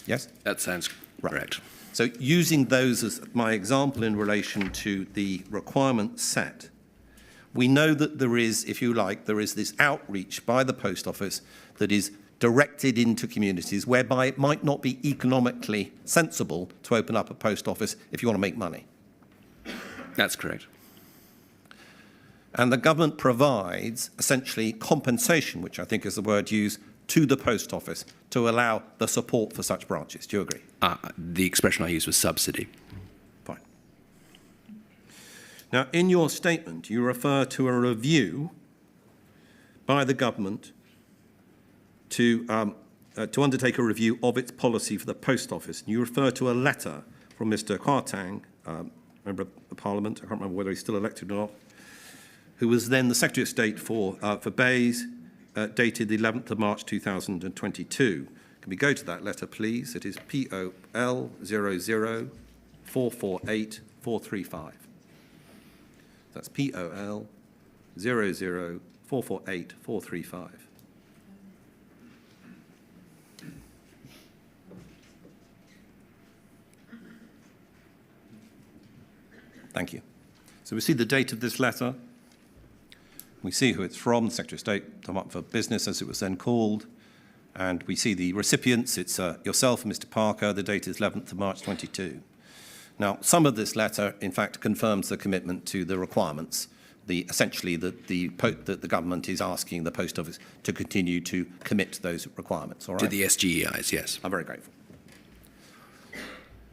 Yes? That sounds correct. So using those as my example in relation to the requirement set, we know that there is, if you like, there is this outreach by the Post Office that is directed into communities whereby it might not be economically sensible to open up a post office if you want to make money. That's correct. And the government provides essentially compensation, which I think is the word used, to the Post Office to allow the support for such branches. Do you agree? The expression I used was subsidy. Fine. Now, in your statement, you refer to a review by the government to undertake a review of its policy for the Post Office. And you refer to a letter from Mr. Kwarteng, Member of Parliament, I can't remember whether he's still elected or not, who was then the Secretary of State for Bays, dated the 11th of March 2022. Can we go to that letter, please? It is POL 00448-435. That's POL 00448-435. Thank you. So we see the date of this letter. We see who it's from, the Secretary of State, Department for Business, as it was then called. And we see the recipients. It's yourself and Mr. Parker. The date is 11th of March 22. Now, some of this letter, in fact, confirms the commitment to the requirements, essentially that the government is asking the Post Office to continue to commit to those requirements. All right? To the SGEIs, yes. I'm very grateful.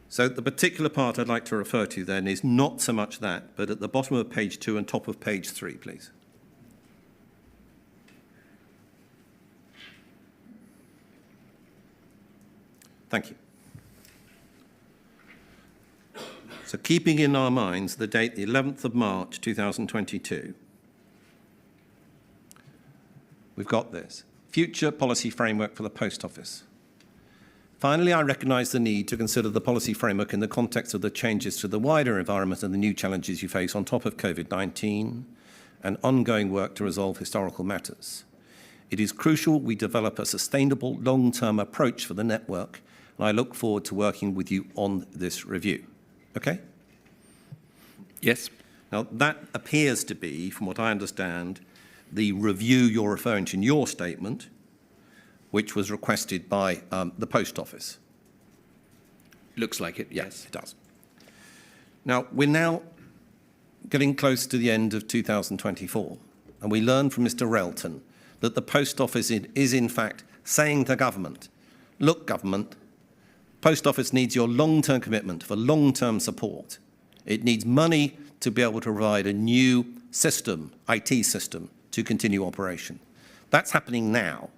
So the particular part I'd like to refer to then is not so much that, but at the bottom of page 2 and top of page 3, please. Thank you. So keeping in our minds the date, the 11th of March 2022, we've got this. Future policy framework for the Post Office. Finally, I recognise the need to consider the policy framework in the context of the changes to the wider environment and the new challenges you face on top of COVID-19 and ongoing work to resolve historical matters. It is crucial we develop a sustainable long-term approach for the network, and I look forward to working with you on this review. Okay? Yes. Now, that appears to be, from what I understand, the review you're referring to in your statement, which was requested by the Post Office. Looks like it, Yes, it does. Now, we're now getting close to the end of 2024, and we learned from Mr. Relton that the Post Office is in fact saying to government, look, government, Post Office needs your long-term commitment for long-term support. It needs money to be able to provide a new system, IT system, to continue operation. That's happening now.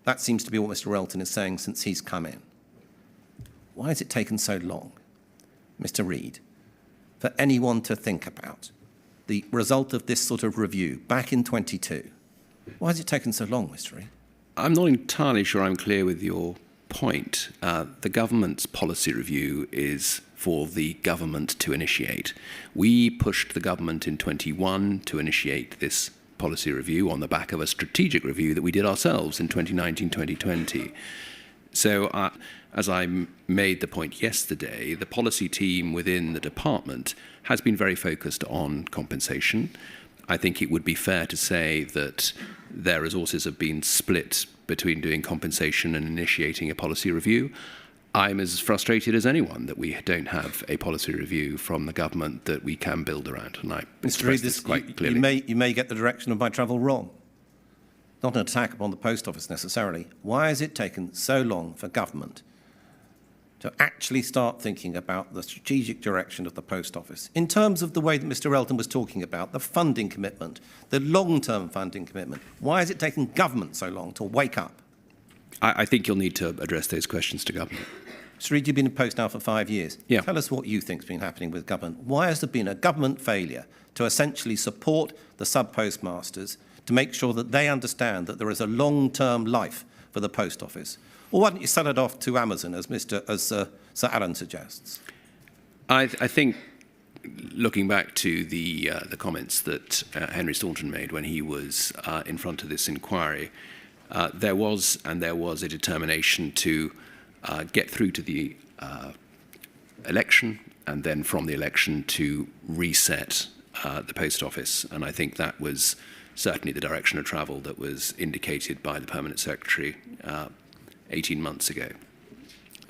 That seems to be what Mr. Relton is saying since he's come in. Why has it taken so long, Mr. Reid, for anyone to think about the result of this sort of review back in 22? Why has it taken so long, Mr. Reid? I'm not entirely sure I'm clear with your point. The government's policy review is for the government to initiate. We pushed the government in 21 to initiate this policy review on the back of a strategic review that we did ourselves in 2019-2020. So as I made the point yesterday, the policy team within the department has been very focused on compensation. I think it would be fair to say that their resources have been split between doing compensation and initiating a policy review. I'm as frustrated as anyone that we don't have a policy review from the government that we can build around, and I express this quite clearly. You may get the direction of my travel wrong. Not an attack upon the Post Office necessarily. Why has it taken so long for government to actually start thinking about the strategic direction of the Post Office in terms of the way that Mr. Relton was talking about, the funding commitment, the long-term funding commitment? Why has it taken government so long to wake up? I think you'll need to address those questions to government. Mr. Reid, you've been in post now for 5 years. Yeah. Tell us what you think has been happening with government. Why has there been a government failure to essentially support the sub-postmasters to make sure that they understand that there is a long-term life for the Post Office? Or why don't you sell it off to Amazon, as Sir Alan suggests? I think, looking back to the comments that Henry Staunton made when he was in front of this inquiry, there was a determination to get through to the election, and then from the election to reset the Post Office. And I think that was certainly the direction of travel that was indicated by the Permanent Secretary 18 months ago.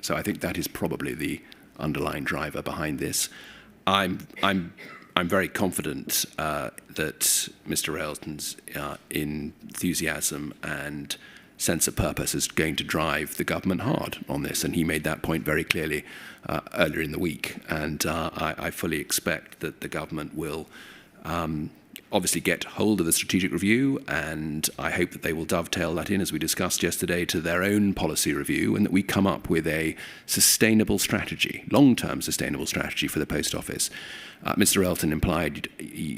So I think that is probably the underlying driver behind this. I'm very confident that Mr. Railton's enthusiasm and sense of purpose is going to drive the government hard on this, and he made that point very clearly earlier in the week. And I fully expect that the government will obviously get hold of the strategic review, and I hope that they will dovetail that in, as we discussed yesterday, to their own policy review, and that we come up with a sustainable strategy, long-term sustainable strategy for the Post Office. Mr. Relton implied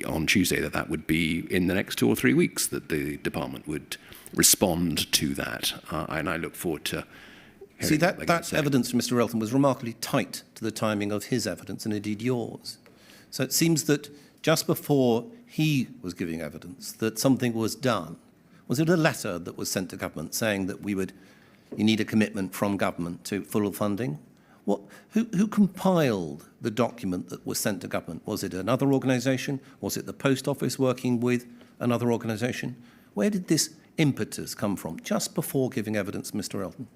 on Tuesday that that would be in the next 2 or 3 weeks that the department would respond to that, and I look forward to hearing. See, that evidence from Mr. Relton was remarkably tight to the timing of his evidence, and indeed yours. So it seems that just before he was giving evidence that something was done. Was it a letter that was sent to government saying that you need a commitment from government to full funding? Who compiled the document that was sent to government? Was it another organisation? Was it the Post Office working with another organisation? Where did this impetus come from, just before giving evidence, Mr. Elton?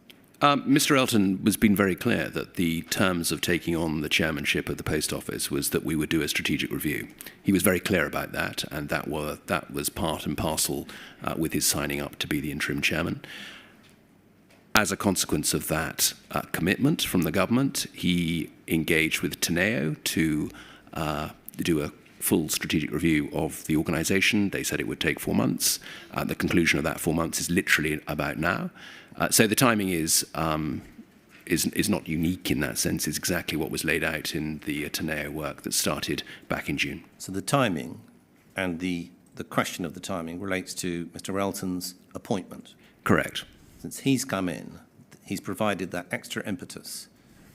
Mr. Elton has been very clear that the terms of taking on the chairmanship of the Post Office was that we would do a strategic review. He was very clear about that, and that was part and parcel with his signing up to be the interim chairman. As a consequence of that commitment from the government, he engaged with Teneo to do a full strategic review of the organisation. They said it would take 4 months. The conclusion of that 4 months is literally about now. So the timing is not unique in that sense. It's exactly what was laid out in the Teneo work that started back in June. So the timing and the question of the timing relates to Mr. Elton's appointment. Correct. Since he's come in, he's provided that extra impetus,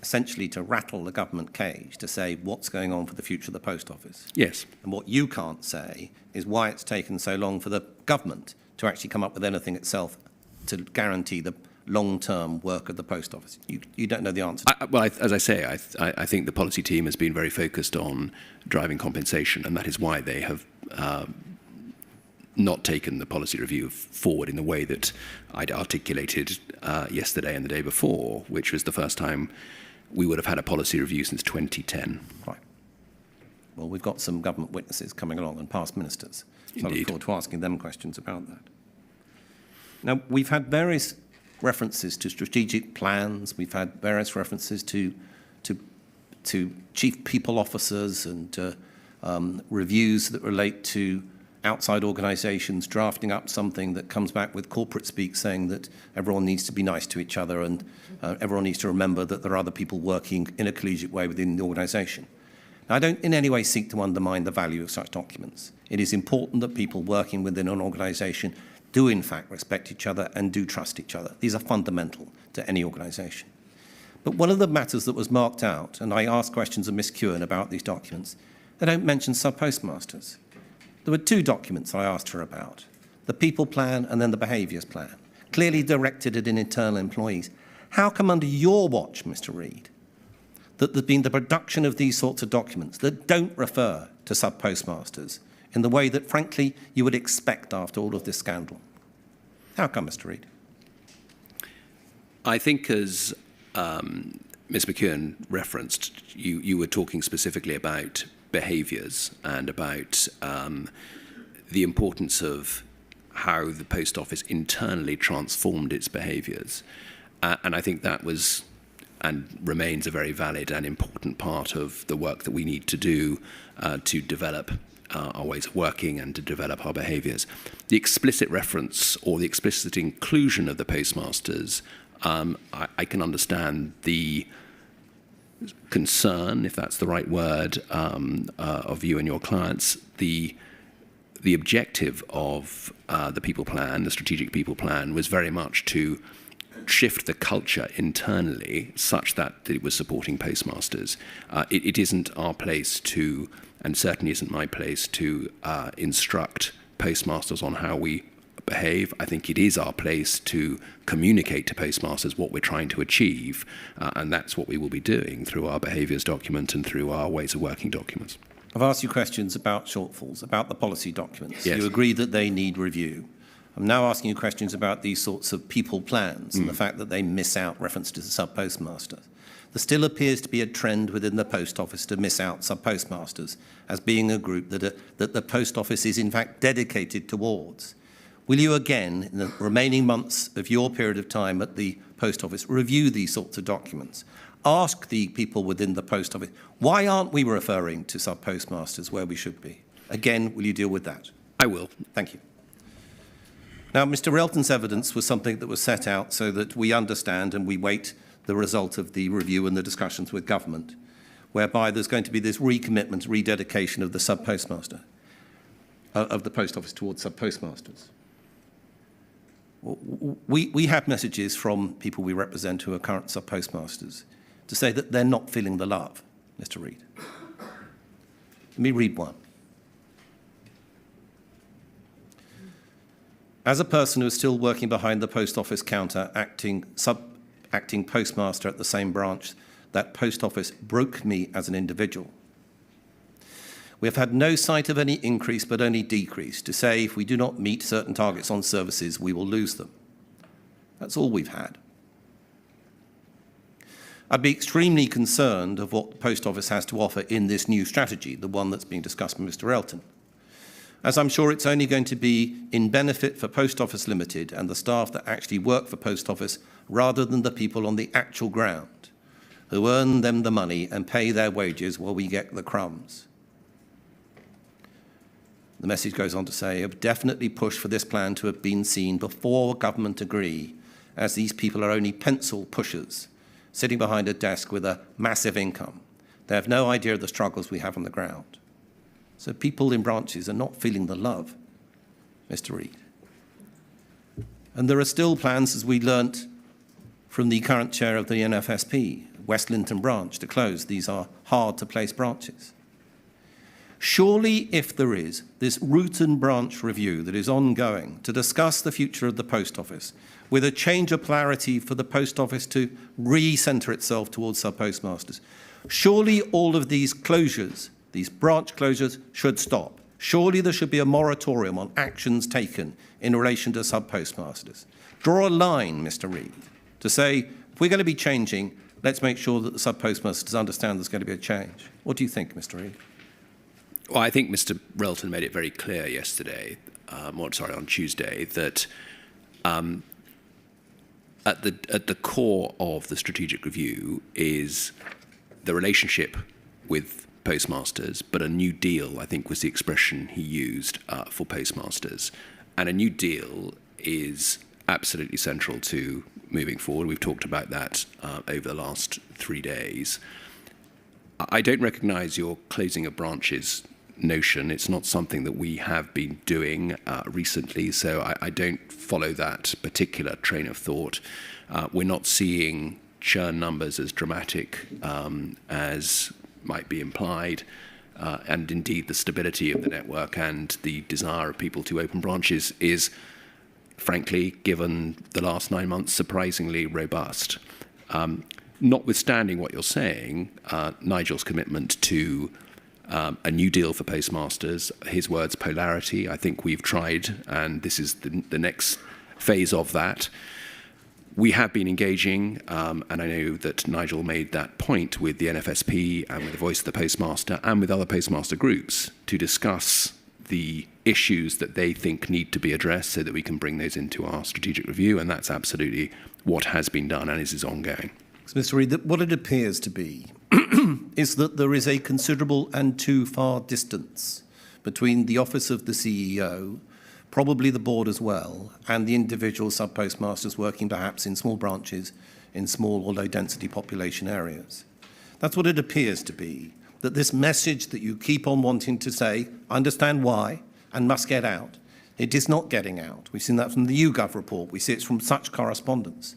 essentially to rattle the government cage, to say what's going on for the future of the Post Office. Yes. And what you can't say is why it's taken so long for the government to actually come up with anything itself to guarantee the long-term work of the Post Office. You don't know the answer. As I say, I think the policy team has been very focused on driving compensation, and that is why they have not taken the policy review forward in the way that I'd articulated yesterday and the day before, which was the first time we would have had a policy review since 2010. Right. Well, we've got some government witnesses coming along and past ministers. So I look forward to asking them questions about that. Now, we've had various references to strategic plans. We've had various references to chief people officers and reviews that relate to outside organisations drafting up something that comes back with corporate speak saying that everyone needs to be nice to each other and everyone needs to remember that there are other people working in a collegiate way within the organisation. Now, I don't in any way seek to undermine the value of such documents. It is important that people working within an organisation do in fact respect each other and do trust each other. These are fundamental to any organisation. But one of the matters that was marked out, and I asked questions of Miss Kewen about these documents, they don't mention sub-postmasters. There were 2 documents I asked her about, the people plan and then the behaviours plan, clearly directed at internal employees. How come under your watch, Mr. Reid, that there's been the production of these sorts of documents that don't refer to sub-postmasters in the way that, frankly, you would expect after all of this scandal? How come, Mr. Reid? I think as Ms. McKeown referenced, you were talking specifically about behaviours and about the importance of how the Post Office internally transformed its behaviours. And I think that was and remains a very valid and important part of the work that we need to do to develop our ways of working and to develop our behaviours. The explicit reference or the explicit inclusion of the postmasters, I can understand the concern, if that's the right word, of you and your clients. The objective of the people plan, the strategic people plan, was very much to shift the culture internally such that it was supporting postmasters. It isn't our place to, and certainly isn't my place, to instruct postmasters on how we behave. I think it is our place to communicate to postmasters what we're trying to achieve, and that's what we will be doing through our behaviours document and through our ways of working documents. I've asked you questions about shortfalls, about the policy documents. Yes. You agree that they need review. I'm now asking you questions about these sorts of people plans and the fact that they miss out reference to the sub-postmaster. There still appears to be a trend within the Post Office to miss out sub-postmasters as being a group that the Post Office is in fact dedicated towards. Will you again, in the remaining months of your period of time at the Post Office, review these sorts of documents? Ask the people within the Post Office, why aren't we referring to sub-postmasters where we should be? Again, will you deal with that? I will. Thank you. Now, Mr. Elton's evidence was something that was set out so that we understand and we wait the result of the review and the discussions with government, whereby there's going to be this recommitment, rededication of the sub-postmaster, of the Post Office towards sub-postmasters. We have messages from people we represent who are current sub-postmasters to say that they're not feeling the love, Mr. Reid. Let me read one. As a person who is still working behind the Post Office counter, acting postmaster at the same branch that Post Office broke me as an individual. We have had no sight of any increase but only decrease, to say if we do not meet certain targets on services, we will lose them. That's all we've had. I'd be extremely concerned of what the Post Office has to offer in this new strategy, the one that's being discussed by Mr. Elton, as I'm sure it's only going to be in benefit for Post Office Ltd and the staff that actually work for Post Office, rather than the people on the actual ground who earn them the money and pay their wages while we get the crumbs. The message goes on to say, I've definitely pushed for this plan to have been seen before government agree, as these people are only pencil pushers, sitting behind a desk with a massive income. They have no idea of the struggles we have on the ground. So people in branches are not feeling the love, Mr. Reid. And there are still plans, as we learnt from the current chair of the NFSP, West Linton branch, to close. These are hard-to-place branches. Surely, if there is this root and branch review that is ongoing to discuss the future of the Post Office, with a change of polarity for the Post Office to re-centre itself towards sub-postmasters, surely all of these closures, these branch closures, should stop. Surely there should be a moratorium on actions taken in relation to sub-postmasters. Draw a line, Mr. Reid, to say, if we're going to be changing, let's make sure that the sub-postmasters understand there's going to be a change. What do you think, Mr. Reid? Well, I think Mr. Relton made it very clear yesterday, on Tuesday, that at the core of the strategic review is the relationship with postmasters, but a new deal, I think was the expression he used for postmasters. And a new deal is absolutely central to moving forward. We've talked about that over the last 3 days. I don't recognise your closing of branches notion. It's not something that we have been doing recently, so I don't follow that particular train of thought. We're not seeing churn numbers as dramatic as might be implied, and indeed the stability of the network and the desire of people to open branches is, frankly, given the last 9 months, surprisingly robust. Notwithstanding what you're saying, Nigel's commitment to a new deal for postmasters, his words, polarity, I think we've tried, and this is the next phase of that. We have been engaging, and I know that Nigel made that point with the NFSP and with the Voice of the Postmaster and with other postmaster groups to discuss the issues that they think need to be addressed so that we can bring those into our strategic review, and that's absolutely what has been done and is ongoing. So, Mr. Reid, what it appears to be is that there is a considerable and too far distance between the office of the CEO, probably the board as well, and the individual sub-postmasters working perhaps in small branches in small or low-density population areas. That's what it appears to be, that this message that you keep on wanting to say, understand why, and must get out, it is not getting out. We've seen that from the YouGov report. We see it from such correspondence.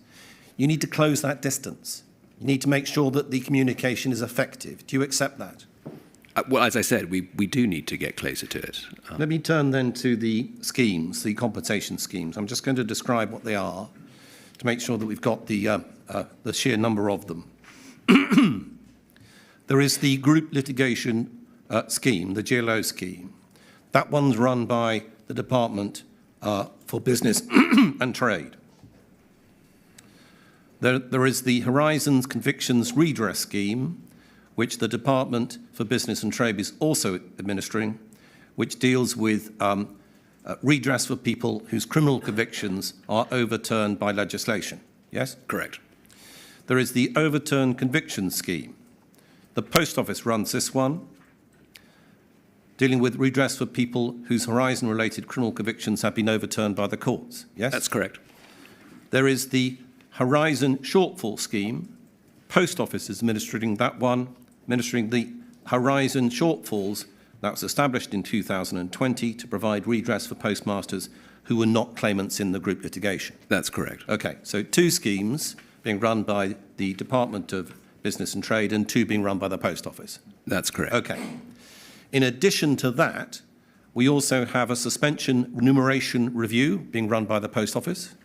You need to close that distance. You need to make sure that the communication is effective. Do you accept that? Well, as I said, we do need to get closer to it. Let me turn then to the schemes, the compensation schemes. I'm just going to describe what they are to make sure that we've got the sheer number of them. There is the group litigation scheme, the GLO scheme. That one's run by the Department for Business and Trade. There is the Horizons Convictions Redress Scheme, which the Department for Business and Trade is also administering, which deals with redress for people whose criminal convictions are overturned by legislation. Yes? Correct. There is the Overturned Convictions Scheme. The Post Office runs this one, dealing with redress for people whose Horizon-related criminal convictions have been overturned by the courts. Yes? That's correct. There is the Horizon Shortfall Scheme. Post Office is administering that one, administering the Horizon Shortfalls that was established in 2020 to provide redress for postmasters who were not claimants in the group litigation. That's correct. Okay, so 2 schemes being run by the Department of Business and Trade and 2 being run by the Post Office. That's correct. Okay. In addition to that, we also have a suspension remuneration review being run by the Post Office.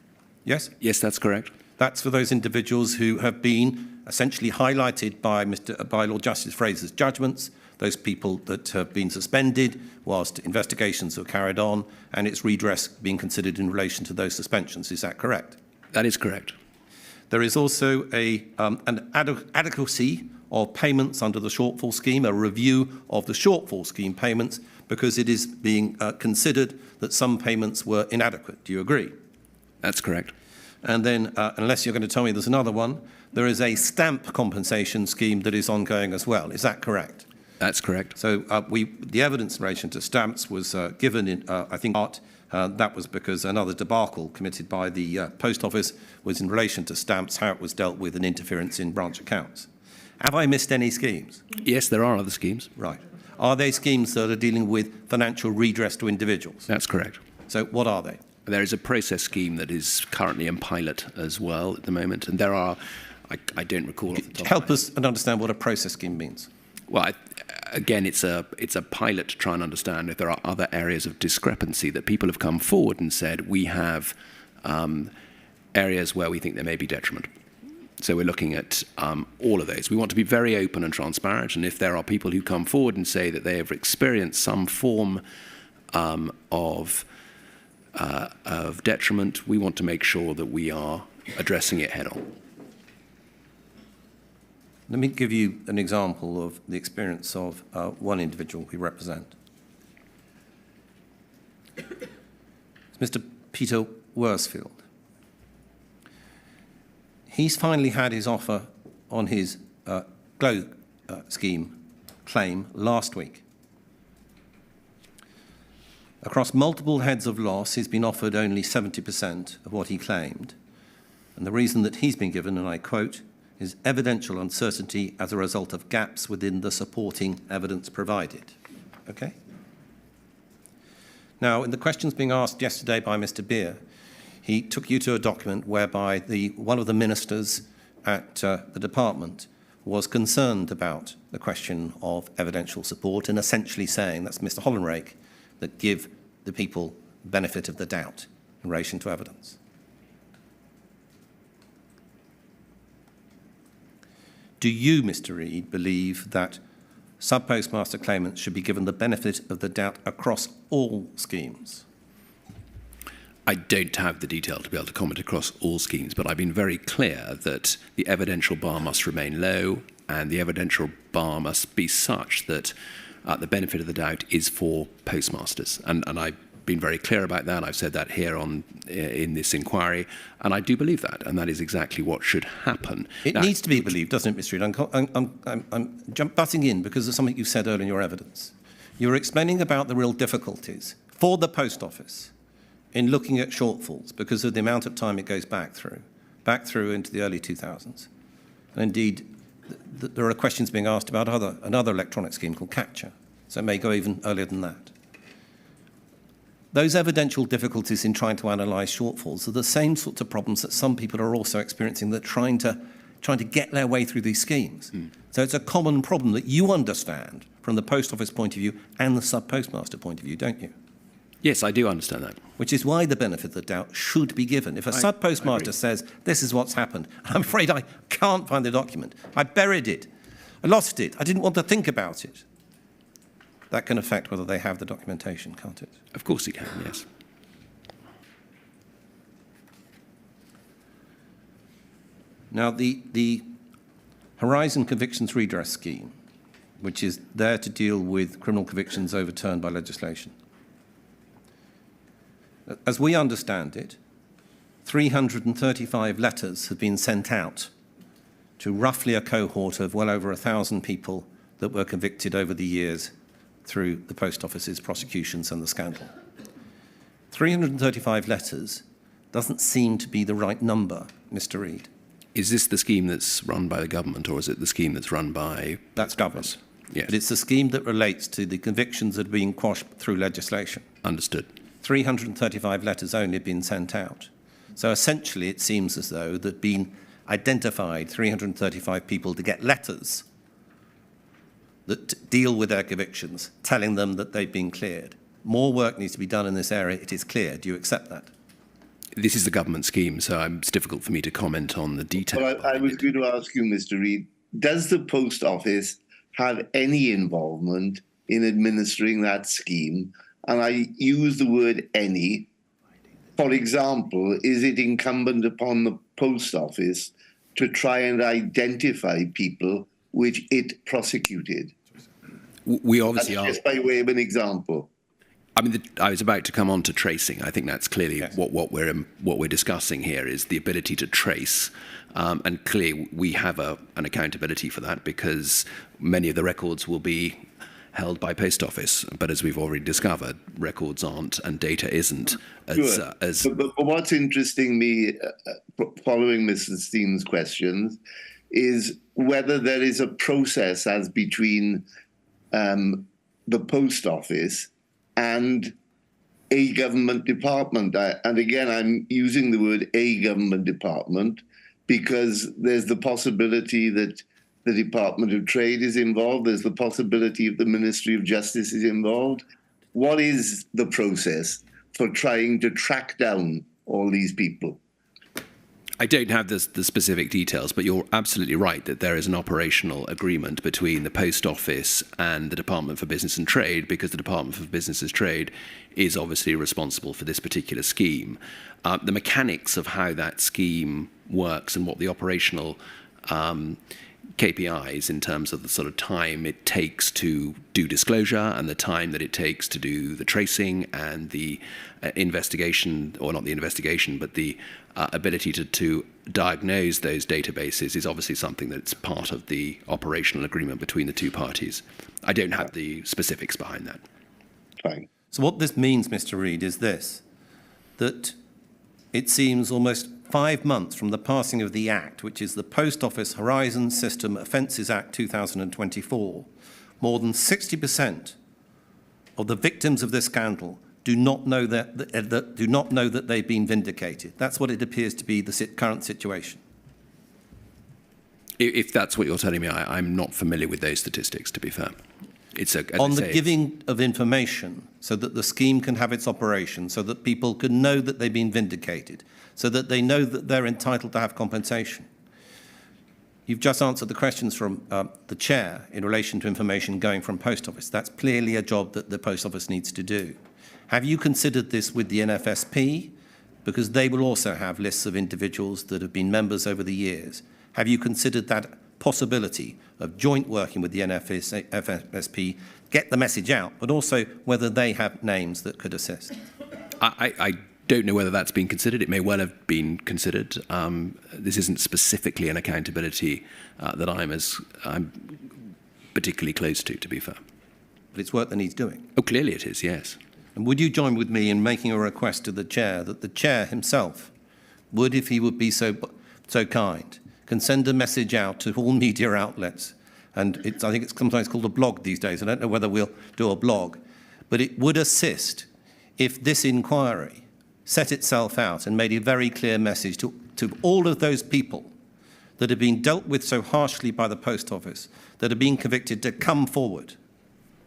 Yes? Yes, that's correct. That's for those individuals who have been essentially highlighted by Lord Justice Fraser's judgments, those people that have been suspended whilst investigations are carried on, and its redress being considered in relation to those suspensions. Is that correct? That is correct. There is also an adequacy of payments under the shortfall scheme, a review of the shortfall scheme payments, because it is being considered that some payments were inadequate. Do you agree? That's correct. And then, unless you're going to tell me there's another one, there is a stamp compensation scheme that is ongoing as well. Is that correct? That's correct. So the evidence in relation to stamps was given in, I think, part. That was because another debacle committed by the Post Office was in relation to stamps, how it was dealt with and interference in branch accounts. Have I missed any schemes? Yes, there are other schemes. Right. Are they schemes that are dealing with financial redress to individuals? That's correct. So what are they? There is a process scheme that is currently in pilot as well at the moment, and there are, I don't recall off the top Help of my us and understand what a process scheme means. Well, again, it's a pilot to try and understand if there are other areas of discrepancy that people have come forward and said we have areas where we think there may be detriment. So we're looking at all of those. We want to be very open and transparent, and if there are people who come forward and say that they have experienced some form of detriment, we want to make sure that we are addressing it head on. Let me give you an example of the experience of one individual we represent. It's Mr. Peter Worsfield. He's finally had his offer on his GLOW scheme claim last week. Across multiple heads of loss, he's been offered only 70% of what he claimed. And the reason that he's been given, and I quote, is evidential uncertainty as a result of gaps within the supporting evidence provided. Okay? Now, in the questions being asked yesterday by Mr. Beer, he took you to a document whereby one of the ministers at the department was concerned about the question of evidential support and essentially saying, that's Mr. Hollenrake, that give the people benefit of the doubt in relation to evidence. Do you, Mr. Reid, believe that sub-postmaster claimants should be given the benefit of the doubt across all schemes? I don't have the detail to be able to comment across all schemes, but I've been very clear that the evidential bar must remain low and the evidential bar must be such that the benefit of the doubt is for postmasters. And I've been very clear about that. I've said that here in this inquiry, and I do believe that, and that is exactly what should happen. It needs to be believed, doesn't it, Mr. Reid? I'm butting in because of something you said earlier in your evidence. You were explaining about the real difficulties for the Post Office in looking at shortfalls because of the amount of time it goes back through into the early 2000s. And indeed, there are questions being asked about another electronic scheme called Capture, so it may go even earlier than that. Those evidential difficulties in trying to analyse shortfalls are the same sorts of problems that some people are also experiencing that trying to get their way through these schemes. So it's a common problem that you understand from the Post Office point of view and the sub-postmaster point of view, don't you? Yes, I do understand that. Which is why the benefit of the doubt should be given. If a sub-postmaster says, this is what's happened, I'm afraid I can't find the document, I buried it, I lost it, I didn't want to think about it, that can affect whether they have the documentation, can't it? Of course it can, yes. Now, the Horizon Convictions Redress Scheme, which is there to deal with criminal convictions overturned by legislation, as we understand it, 335 letters have been sent out to roughly a cohort of well over 1,000 people that were convicted over the years through the Post Office's prosecutions and the scandal. 335 letters doesn't seem to be the right number, Mr. Reid. Is this the scheme that's run by the government, or is it the scheme that's run by... That's government. Yes. But it's the scheme that relates to the convictions that are being quashed through legislation. Understood. 335 letters only have been sent out. So essentially it seems as though there'd been identified 335 people to get letters that deal with their convictions, telling them that they've been cleared. More work needs to be done in this area. It is clear. Do you accept that? This is the government scheme, so it's difficult for me to comment on the detail. Well, I was going to ask you, Mr. Reid, does the Post Office have any involvement in administering that scheme? And I use the word any. For example, is it incumbent upon the Post Office to try and identify people which it prosecuted? We obviously are. Just by way of an example. I mean, I was about to come on to tracing. I think that's clearly what we're discussing here is the ability to trace, and clearly we have an accountability for that because many of the records will be held by Post Office. But as we've already discovered, records aren't and data isn't as. Sure. But what's interesting me, following Mr. Steen's questions, is whether there is a process as between the Post Office and a government department. And again, I'm using the word a government department because there's the possibility that the Department of Trade is involved. There's the possibility of the Ministry of Justice is involved. What is the process for trying to track down all these people? I don't have the specific details, but you're absolutely right that there is an operational agreement between the Post Office and the Department for Business and Trade, because the Department for Business and Trade is obviously responsible for this particular scheme. The mechanics of how that scheme works and what the operational KPIs in terms of the sort of time it takes to do disclosure and the time that it takes to do the tracing and the investigation, or not the investigation, but the ability to diagnose those databases is obviously something that's part of the operational agreement between the two parties. I don't have the specifics behind that. Fine. So what this means, Mr. Reid, is this, that it seems almost 5 months from the passing of the Act, which is the Post Office Horizon System Offences Act 2024, more than 60% of the victims of this scandal do not know that they've been vindicated. That's what it appears to be the current situation. If that's what you're telling me, I'm not familiar with those statistics, to be fair. On the giving of information so that the scheme can have its operation, so that people can know that they've been vindicated, so that they know that they're entitled to have compensation. You've just answered the questions from the chair in relation to information going from Post Office. That's clearly a job that the Post Office needs to do. Have you considered this with the NFSP? Because they will also have lists of individuals that have been members over the years. Have you considered that possibility of joint working with the NFSP, get the message out, but also whether they have names that could assist? I don't know whether that's been considered. It may well have been considered. This isn't specifically an accountability that I'm particularly close to be fair. But it's work that needs doing. Oh, clearly it is, yes. And would you join with me in making a request to the chair that the chair himself would, if he would be so kind, can send a message out to all media outlets, and I think it's sometimes called a blog these days. I don't know whether we'll do a blog, but it would assist if this inquiry set itself out and made a very clear message to all of those people that have been dealt with so harshly by the Post Office, that have been convicted, to come forward.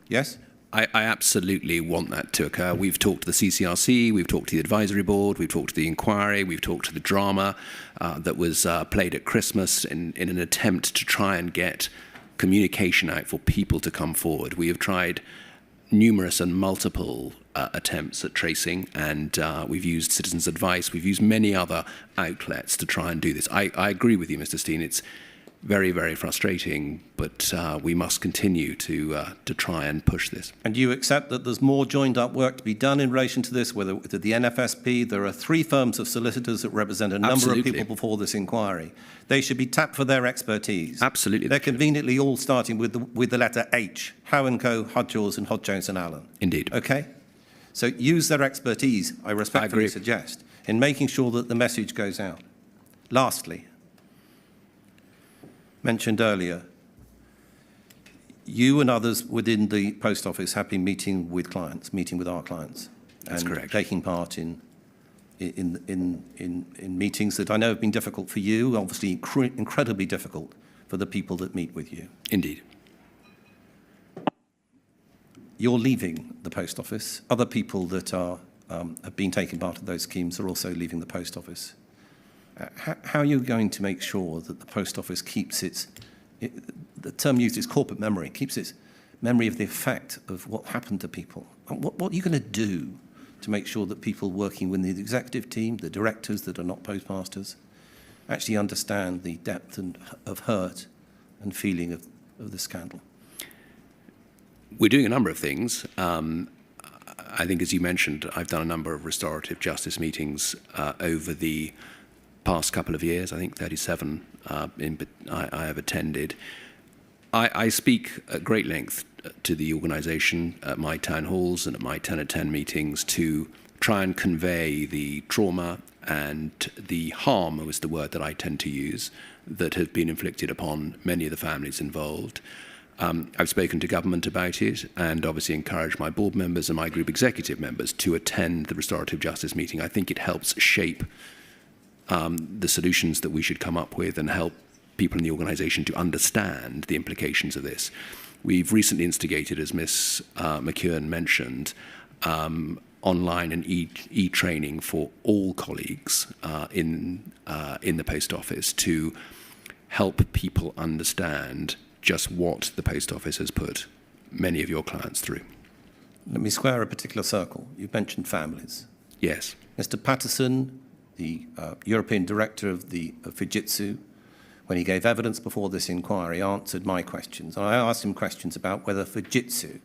Yes? I absolutely want that to occur. We've talked to the CCRC, we've talked to the advisory board, we've talked to the inquiry, we've talked to the drama that was played at Christmas in an attempt to try and get communication out for people to come forward. We have tried numerous and multiple attempts at tracing, and we've used citizens' advice, we've used many other outlets to try and do this. I agree with you, Mr. Steen. It's very, very frustrating, but we must continue to try and push this. And you accept that there's more joined-up work to be done in relation to this, whether with the NFSP, there are 3 firms of solicitors that represent a number of people before this inquiry. They should be tapped for their expertise. Absolutely. They're conveniently all starting with the letter H, Howe & Co., Hudgels and Hodge, Jones and Allen. Indeed. Okay? So use their expertise, I respectfully suggest, in making sure that the message goes out. Lastly, mentioned earlier, you and others within the Post Office have been meeting with our clients. That's correct. Taking part in meetings that I know have been difficult for you, obviously incredibly difficult for the people that meet with you. Indeed. You're leaving the Post Office. Other people that are have been taking part of those schemes are also leaving the post office. How are you going to make sure that the post office keeps the term used is corporate memory, keeps its memory of the effect of what happened to people? What are you going to do to make sure that people working within the executive team, the directors that are not postmasters, actually understand the depth of hurt and feeling of the scandal? We're doing a number of things. I think, as you mentioned, I've done a number of restorative justice meetings over the past couple of years. I think 37 I have attended. I speak at great length to the organisation at my town halls and at my 10 at 10 meetings to try and convey the trauma and the harm, was the word that I tend to use, that has been inflicted upon many of the families involved. I've spoken to government about it and obviously encouraged my board members and my group executive members to attend the restorative justice meeting. I think it helps shape the solutions that we should come up with and help people in the organisation to understand the implications of this. We've recently instigated, as Ms. McKeown mentioned, online and e-training for all colleagues in the post office to help people understand just what the post office has put many of your clients through. Let me square a particular circle. You've mentioned families. Yes. Mr. Patterson, the European director of Fujitsu, when he gave evidence before this inquiry, answered my questions. And I asked him questions about whether Fujitsu,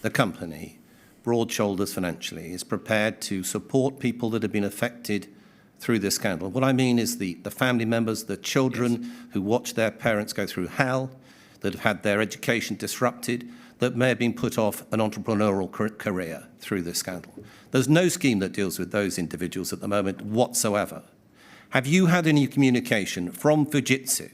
the company, broad shoulders financially, is prepared to support people that have been affected through this scandal. What I mean is the family members, the children who watch their parents go through hell, that have had their education disrupted, that may have been put off an entrepreneurial career through this scandal. There's no scheme that deals with those individuals at the moment whatsoever. Have you had any communication from Fujitsu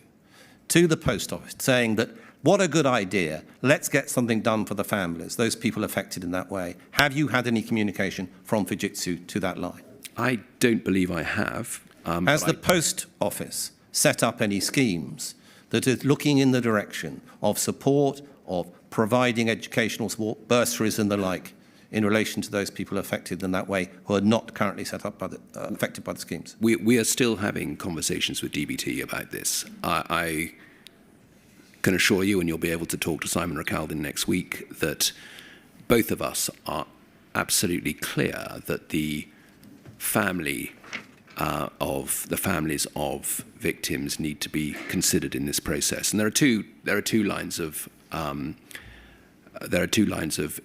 to the post office saying that, what a good idea, let's get something done for the families, those people affected in that way? Have you had any communication from Fujitsu to that line? I don't believe I have. Has the post office set up any schemes that are looking in the direction of support, of providing educational support, bursaries and the like, in relation to those people affected in that way who are not currently set up by affected by the schemes? We are still having conversations with DBT about this. I can assure you, and you'll be able to talk to Simon Recaldin next week, that both of us are absolutely clear that the families of victims need to be considered in this process. And there are two lines of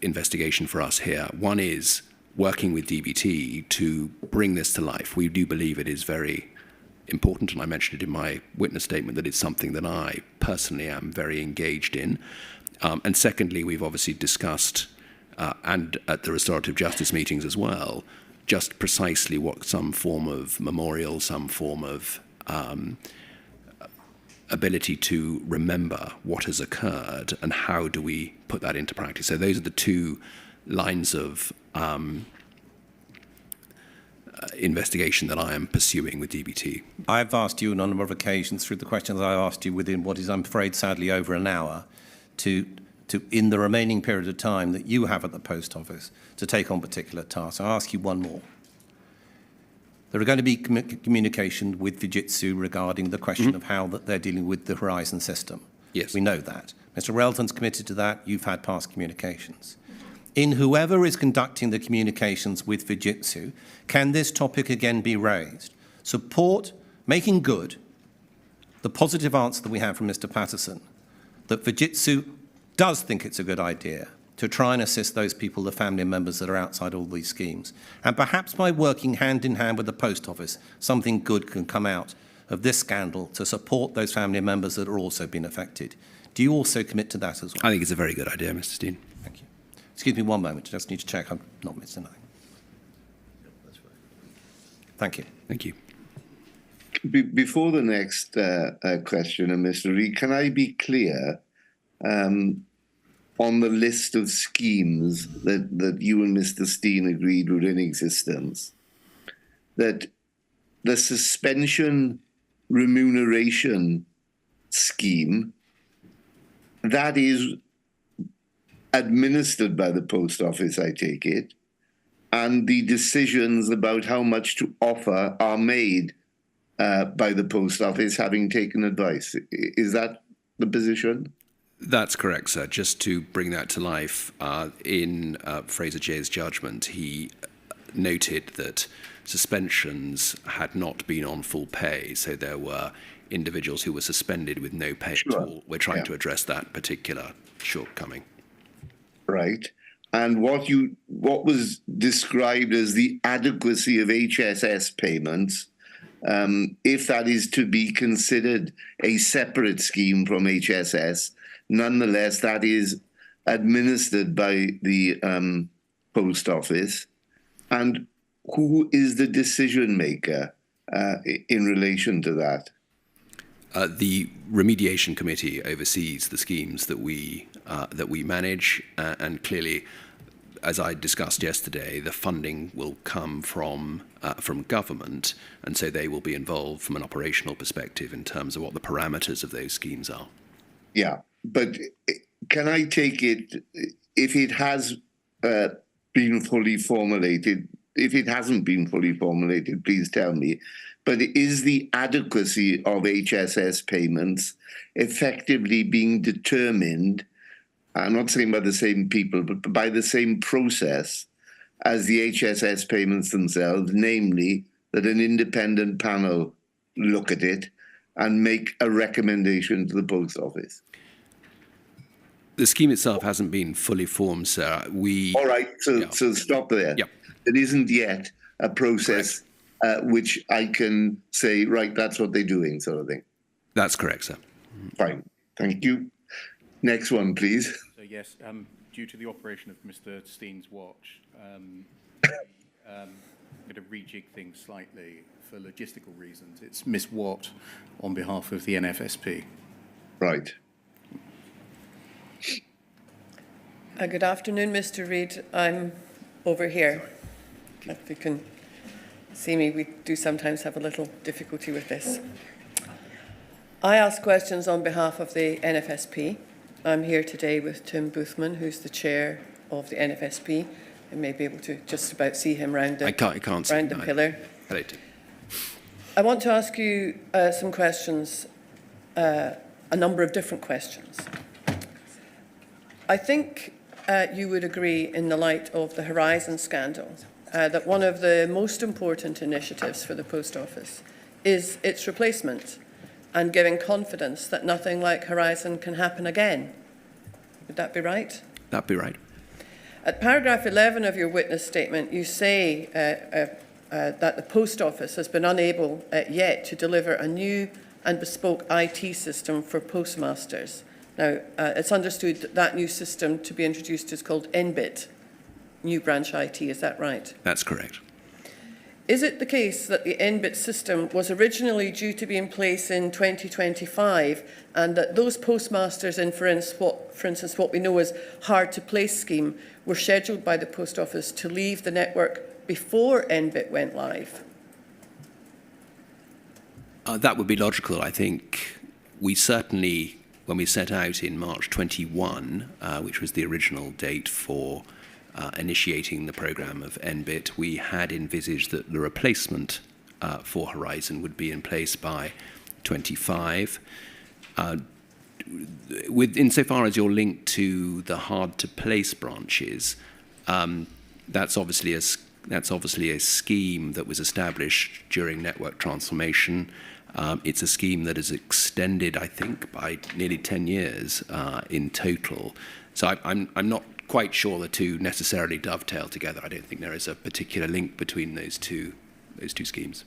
investigation for us here. One is working with DBT to bring this to life. We do believe it is very important, and I mentioned it in my witness statement, that it's something that I personally am very engaged in. And secondly, we've obviously discussed, and at the restorative justice meetings as well, just precisely what some form of memorial, some form of ability to remember what has occurred and how do we put that into practice. So those are the two lines of investigation that I am pursuing with DBT. I've asked you on a number of occasions through the questions I asked you within what is, I'm afraid, sadly over an hour, to in the remaining period of time that you have at the post office, to take on particular tasks. I'll ask you one more. There are going to be communication with Fujitsu regarding the question of how that they're dealing with the Horizon system. Yes. We know that. Mr. Relton's committed to that. You've had past communications. In whoever is conducting the communications with Fujitsu, can this topic again be raised? Support, making good the positive answer that we have from Mr. Patterson, that Fujitsu does think it's a good idea to try and assist those people, the family members that are outside all these schemes. And perhaps by working hand in hand with the post office, something good can come out of this scandal to support those family members that are also being affected. Do you also commit to that as well? I think it's a very good idea, Mr. Steen. Thank you. Excuse me one moment. I just need to check I'm not missing anything. Thank you. Thank you. Before the next question, Mr. Reid, can I be clear on the list of schemes that you and Mr. Steen agreed were in existence, that the suspension remuneration scheme, that is administered by the post office, I take it, and the decisions about how much to offer are made by the Post Office, having taken advice. Is that the position? That's correct, sir. Just to bring that to life, in Fraser Jay's judgment, he noted that suspensions had not been on full pay, so there were individuals who were suspended with no pay at all. We're trying to address that particular shortcoming. Right. And what was described as the adequacy of HSS payments, if that is to be considered a separate scheme from HSS, nonetheless, that is administered by the Post Office. And who is the decision maker in relation to that? The remediation committee oversees the schemes that we manage, and clearly, as I discussed yesterday, the funding will come from government, and so they will be involved from an operational perspective in terms of what the parameters of those schemes are. Yeah, but can I take it, if it has been fully formulated, if it hasn't been fully formulated, please tell me, but is the adequacy of HSS payments effectively being determined, I'm not saying by the same people, but by the same process as the HSS payments themselves, namely that an independent panel look at it and make a recommendation to the Post Office? The scheme itself hasn't been fully formed, sir. All right, so stop there. Yep. There isn't yet a process which I can say, right, that's what they're doing, sort of thing. That's correct, sir. Fine, thank you. Next one, please. So yes, due to the operation of Mr. Steen's watch, I'm going to rejig things slightly for logistical reasons. It's Miss Watt on behalf of the NFSP. Right. Good afternoon, Mr. Reid. I'm over here. If you can see me, we do sometimes have a little difficulty with this. I ask questions on behalf of the NFSP. I'm here today with Tim Boothman, who's the chair of the NFSP. I may be able to just about see him round the, I can't see round the pillar. Hello, Tim. I want to ask you some questions, a number of different questions. I think you would agree, in the light of the Horizon scandal, that one of the most important initiatives for the Post Office is its replacement and giving confidence that nothing like Horizon can happen again. Would that be right? That'd be right. At paragraph 11 of your witness statement, you say that the Post Office has been unable yet to deliver a new and bespoke IT system for postmasters. Now, it's understood that that new system to be introduced is called NBIT, New Branch IT, is that right? That's correct. Is it the case that the NBIT system was originally due to be in place in 2025 and that those postmasters in, for instance, what we know as hard-to-place scheme were scheduled by the Post Office to leave the network before NBIT went live? That would be logical. I think we certainly, when we set out in March 21, which was the original date for initiating the programme of NBIT, we had envisaged that the replacement for Horizon would be in place by 25. Insofar as you're linked to the hard-to-place branches, that's obviously a scheme that was established during network transformation. It's a scheme that is extended, I think, by nearly 10 years in total. So I'm not quite sure the two necessarily dovetail together. I don't think there is a particular link between those two schemes.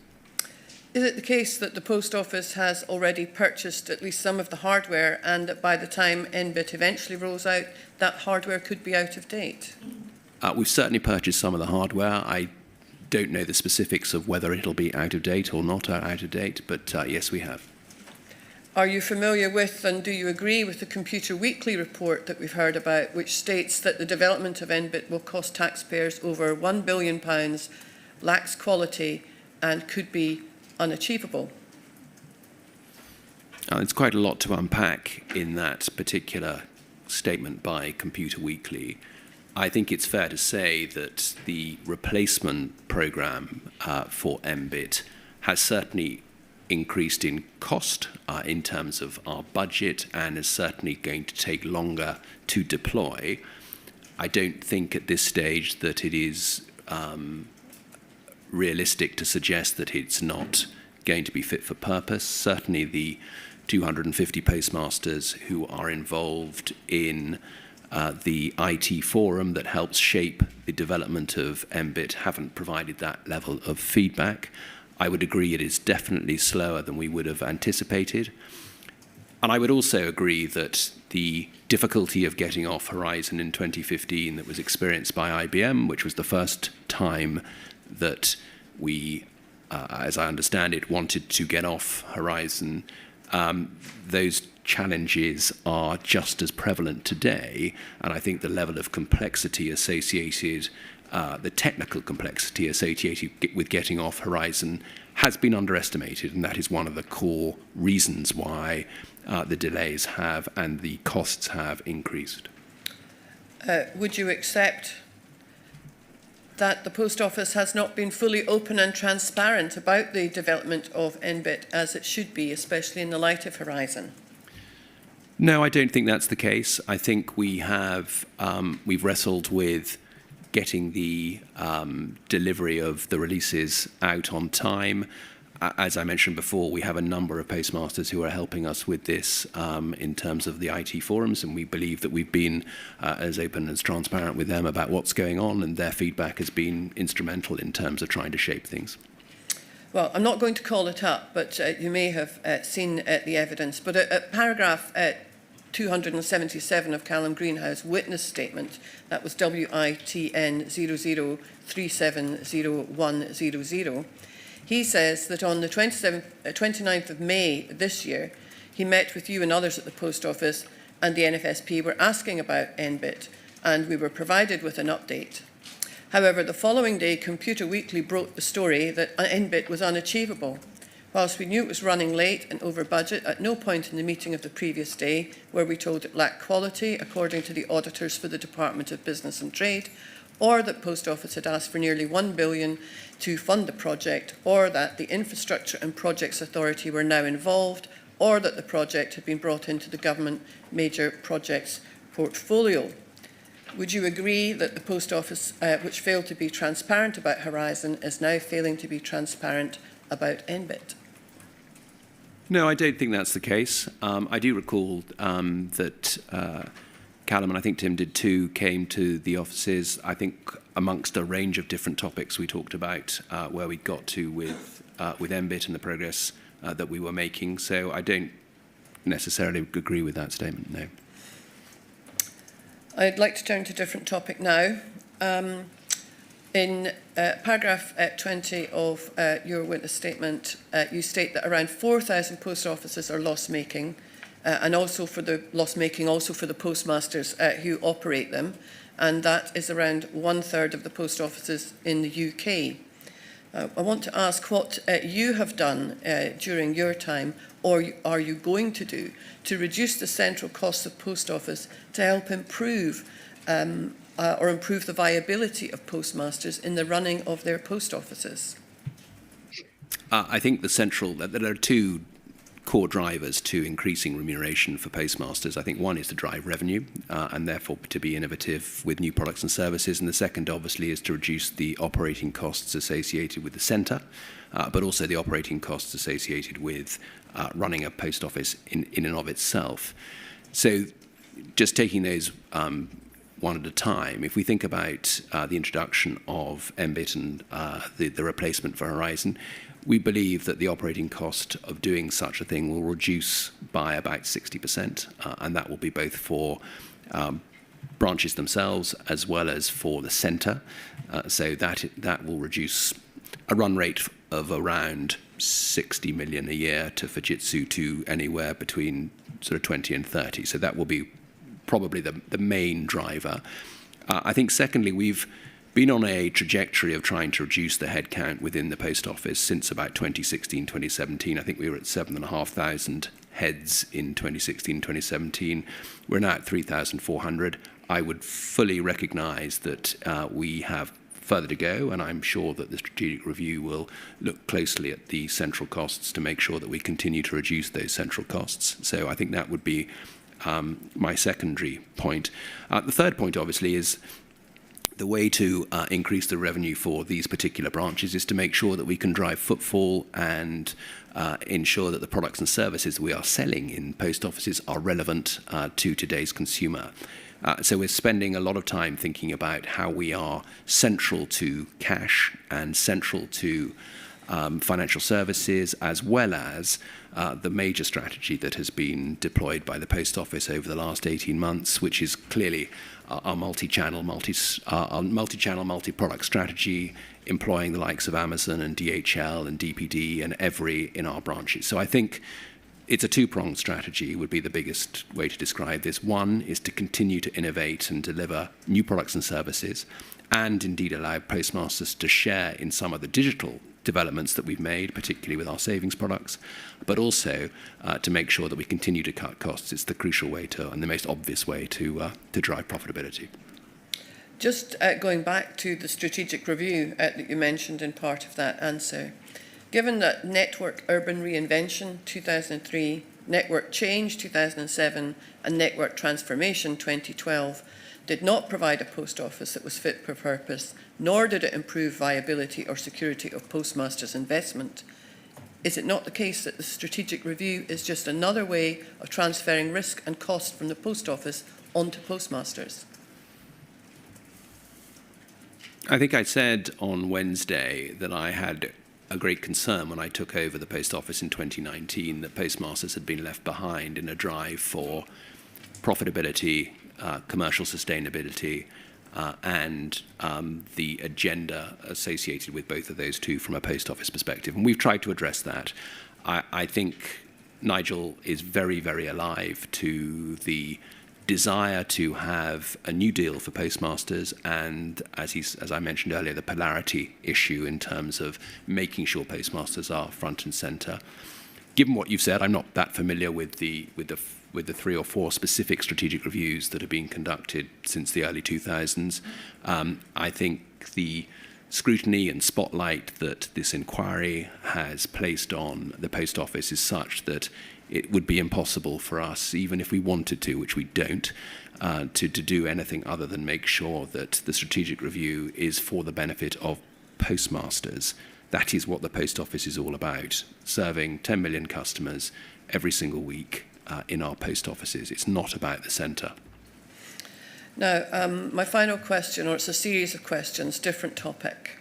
Is it the case that the Post Office has already purchased at least some of the hardware and that by the time NBIT eventually rolls out, that hardware could be out of date? We've certainly purchased some of the hardware. I don't know the specifics of whether it'll be out of date or not out of date, but yes, we have. Are you familiar with and do you agree with the Computer Weekly report that we've heard about, which states that the development of NBIT will cost taxpayers over £1 billion, lacks quality and could be unachievable? It's quite a lot to unpack in that particular statement by Computer Weekly. I think it's fair to say that the replacement programme for MBIT has certainly increased in cost in terms of our budget and is certainly going to take longer to deploy. I don't think at this stage that it is realistic to suggest that it's not going to be fit for purpose. Certainly the 250 postmasters who are involved in the IT forum that helps shape the development of MBIT haven't provided that level of feedback. I would agree it is definitely slower than we would have anticipated. And I would also agree that the difficulty of getting off Horizon in 2015 that was experienced by IBM, which was the first time that we, as I understand it, wanted to get off Horizon, those challenges are just as prevalent today. And I think the level of complexity associated, the technical complexity associated with getting off Horizon has been underestimated, and that is one of the core reasons why the delays have and the costs have increased. Would you accept that the Post Office has not been fully open and transparent about the development of NBIT as it should be, especially in the light of Horizon? No, I don't think that's the case. I think we have we've wrestled with getting the delivery of the releases out on time. As I mentioned before, we have a number of postmasters who are helping us with this in terms of the IT forums, and we believe that we've been as open and as transparent with them about what's going on, and their feedback has been instrumental in terms of trying to shape things. Well, I'm not going to call it up, but you may have seen the evidence. But at paragraph 277 of Callum Greenhouse witness statement, that was WITN 00370100, he says that on the 29th of May this year, he met with you and others at the Post Office, and the NFSP were asking about NBIT, and we were provided with an update. However, the following day, Computer Weekly broke the story that NBIT was unachievable. Whilst we knew it was running late and over budget, at no point in the meeting of the previous day were we told it lacked quality, according to the auditors for the Department of Business and Trade, or that Post Office had asked for nearly $1 billion to fund the project, or that the Infrastructure and Projects Authority were now involved, or that the project had been brought into the Government Major Projects portfolio. Would you agree that the Post Office, which failed to be transparent about Horizon, is now failing to be transparent about NBIT? No, I don't think that's the case. I do recall that Callum, and I think Tim did too, came to the offices, I think amongst a range of different topics we talked about where we got to with NBIT and the progress that we were making. So I don't necessarily agree with that statement, no. I'd like to turn to a different topic now. In paragraph 20 of your witness statement, you state that around 4,000 post offices are loss-making, and also for the loss-making, also for the postmasters who operate them, and that is around 1/3 of the post offices in the UK. I want to ask what you have done during your time, or are you going to do, to reduce the central costs of post office to help improve or improve the viability of postmasters in the running of their post offices? I think there are two core drivers to increasing remuneration for postmasters. I think one is to drive revenue and therefore to be innovative with new products and services. And the second, obviously, is to reduce the operating costs associated with the centre, but also the operating costs associated with running a post office in and of itself. So just taking those one at a time, if we think about the introduction of NBIT and the replacement for Horizon, we believe that the operating cost of doing such a thing will reduce by about 60%, and that will be both for branches themselves as well as for the centre. So that will reduce a run rate of around 60 million a year to Fujitsu to anywhere between sort of 20 and 30. So that will be probably the main driver. I think secondly, we've been on a trajectory of trying to reduce the headcount within the post office since about 2016, 2017. I think we were at 7,500 heads in 2016, 2017. We're now at 3,400. I would fully recognise that we have further to go, and I'm sure that the strategic review will look closely at the central costs to make sure that we continue to reduce those central costs. So I think that would be my secondary point. The third point, obviously, is the way to increase the revenue for these particular branches is to make sure that we can drive footfall and ensure that the products and services we are selling in post offices are relevant to today's consumer. So we're spending a lot of time thinking about how we are central to cash and central to financial services, as well as the major strategy that has been deployed by the Post Office over the last 18 months, which is clearly our multi-channel, multi-product strategy, employing the likes of Amazon and DHL and DPD and Every in our branches. So I think it's a two-pronged strategy would be the biggest way to describe this. One is to continue to innovate and deliver new products and services, and indeed allow postmasters to share in some of the digital developments that we've made, particularly with our savings products, but also to make sure that we continue to cut costs. It's the crucial way to, and the most obvious way to drive profitability. Just going back to the strategic review that you mentioned in part of that answer, given that Network Urban Reinvention 2003, Network Change 2007 and Network Transformation 2012 did not provide a post office that was fit for purpose, nor did it improve viability or security of postmasters' investment, is it not the case that the strategic review is just another way of transferring risk and cost from the post office onto postmasters? I think I said on Wednesday that I had a great concern when I took over the Post Office in 2019 that postmasters had been left behind in a drive for profitability, commercial sustainability, and the agenda associated with both of those two from a post office perspective. And we've tried to address that. I think Nigel is very, very alive to the desire to have a new deal for postmasters, and as I mentioned earlier, the polarity issue in terms of making sure postmasters are front and centre. Given what you've said, I'm not that familiar with the 3 or 4 specific strategic reviews that have been conducted since the early 2000s. I think the scrutiny and spotlight that this inquiry has placed on the Post Office is such that it would be impossible for us, even if we wanted to, which we don't, to do anything other than make sure that the strategic review is for the benefit of postmasters. That is what the Post Office is all about, serving 10 million customers every single week in our post offices. It's not about the centre. Now, my final question, or it's a series of questions, different topic.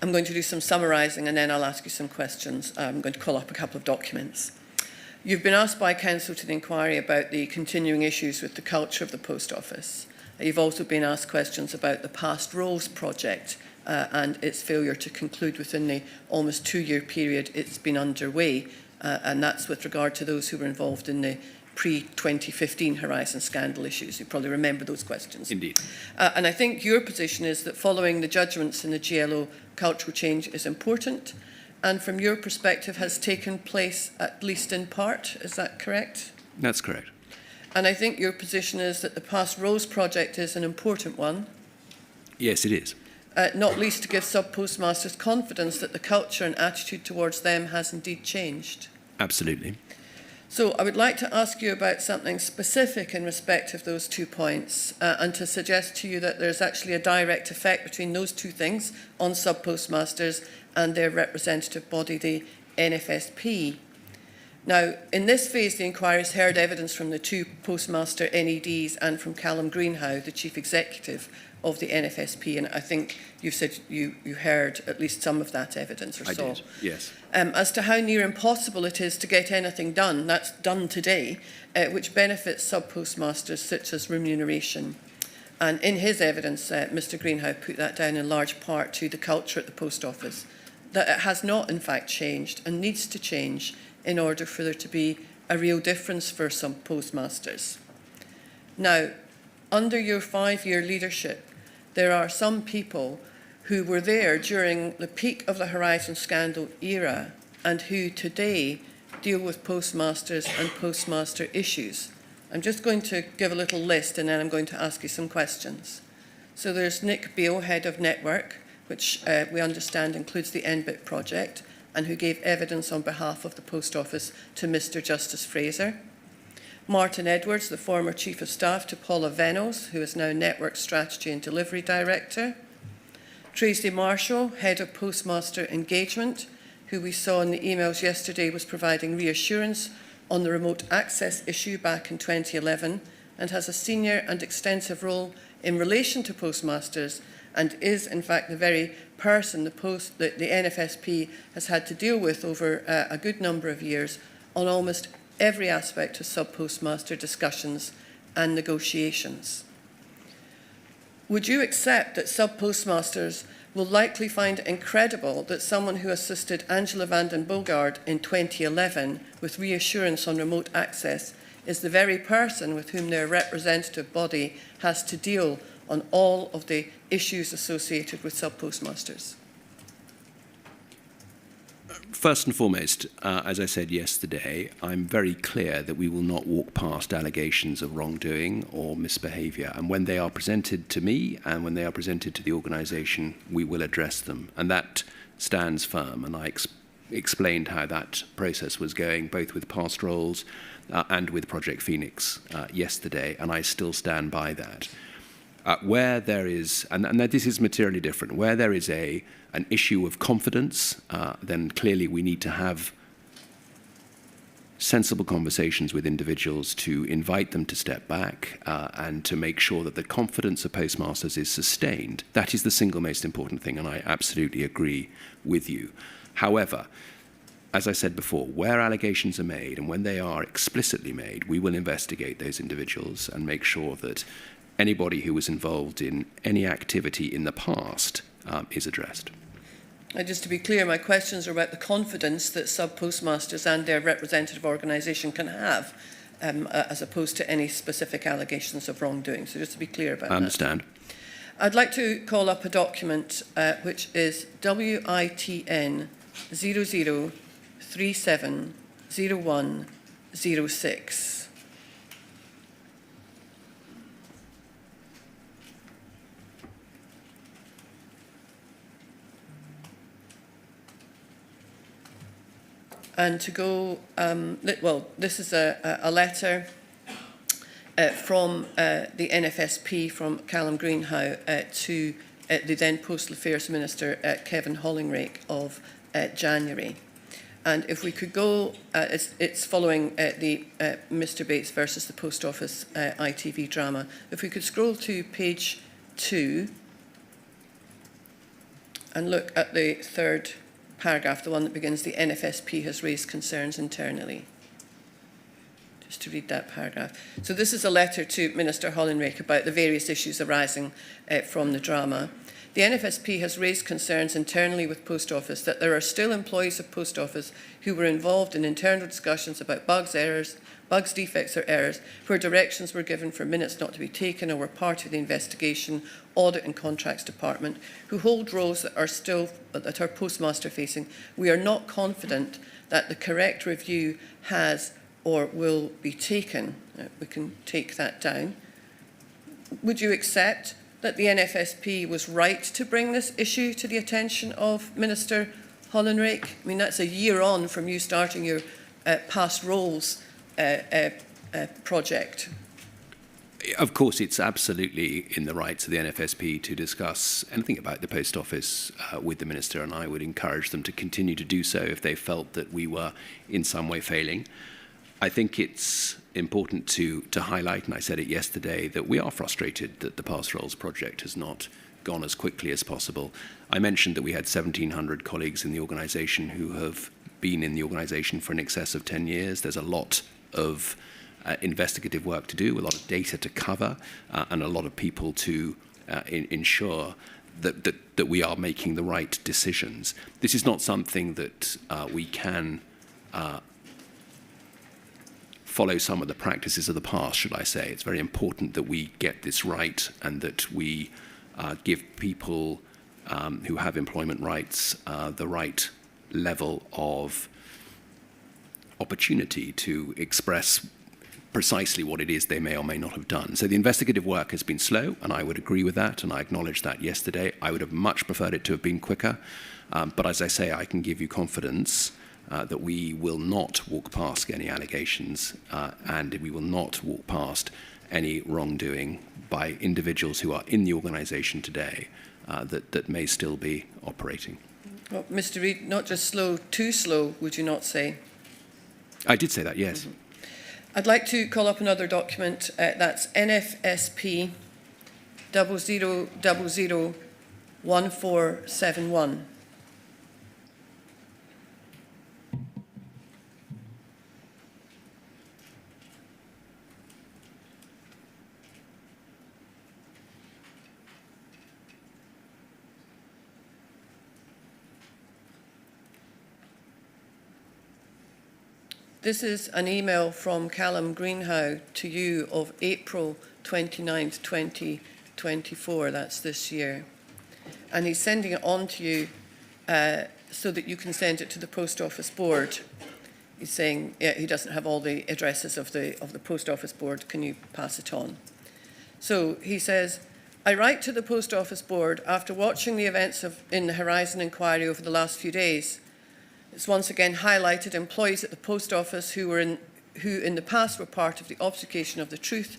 I'm going to do some summarising and then I'll ask you some questions. I'm going to call up a couple of documents. You've been asked by Council to the inquiry about the continuing issues with the culture of the Post Office. You've also been asked questions about the Past Roles project and its failure to conclude within the almost 2-year period it's been underway, and that's with regard to those who were involved in the pre-2015 Horizon scandal issues. You probably remember those questions. Indeed. And I think your position is that following the judgments in the GLO, cultural change is important, and from your perspective has taken place at least in part. Is that correct? That's correct. And I think your position is that the Past Roles project is an important one. Yes, it is. Not least to give sub-postmasters confidence that the culture and attitude towards them has indeed changed. Absolutely. So I would like to ask you about something specific in respect of those 2 points and to suggest to you that there's actually a direct effect between those 2 things on sub-postmasters and their representative body, the NFSP. Now, in this phase, the inquiry has heard evidence from the 2 postmaster NEDs and from Callum Greenhow, the Chief Executive of the NFSP, and I think you've said you heard at least some of that evidence or so. I did, yes. As to how near impossible it is to get anything done, that's done today, which benefits sub-postmasters such as remuneration. And in his evidence, Mr Greenhow put that down in large part to the culture at the Post Office, that it has not in fact changed and needs to change in order for there to be a real difference for some postmasters. Now, under your 5-year leadership, there are some people who were there during the peak of the Horizon scandal era and who today deal with postmasters and postmaster issues. I'm just going to give a little list and then I'm going to ask you some questions. So there's Nick Beale, Head of Network, which we understand includes the NBIT project, and who gave evidence on behalf of the Post Office to Mr. Justice Fraser. Martin Edwards, the former Chief of Staff to Paula Venos, who is now Network Strategy and Delivery Director. Tracy Marshall, Head of Postmaster Engagement, who we saw in the emails yesterday was providing reassurance on the remote access issue back in 2011 and has a senior and extensive role in relation to postmasters and is in fact the very person the NFSP has had to deal with over a good number of years on almost every aspect of sub-postmaster discussions and negotiations. Would you accept that sub-postmasters will likely find it incredible that someone who assisted Angela van den Bulgaard in 2011 with reassurance on remote access is the very person with whom their representative body has to deal on all of the issues associated with sub-postmasters? First and foremost, as I said yesterday, I'm very clear that we will not walk past allegations of wrongdoing or misbehaviour. And when they are presented to me and when they are presented to the organisation, we will address them. And that stands firm. And I explained how that process was going, both with past roles and with Project Phoenix yesterday. And I still stand by that. Where there is, and this is materially different, where there is an issue of confidence, then clearly we need to have sensible conversations with individuals to invite them to step back and to make sure that the confidence of postmasters is sustained. That is the single most important thing, and I absolutely agree with you. However, as I said before, where allegations are made and when they are explicitly made, we will investigate those individuals and make sure that anybody who was involved in any activity in the past is addressed. Just to be clear, my questions are about the confidence that sub-postmasters and their representative organisation can have, as opposed to any specific allegations of wrongdoing. So just to be clear about that. I understand. I'd like to call up a document which is WITN 00370106. And to go, well, this is a letter from the NFSP, from Callum Greenhow, to the then Postal Affairs Minister, Kevin Hollingrake, of January. And if we could go, it's following the Mr Bates versus the Post Office ITV drama. If we could scroll to page 2 and look at the third paragraph, the one that begins, the NFSP has raised concerns internally. Just to read that paragraph. So this is a letter to Minister Hollinrake about the various issues arising from the drama. The NFSP has raised concerns internally with Post Office that there are still employees of Post Office who were involved in internal discussions about bugs, defects or errors, where directions were given for minutes not to be taken or were part of the investigation, audit and contracts department, who hold roles that are postmaster facing. We are not confident that the correct review has or will be taken. We can take that down. Would you accept that the NFSP was right to bring this issue to the attention of Minister Hollinrake? I mean, that's a year on from you starting your past roles project. Of course, it's absolutely in the rights of the NFSP to discuss anything about the Post Office with the Minister, and I would encourage them to continue to do so if they felt that we were in some way failing. I think it's important to highlight, and I said it yesterday, that we are frustrated that the Past Roles project has not gone as quickly as possible. I mentioned that we had 1,700 colleagues in the organisation who have been in the organisation for in excess of 10 years. There's a lot of investigative work to do, a lot of data to cover, and a lot of people to ensure that we are making the right decisions. This is not something that we can follow some of the practices of the past, should I say. It's very important that we get this right and that we give people who have employment rights the right level of opportunity to express precisely what it is they may or may not have done. So the investigative work has been slow, and I would agree with that, and I acknowledged that yesterday. I would have much preferred it to have been quicker, but as I say, I can give you confidence that we will not walk past any allegations, and we will not walk past any wrongdoing by individuals who are in the organisation today that may still be operating. Well, Mr. Reid, not just slow, too slow, would you not say? I did say that, yes. Mm-hmm. I'd like to call up another document. That's NFSP 00001471. This is an email from Callum Greenhow to you of April 29th, 2024. That's this year. And he's sending it on to you so that you can send it to the Post Office Board. He's saying he doesn't have all the addresses of the Post Office Board. Can you pass it on? So he says, I write to the Post Office Board after watching the events in the Horizon inquiry over the last few days. It's once again highlighted employees at the Post Office who in the past were part of the obfuscation of the truth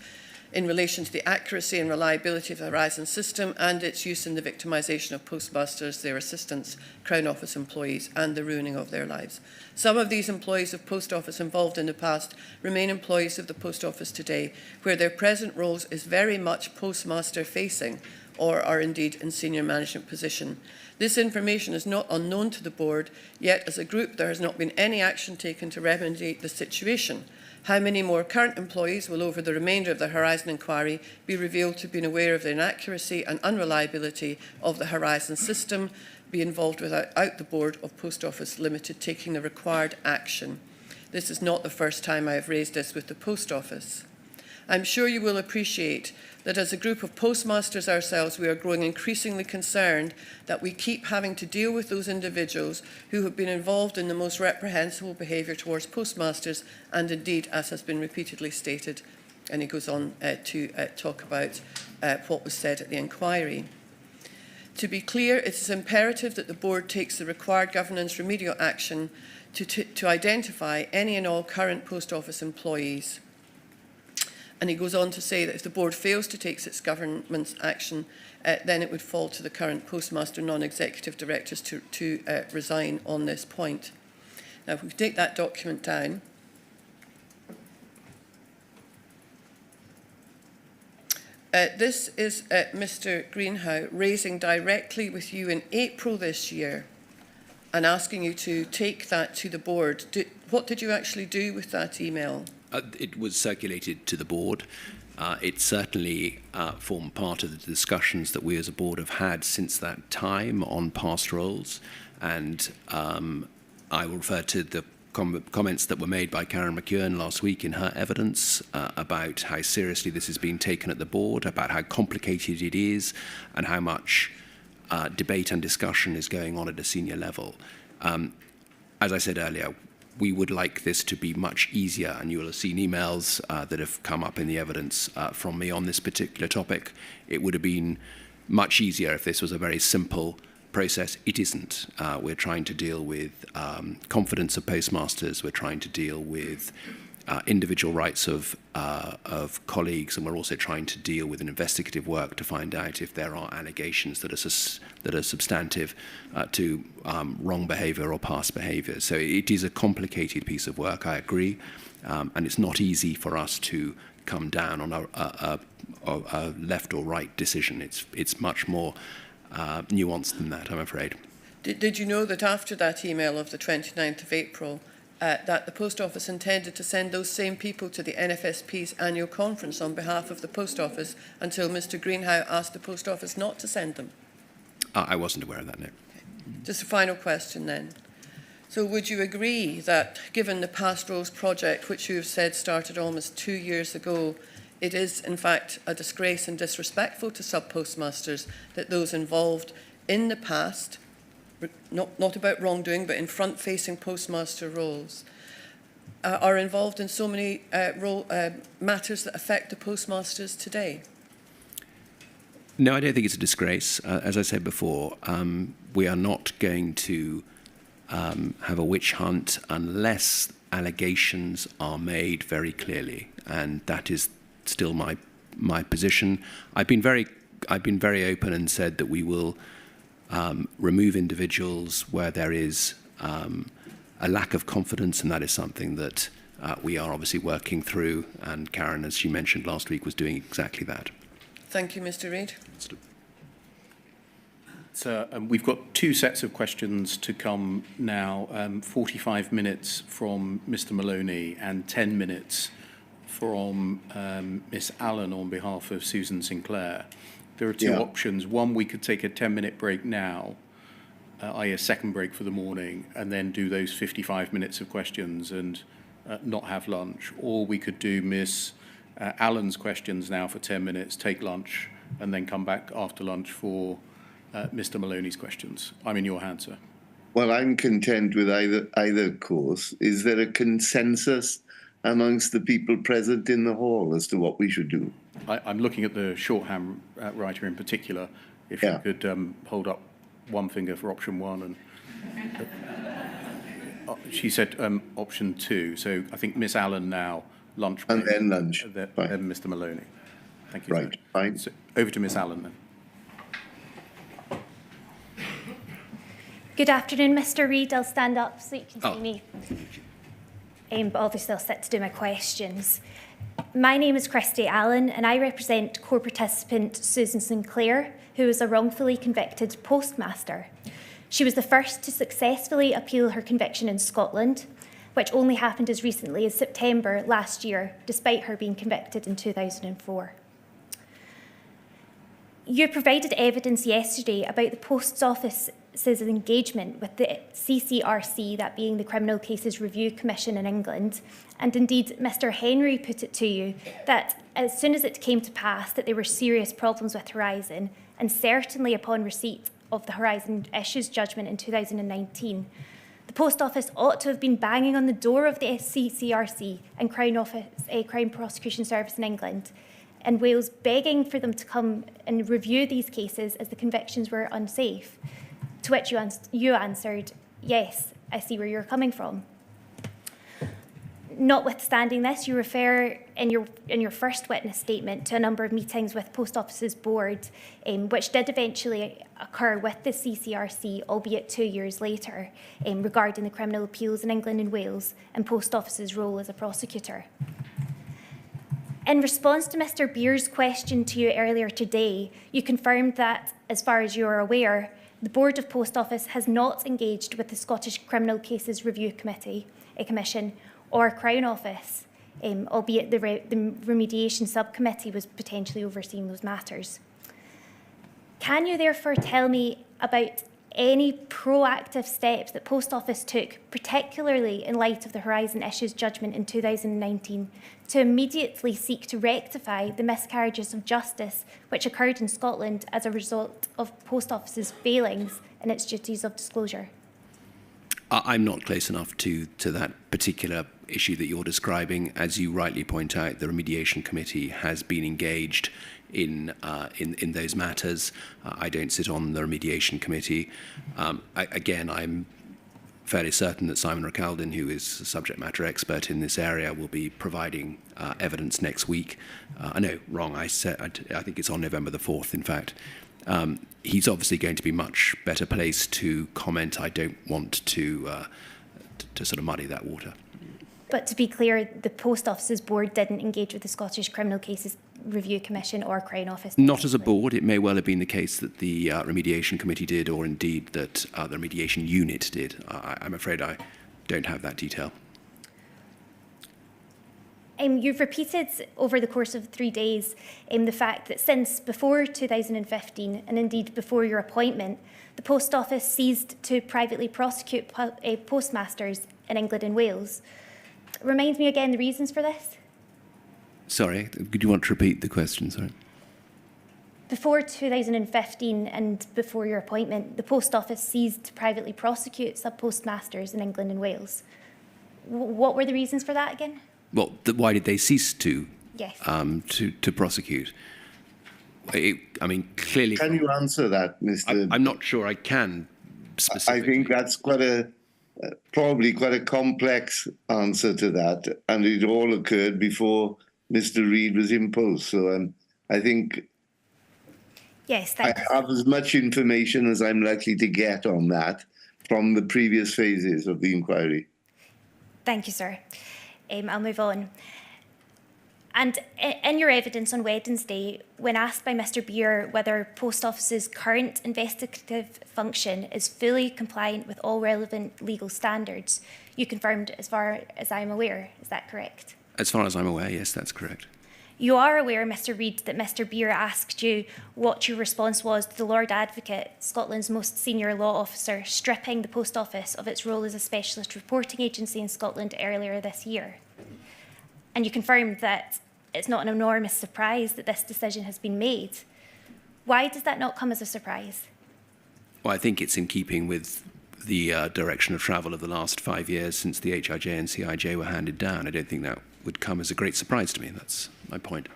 in relation to the accuracy and reliability of the Horizon system and its use in the victimisation of postmasters, their assistants, Crown Office employees, and the ruining of their lives. Some of these employees of Post Office involved in the past remain employees of the Post Office today, where their present roles is very much postmaster facing or are indeed in senior management position. This information is not unknown to the board, yet as a group there has not been any action taken to remedy the situation. How many more current employees will over the remainder of the Horizon inquiry be revealed to have been aware of the inaccuracy and unreliability of the Horizon system, be involved without the Board of Post Office Ltd taking the required action? This is not the first time I have raised this with the Post Office. I'm sure you will appreciate that as a group of postmasters ourselves, we are growing increasingly concerned that we keep having to deal with those individuals who have been involved in the most reprehensible behaviour towards postmasters, and indeed, as has been repeatedly stated, and he goes on to talk about what was said at the inquiry. To be clear, it is imperative that the board takes the required governance remedial action to identify any and all current Post Office employees. And he goes on to say that if the board fails to take its governance action, then it would fall to the current postmaster non-executive directors to resign on this point. Now, if we take that document down. This is Mr. Greenhow raising directly with you in April this year and asking you to take that to the board. What did you actually do with that email? It was circulated to the board. It certainly formed part of the discussions that we as a board have had since that time on past roles. And I will refer to the comments that were made by Karen McKeown last week in her evidence about how seriously this is being taken at the board, about how complicated it is, and how much debate and discussion is going on at a senior level. As I said earlier, we would like this to be much easier, and you will have seen emails that have come up in the evidence from me on this particular topic. It would have been much easier if this was a very simple process. It isn't. We're trying to deal with confidence of postmasters. We're trying to deal with individual rights of colleagues, and we're also trying to deal with an investigative work to find out if there are allegations that are substantive to wrong behaviour or past behaviour. So it is a complicated piece of work, I agree, and it's not easy for us to come down on a left or right decision. It's much more nuanced than that, I'm afraid. Did you know that after that email of the 29th of April, that the Post Office intended to send those same people to the NFSP's annual conference on behalf of the Post Office until Mr. Greenhow asked the Post Office not to send them? I wasn't aware of that, no. Okay. Just a final question then. So would you agree that, given the Past Roles project, which you have said started almost 2 years ago, it is in fact a disgrace and disrespectful to sub-postmasters that those involved in the past, not about wrongdoing, but in front-facing postmaster roles, are involved in so many matters that affect the postmasters today? No, I don't think it's a disgrace. As I said before, we are not going to have a witch hunt unless allegations are made very clearly, and that is still my position. I've been very open and said that we will remove individuals where there is a lack of confidence, and that is something that we are obviously working through. And Karen, as she mentioned last week, was doing exactly that. Thank you, Mr. Reid. So we've got two sets of questions to come now, 45 minutes from Mr. Maloney and 10 minutes from Miss Allen on behalf of Susan Sinclair. There are two options. One, we could take a 10-minute break now, i.e. a second break for the morning, and then do those 55 minutes of questions and not have lunch. Or we could do Miss Allen's questions now for 10 minutes, take lunch, and then come back after lunch for Mr. Maloney's questions. I'm in your hands, sir. Well, I'm content with either course. Is there a consensus amongst the people present in the hall as to what we should do? I'm looking at the shorthand writer in particular. If you could hold up one finger for option one, and she said option two. So I think Miss Allen now, lunch break, and then lunch. Then Mr. Maloney. Thank you. Right. Fine. So over to Miss Allen then. Good afternoon, Mr. Reid. I'll stand up so you can see me. But obviously I'll sit to do my questions. My name is Christy Allen and I represent core participant Susan Sinclair, who is a wrongfully convicted postmaster. She was the first to successfully appeal her conviction in Scotland, which only happened as recently as September last year, despite her being convicted in 2004. You provided evidence yesterday about the Post Office's engagement with the CCRC, that being the Criminal Cases Review Commission in England, and indeed Mr. Henry put it to you that as soon as it came to pass that there were serious problems with Horizon, and certainly upon receipt of the Horizon Issues judgment in 2019, the Post Office ought to have been banging on the door of the CCRC and Crown Prosecution Service in England and Wales, begging for them to come and review these cases as the convictions were unsafe. To which you answered, yes, I see where you're coming from. Notwithstanding this, you refer in your first witness statement to a number of meetings with Post Office's board, which did eventually occur with the CCRC, albeit 2 years later, regarding the criminal appeals in England and Wales and Post Office's role as a prosecutor. In response to Mr. Beer's question to you earlier today, you confirmed that, as far as you are aware, the Board of Post Office has not engaged with the Scottish Criminal Cases Review Commission or Crown Office, albeit the remediation subcommittee was potentially overseeing those matters. Can you therefore tell me about any proactive steps that Post Office took, particularly in light of the Horizon Issues judgment in 2019, to immediately seek to rectify the miscarriages of justice which occurred in Scotland as a result of Post Office's failings in its duties of disclosure? I'm not close enough to that particular issue that you're describing. As you rightly point out, the remediation committee has been engaged in those matters. I don't sit on the remediation committee. Again, I'm fairly certain that Simon Recaldin, who is a subject matter expert in this area, will be providing evidence next week. No, wrong. I think it's on November the 4th, in fact. He's obviously going to be much better placed to comment. I don't want to sort of muddy that water. But to be clear, the Post Office's board didn't engage with the Scottish Criminal Cases Review Commission or Crown Office? Not as a board. It may well have been the case that the remediation committee did, or indeed that the remediation unit did. I'm afraid I don't have that detail. You've repeated over the course of 3 days the fact that since before 2015, and indeed before your appointment, the Post Office ceased to privately prosecute postmasters in England and Wales. Remind me again the reasons for this? Sorry, could you want to repeat the question? Sorry. Before 2015 and before your appointment, the Post Office ceased to privately prosecute sub-postmasters in England and Wales. What were the reasons for that again? Well, why did they cease to Yes. to prosecute? I mean, clearly. Can you answer that, Mr. I'm not sure I can specifically. I think that's probably quite a complex answer to that, and it all occurred before Mr. Reid was imposed. So I think Yes, I have as much information as I'm likely to get on that from the previous phases of the inquiry. Thank you, sir. I'll move on. And in your evidence on Wednesday, when asked by Mr. Beer whether Post Office's current investigative function is fully compliant with all relevant legal standards, you confirmed, as far as I'm aware. Is that correct? As far as I'm aware, yes, that's correct. You are aware, Mr. Reid, that Mr. Beer asked you what your response was to the Lord Advocate, Scotland's most senior law officer, stripping the Post Office of its role as a specialist reporting agency in Scotland earlier this year. And you confirmed that it's not an enormous surprise that this decision has been made. Why does that not come as a surprise? Well, I think it's in keeping with the direction of travel of the last 5 years since the HIJ and CIJ were handed down. I don't think that would come as a great surprise to me. That's my point.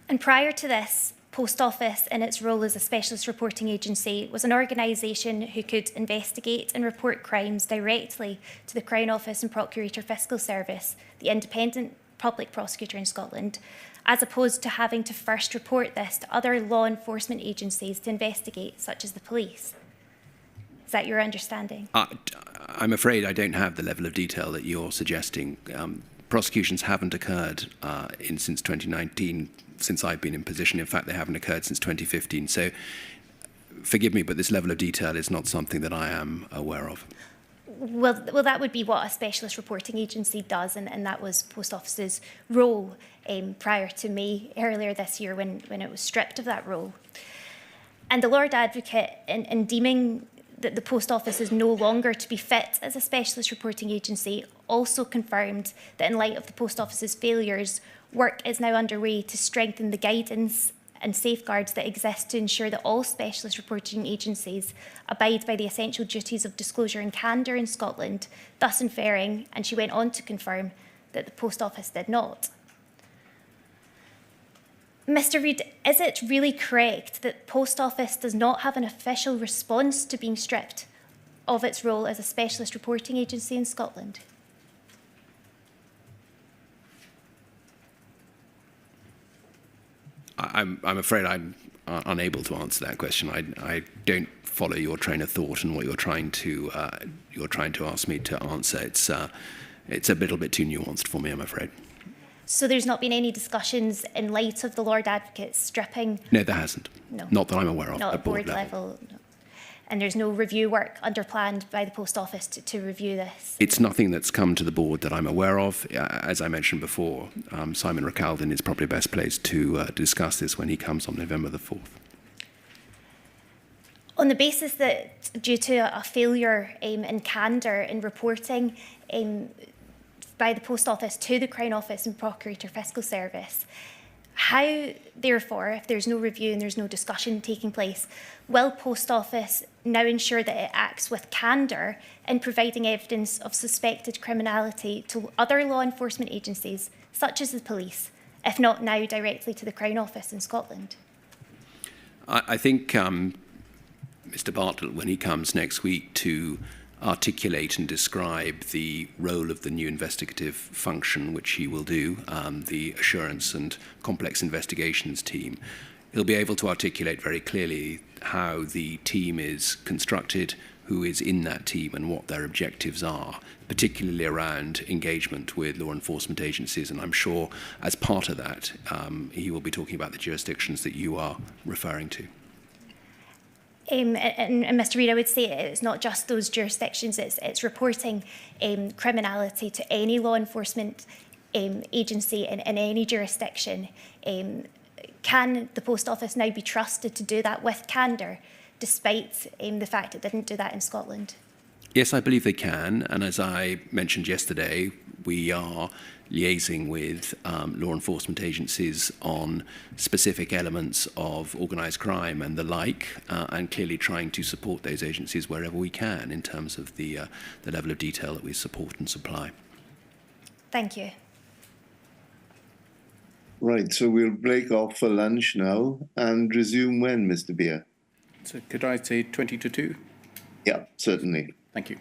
And prior to this, Post Office, in its role as a specialist reporting agency, was an organisation who could investigate and report crimes directly to the Crown Office and Procurator Fiscal Service, the independent public prosecutor in Scotland, as opposed to having to first report this to other law enforcement agencies to investigate, such as the police. Is that your understanding? I'm afraid I don't have the level of detail that you're suggesting. Prosecutions haven't occurred since 2019, since I've been in position. In fact, they haven't occurred since 2015. So forgive me, but this level of detail is not something that I am aware of. Well, that would be what a specialist reporting agency does, and that was Post Office's role prior to May earlier this year when it was stripped of that role. And the Lord Advocate, in deeming that the Post Office is no longer to be fit as a specialist reporting agency, also confirmed that in light of the Post Office's failures, work is now underway to strengthen the guidance and safeguards that exist to ensure that all specialist reporting agencies abide by the essential duties of disclosure and candour in Scotland, thus inferring, and she went on to confirm, that the Post Office did not. Mr. Reid, is it really correct that Post Office does not have an official response to being stripped of its role as a specialist reporting agency in Scotland? I'm afraid I'm unable to answer that question. I don't follow your train of thought and what you're trying to ask me to answer. It's a little bit too nuanced for me, I'm afraid. So there's not been any discussions in light of the Lord Advocate's stripping? No, there hasn't. No. Not that I'm aware of. Not at board level. No. And there's no review work underplanned by the Post Office to review this? It's nothing that's come to the board that I'm aware of. As I mentioned before, Simon Recaldin is probably best placed to discuss this when he comes on November the 4th. On the basis that due to a failure in candour in reporting by the Post Office to the Crown Office and Procurator Fiscal Service, how, therefore, if there's no review and there's no discussion taking place, will Post Office now ensure that it acts with candour in providing evidence of suspected criminality to other law enforcement agencies, such as the police, if not now directly to the Crown Office in Scotland? I think Mr. Bartlett, when he comes next week to articulate and describe the role of the new investigative function, which he will do, the assurance and complex investigations team, he'll be able to articulate very clearly how the team is constructed, who is in that team and what their objectives are, particularly around engagement with law enforcement agencies. And I'm sure as part of that, he will be talking about the jurisdictions that you are referring to. And Mr. Reid, I would say it's not just those jurisdictions, it's reporting criminality to any law enforcement agency in any jurisdiction. Can the Post Office now be trusted to do that with candour, despite the fact it didn't do that in Scotland? Yes, I believe they can. And as I mentioned yesterday, we are liaising with law enforcement agencies on specific elements of organised crime and the like, and clearly trying to support those agencies wherever we can in terms of the level of detail that we support and supply. Thank you. Right, so we'll break off for lunch now and resume when, Mr. Beer? So could I say 20 to 2? Yeah, certainly. Thank you.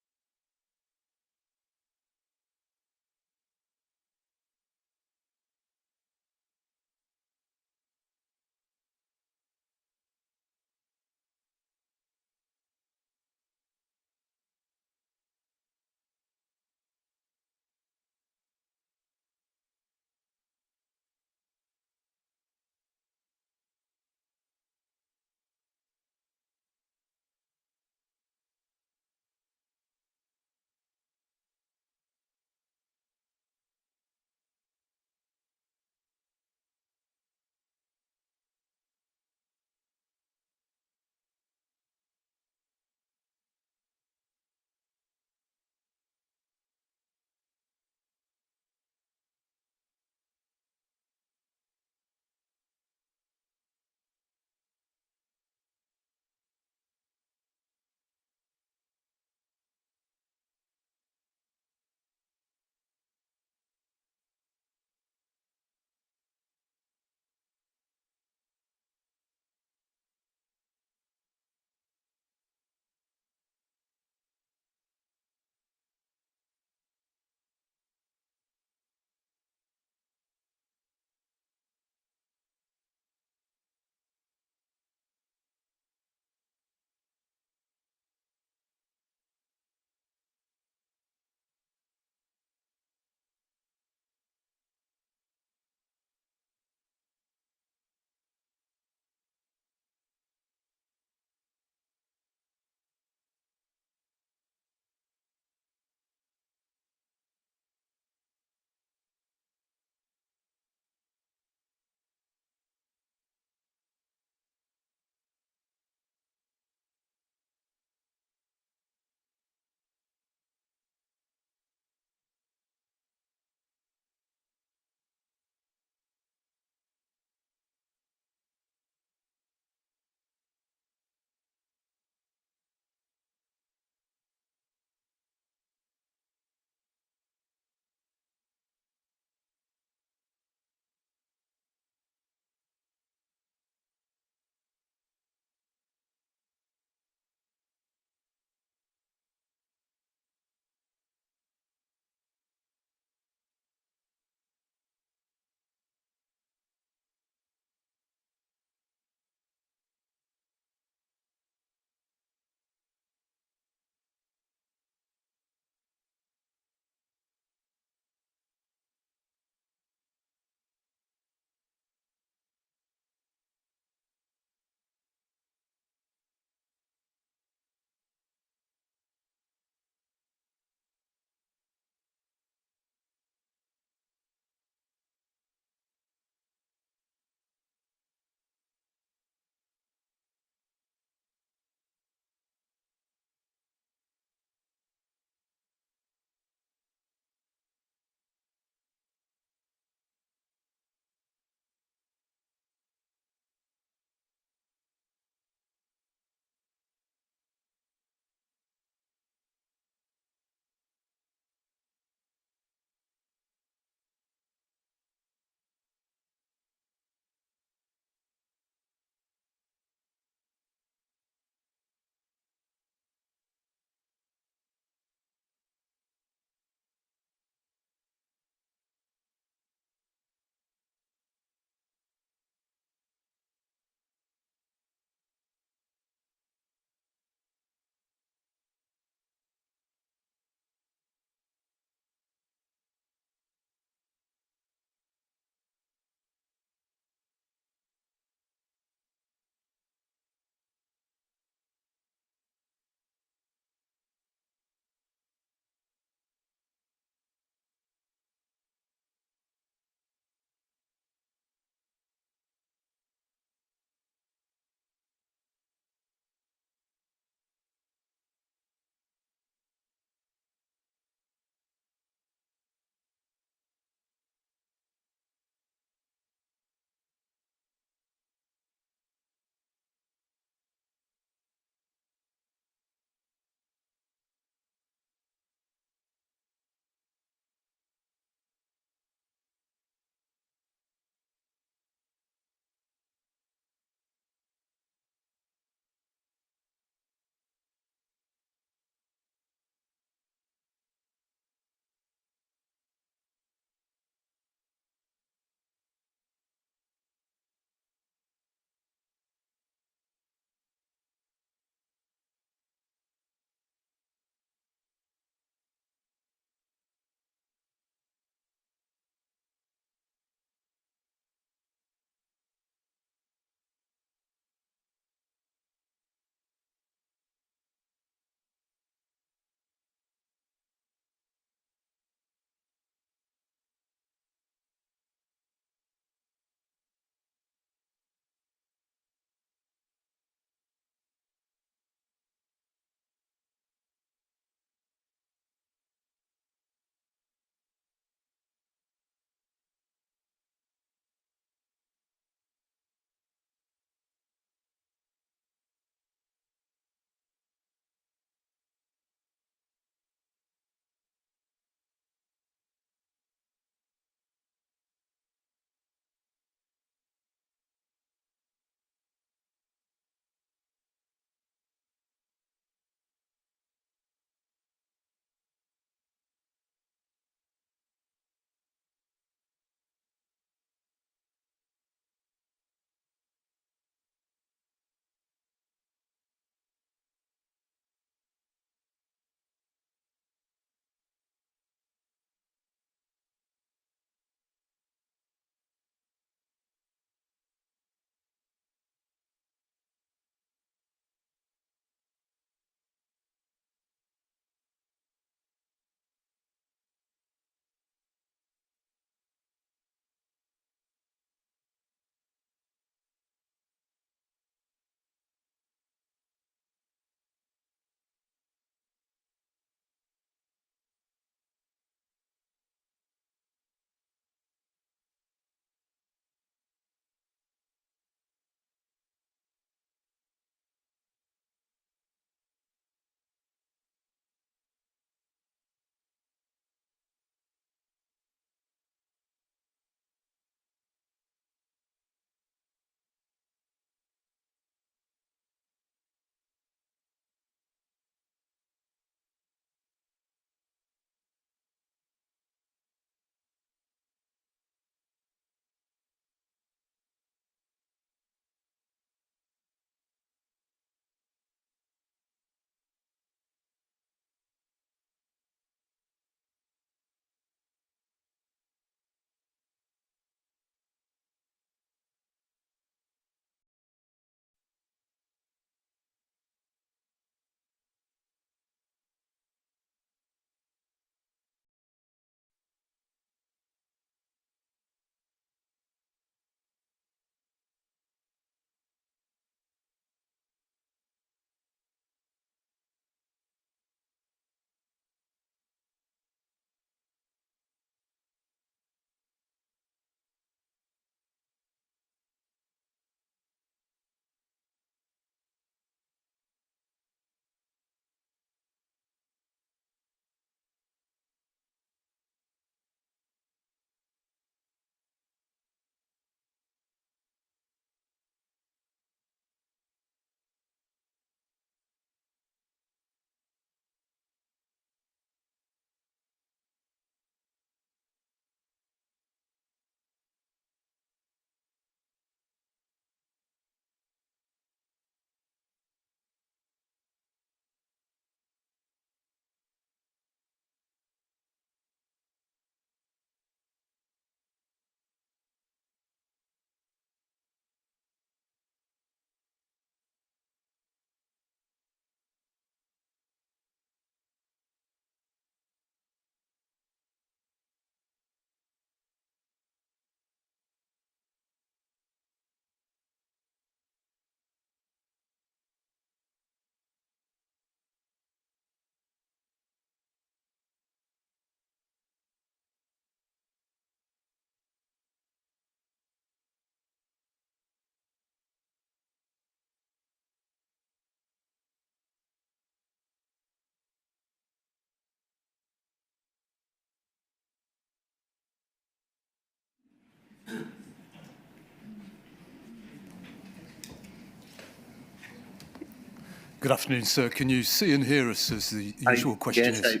Good afternoon, sir. Can you see and hear us, as the usual question is?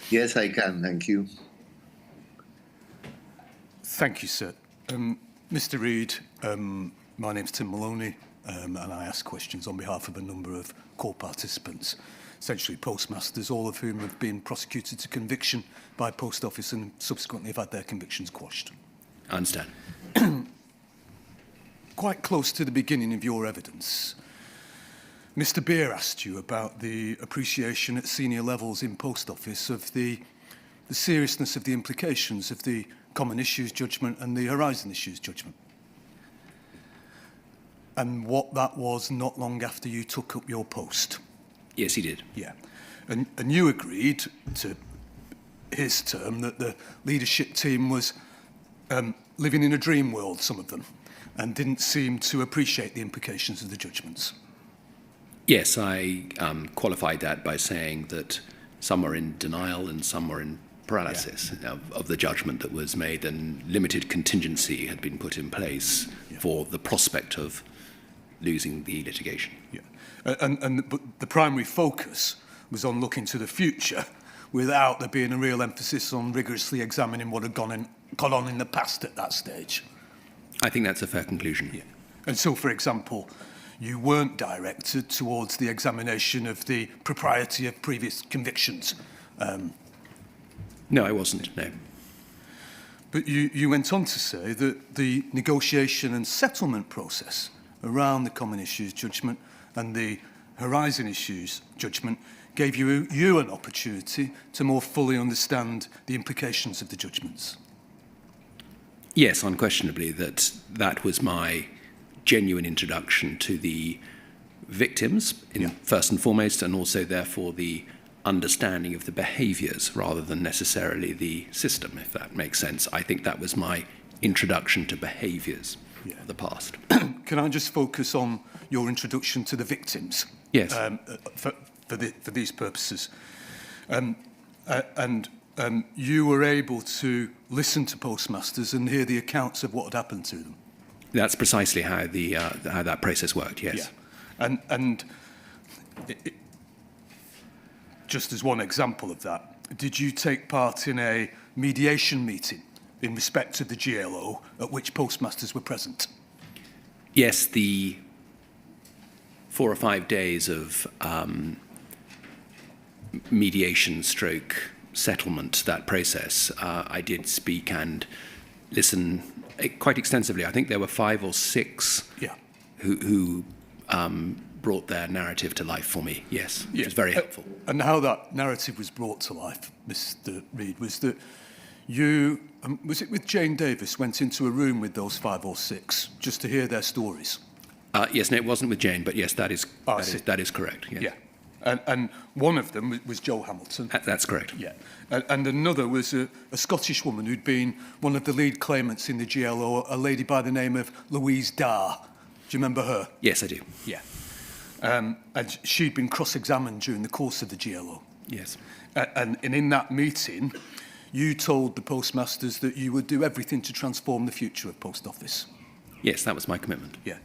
Yes, I can. Thank you. Thank you, sir. Mr. Reid, my name's Tim Maloney, and I ask questions on behalf of a number of court participants, essentially postmasters, all of whom have been prosecuted to conviction by Post Office and subsequently have had their convictions quashed. I understand. Quite close to the beginning of your evidence, Mr. Beer asked you about the appreciation at senior levels in Post Office of the seriousness of the implications of the Common Issues Judgment and the Horizon Issues Judgment, and what that was not long after you took up your post. Yes, he did. Yeah. And you agreed to his term that the leadership team was living in a dream world, some of them, and didn't seem to appreciate the implications of the judgments. Yes, I qualified that by saying that some were in denial and some were in paralysis of the judgment that was made, and limited contingency had been put in place for the prospect of losing the litigation. Yeah. But the primary focus was on looking to the future without there being a real emphasis on rigorously examining what had gone on in the past at that stage. I think that's a fair conclusion. Yeah. And so, for example, you weren't directed towards the examination of the propriety of previous convictions. No, I wasn't, no. But you went on to say that the negotiation and settlement process around the Common Issues Judgment and the Horizon Issues Judgment gave you an opportunity to more fully understand the implications of the judgments. Yes, unquestionably, that was my genuine introduction to the victims, first and foremost, and also, therefore, the understanding of the behaviours rather than necessarily the system, if that makes sense. I think that was my introduction to behaviours of the past. Can I just focus on your introduction to the victims? Yes. For these purposes. You were able to listen to postmasters and hear the accounts of what had happened to them. That's precisely how how that process worked, yes. Yeah. And just as one example of that, did you take part in a mediation meeting in respect to the GLO at which postmasters were present? Yes, the 4 or 5 days of mediation stroke settlement, that process, I did speak and listen quite extensively. I think there were 5 or 6 who brought their narrative to life for me, yes, which was very helpful. And how that narrative was brought to life, Mr. Reid, was that you, was it with Jane Davis, went into a room with those 5 or 6 just to hear their stories? Yes, no, it wasn't with Jane, but yes, that is correct. Yes. Yeah. And one of them was Jo Hamilton. That's correct. Yeah. And another was a Scottish woman who'd been one of the lead claimants in the GLO, a lady by the name of Louise Darr. Do you remember her? Yes, I do. Yeah. And she'd been cross-examined during the course of the GLO. Yes. And in that meeting, you told the postmasters that you would do everything to transform the future of Post Office. Yes, that was my commitment. Yeah.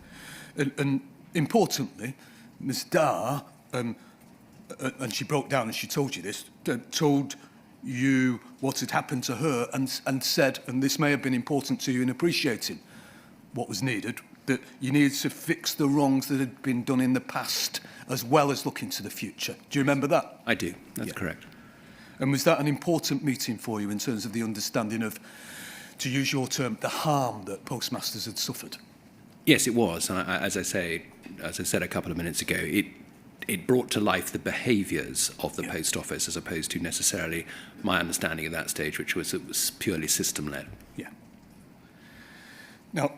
And importantly, Ms. Darr, and she broke down and she told you this, told you what had happened to her and said, and this may have been important to you in appreciating what was needed, that you needed to fix the wrongs that had been done in the past as well as looking to the future. Do you remember that? I do. That's correct. And was that an important meeting for you in terms of the understanding of, to use your term, the harm that postmasters had suffered? Yes, it was. As I said a couple of minutes ago, it brought to life the behaviours of the Post Office as opposed to necessarily my understanding at that stage, which was it was purely system-led. Yeah. Now,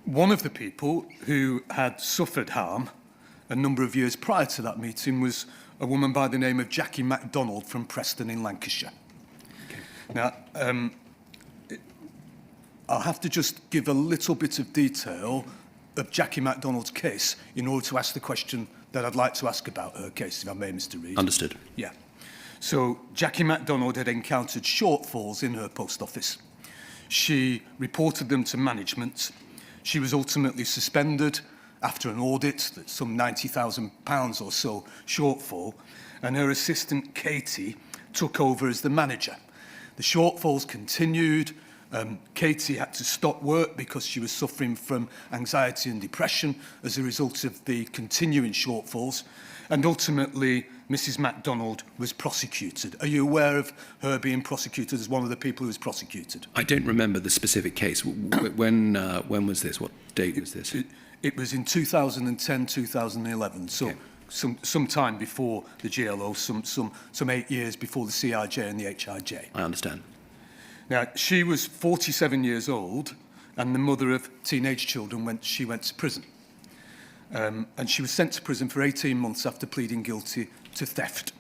one of the people who had suffered harm a number of years prior to that meeting was a woman by the name of Jackie MacDonald from Preston in Lancashire. Okay. Now, I'll have to just give a little bit of detail of Jackie MacDonald's case in order to ask the question that I'd like to ask about her case, if I may, Mr. Reid. Understood. Yeah. So Jackie MacDonald had encountered shortfalls in her post office. She reported them to management. She was ultimately suspended after an audit, that's some £90,000 or so shortfall, and her assistant Katie took over as the manager. The shortfalls continued. Katie had to stop work because she was suffering from anxiety and depression as a result of the continuing shortfalls. And ultimately, Mrs. MacDonald was prosecuted. Are you aware of her being prosecuted as one of the people who was prosecuted? I don't remember the specific case. When was this? What date was this? It was in 2010, 2011. So. Okay. Some time before the GLO, some 8 years before the CIJ and the HIJ. I understand. Now, she was 47 years old, and the mother of teenage children she went to prison. And she was sent to prison for 18 months after pleading guilty to theft.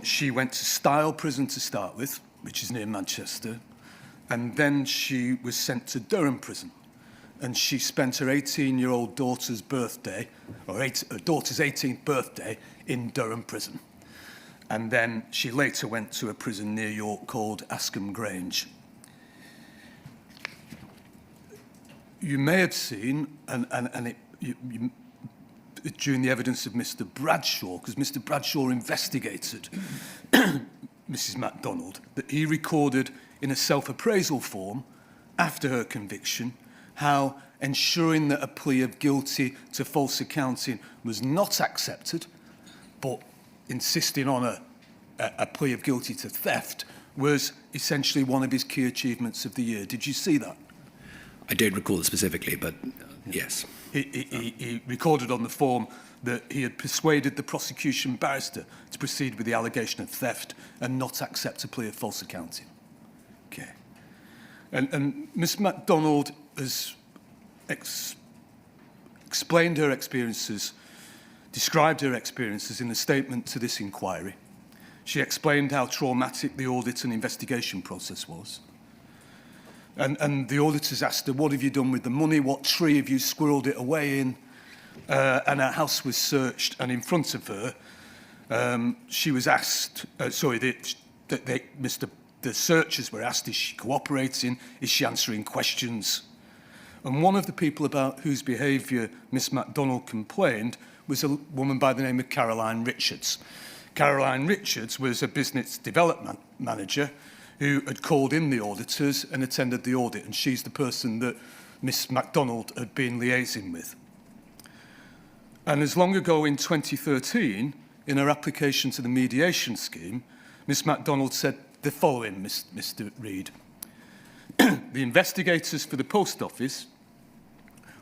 She went to Style Prison to start with, which is near Manchester, and then she was sent to Durham Prison. And she spent her 18-year-old daughter's birthday, or her daughter's 18th birthday, in Durham Prison. And then she later went to a prison near York called Askham Grange. You may have seen, during the evidence of Mr. Bradshaw, because Mr. Bradshaw investigated Mrs. MacDonald, that he recorded in a self-appraisal form after her conviction how ensuring that a plea of guilty to false accounting was not accepted, but insisting on a plea of guilty to theft was essentially one of his key achievements of the year. Did you see that? I don't recall it specifically, but yes. He recorded on the form that he had persuaded the prosecution barrister to proceed with the allegation of theft and not accept a plea of false accounting. Okay. And Miss MacDonald has explained her experiences, described her experiences in a statement to this inquiry. She explained how traumatic the audit and investigation process was. And the auditors asked her, what have you done with the money? What tree have you squirreled it away in? And her house was searched, and in front of her, she was asked, the searchers were asked, is she cooperating? Is she answering questions? And one of the people about whose behaviour Miss MacDonald complained was a woman by the name of Caroline Richards. Caroline Richards was a business development manager who had called in the auditors and attended the audit, and she's the person that Miss MacDonald had been liaising with. And as long ago in 2013, in her application to the mediation scheme, Miss MacDonald said the following, Mr. Reid. The investigators for the Post Office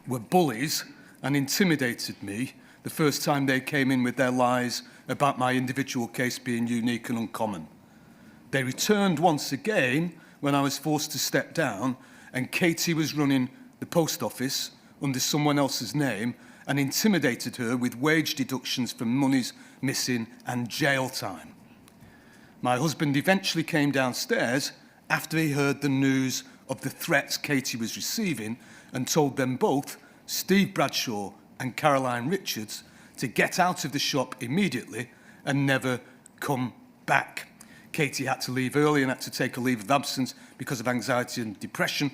were bullies and intimidated me the first time they came in with their lies about my individual case being unique and uncommon. They returned once again when I was forced to step down, and Katie was running the Post Office under someone else's name and intimidated her with wage deductions for monies missing and jail time. My husband eventually came downstairs after he heard the news of the threats Katie was receiving and told them both, Steve Bradshaw and Caroline Richards, to get out of the shop immediately and never come back. Katie had to leave early and had to take a leave of absence because of anxiety and depression,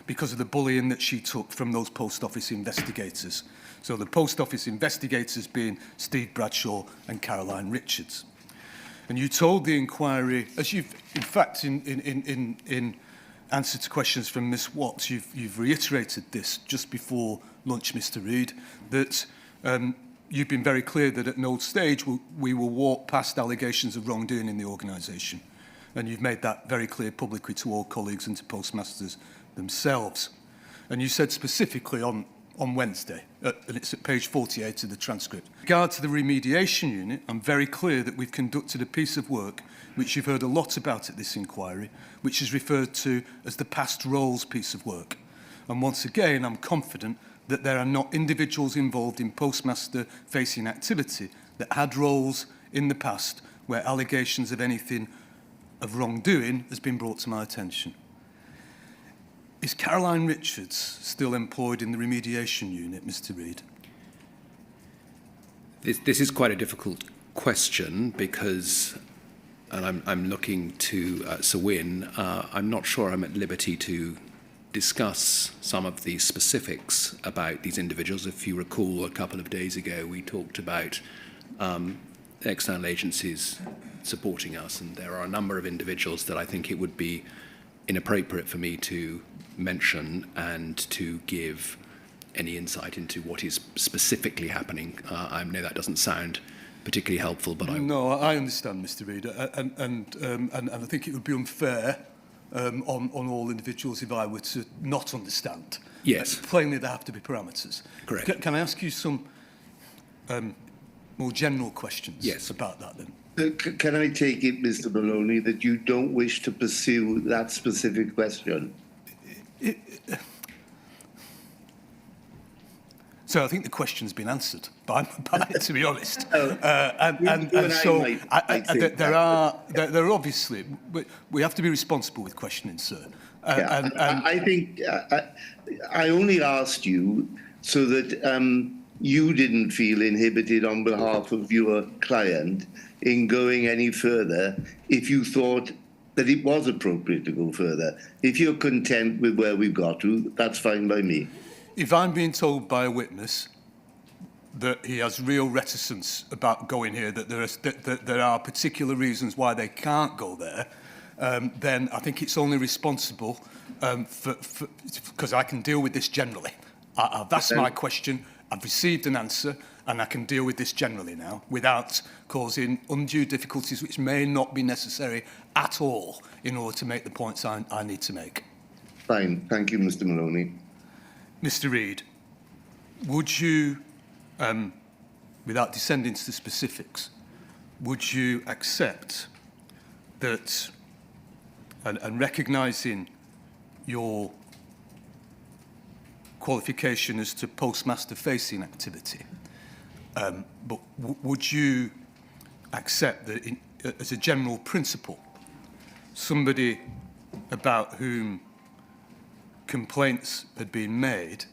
because of the bullying that she took from those Post Office investigators. So the Post Office investigators being Steve Bradshaw and Caroline Richards. And you told the inquiry, as you've, in fact, in answer to questions from Ms Watts, you've reiterated this just before lunch, Mr Reid, that you've been very clear that at no stage we will walk past allegations of wrongdoing in the organisation. And you've made that very clear publicly to all colleagues and to postmasters themselves. And you said specifically on Wednesday, and it's at page 48 of the transcript. With regard to the remediation unit, I'm very clear that we've conducted a piece of work which you've heard a lot about at this inquiry, which is referred to as the past roles piece of work. And once again, I'm confident that there are not individuals involved in postmaster-facing activity that had roles in the past where allegations of anything of wrongdoing has been brought to my attention. Is Caroline Richards still employed in the remediation unit, Mr Reid? This is quite a difficult question because, and I'm looking to Sir Wyn, I'm not sure I'm at liberty to discuss some of the specifics about these individuals. If you recall, a couple of days ago, we talked about external agencies supporting us, and there are a number of individuals that I think it would be inappropriate for me to mention and to give any insight into what is specifically happening. I know that doesn't sound particularly helpful, but No, I understand, Mr. Reid, and I think it would be unfair on all individuals if I were to not understand. Yes. Plainly, there have to be parameters. Correct. Can I ask you some more general questions Yes. about that then? Can I take it, Mr. Maloney, that you don't wish to pursue that specific question? So I think the question's been answered by to be honest. You and So I think there are obviously, we have to be responsible with questioning, sir. I think I only asked you so that you didn't feel inhibited on behalf of your client in going any further if you thought that it was appropriate to go further. If you're content with where we've got to, that's fine by me. If I'm being told by a witness that he has real reticence about going here, that there are particular reasons why they can't go there, then I think it's only responsible because I can deal with this generally. I've asked my question, I've received an answer, and I can deal with this generally now without causing undue difficulties which may not be necessary at all in order to make the points I need to make. Fine. Thank you, Mr. Maloney. Mr. Reid, would you, without descending to the specifics, would you accept that, and recognising your qualification as to postmaster-facing activity, but would you accept that, as a general principle, somebody about whom complaints had been made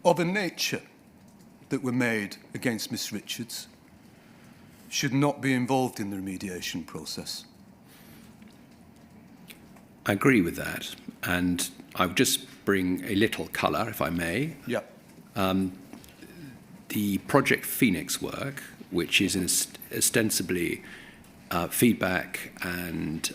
of a nature that were made against Miss Richards should not be involved in the remediation process? I agree with that, and I would just bring a little colour, if I may. Yeah. The Project Phoenix work, which is ostensibly feedback and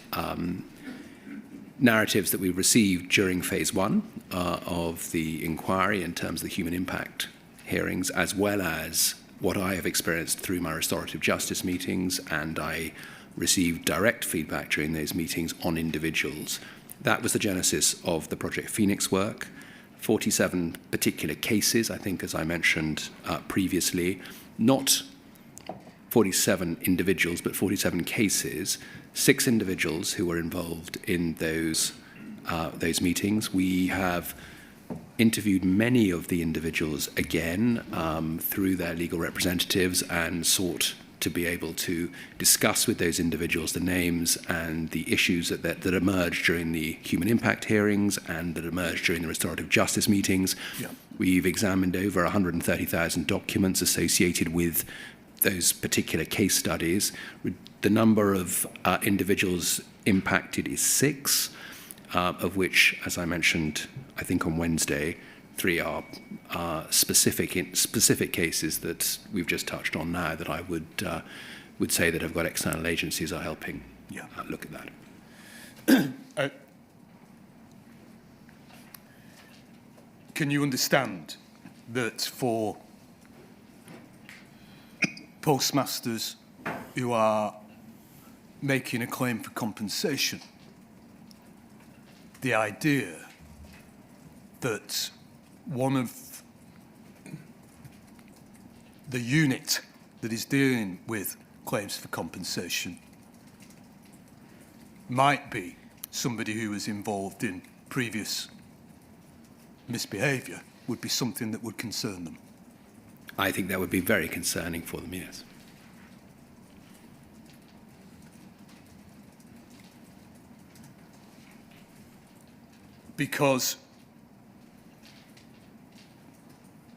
narratives that we received during phase one of the inquiry in terms of the human impact hearings, as well as what I have experienced through my restorative justice meetings, and I received direct feedback during those meetings on individuals. That was the genesis of the Project Phoenix work. 47 particular cases, I think, as I mentioned previously, not 47 individuals, but 47 cases, 6 individuals who were involved in those meetings. We have interviewed many of the individuals again through their legal representatives and sought to be able to discuss with those individuals the names and the issues that emerged during the human impact hearings and that emerged during the restorative justice meetings. Yeah. We've examined over 130,000 documents associated with those particular case studies. The number of individuals impacted is 6, of which, as I mentioned, I think on Wednesday, 3 are specific cases that we've just touched on now that I would say that have got external agencies are helping look at that. Can you understand that for postmasters who are making a claim for compensation, the idea that one of the unit that is dealing with claims for compensation might be somebody who was involved in previous misbehaviour would be something that would concern them? I think that would be very concerning for them, yes. Because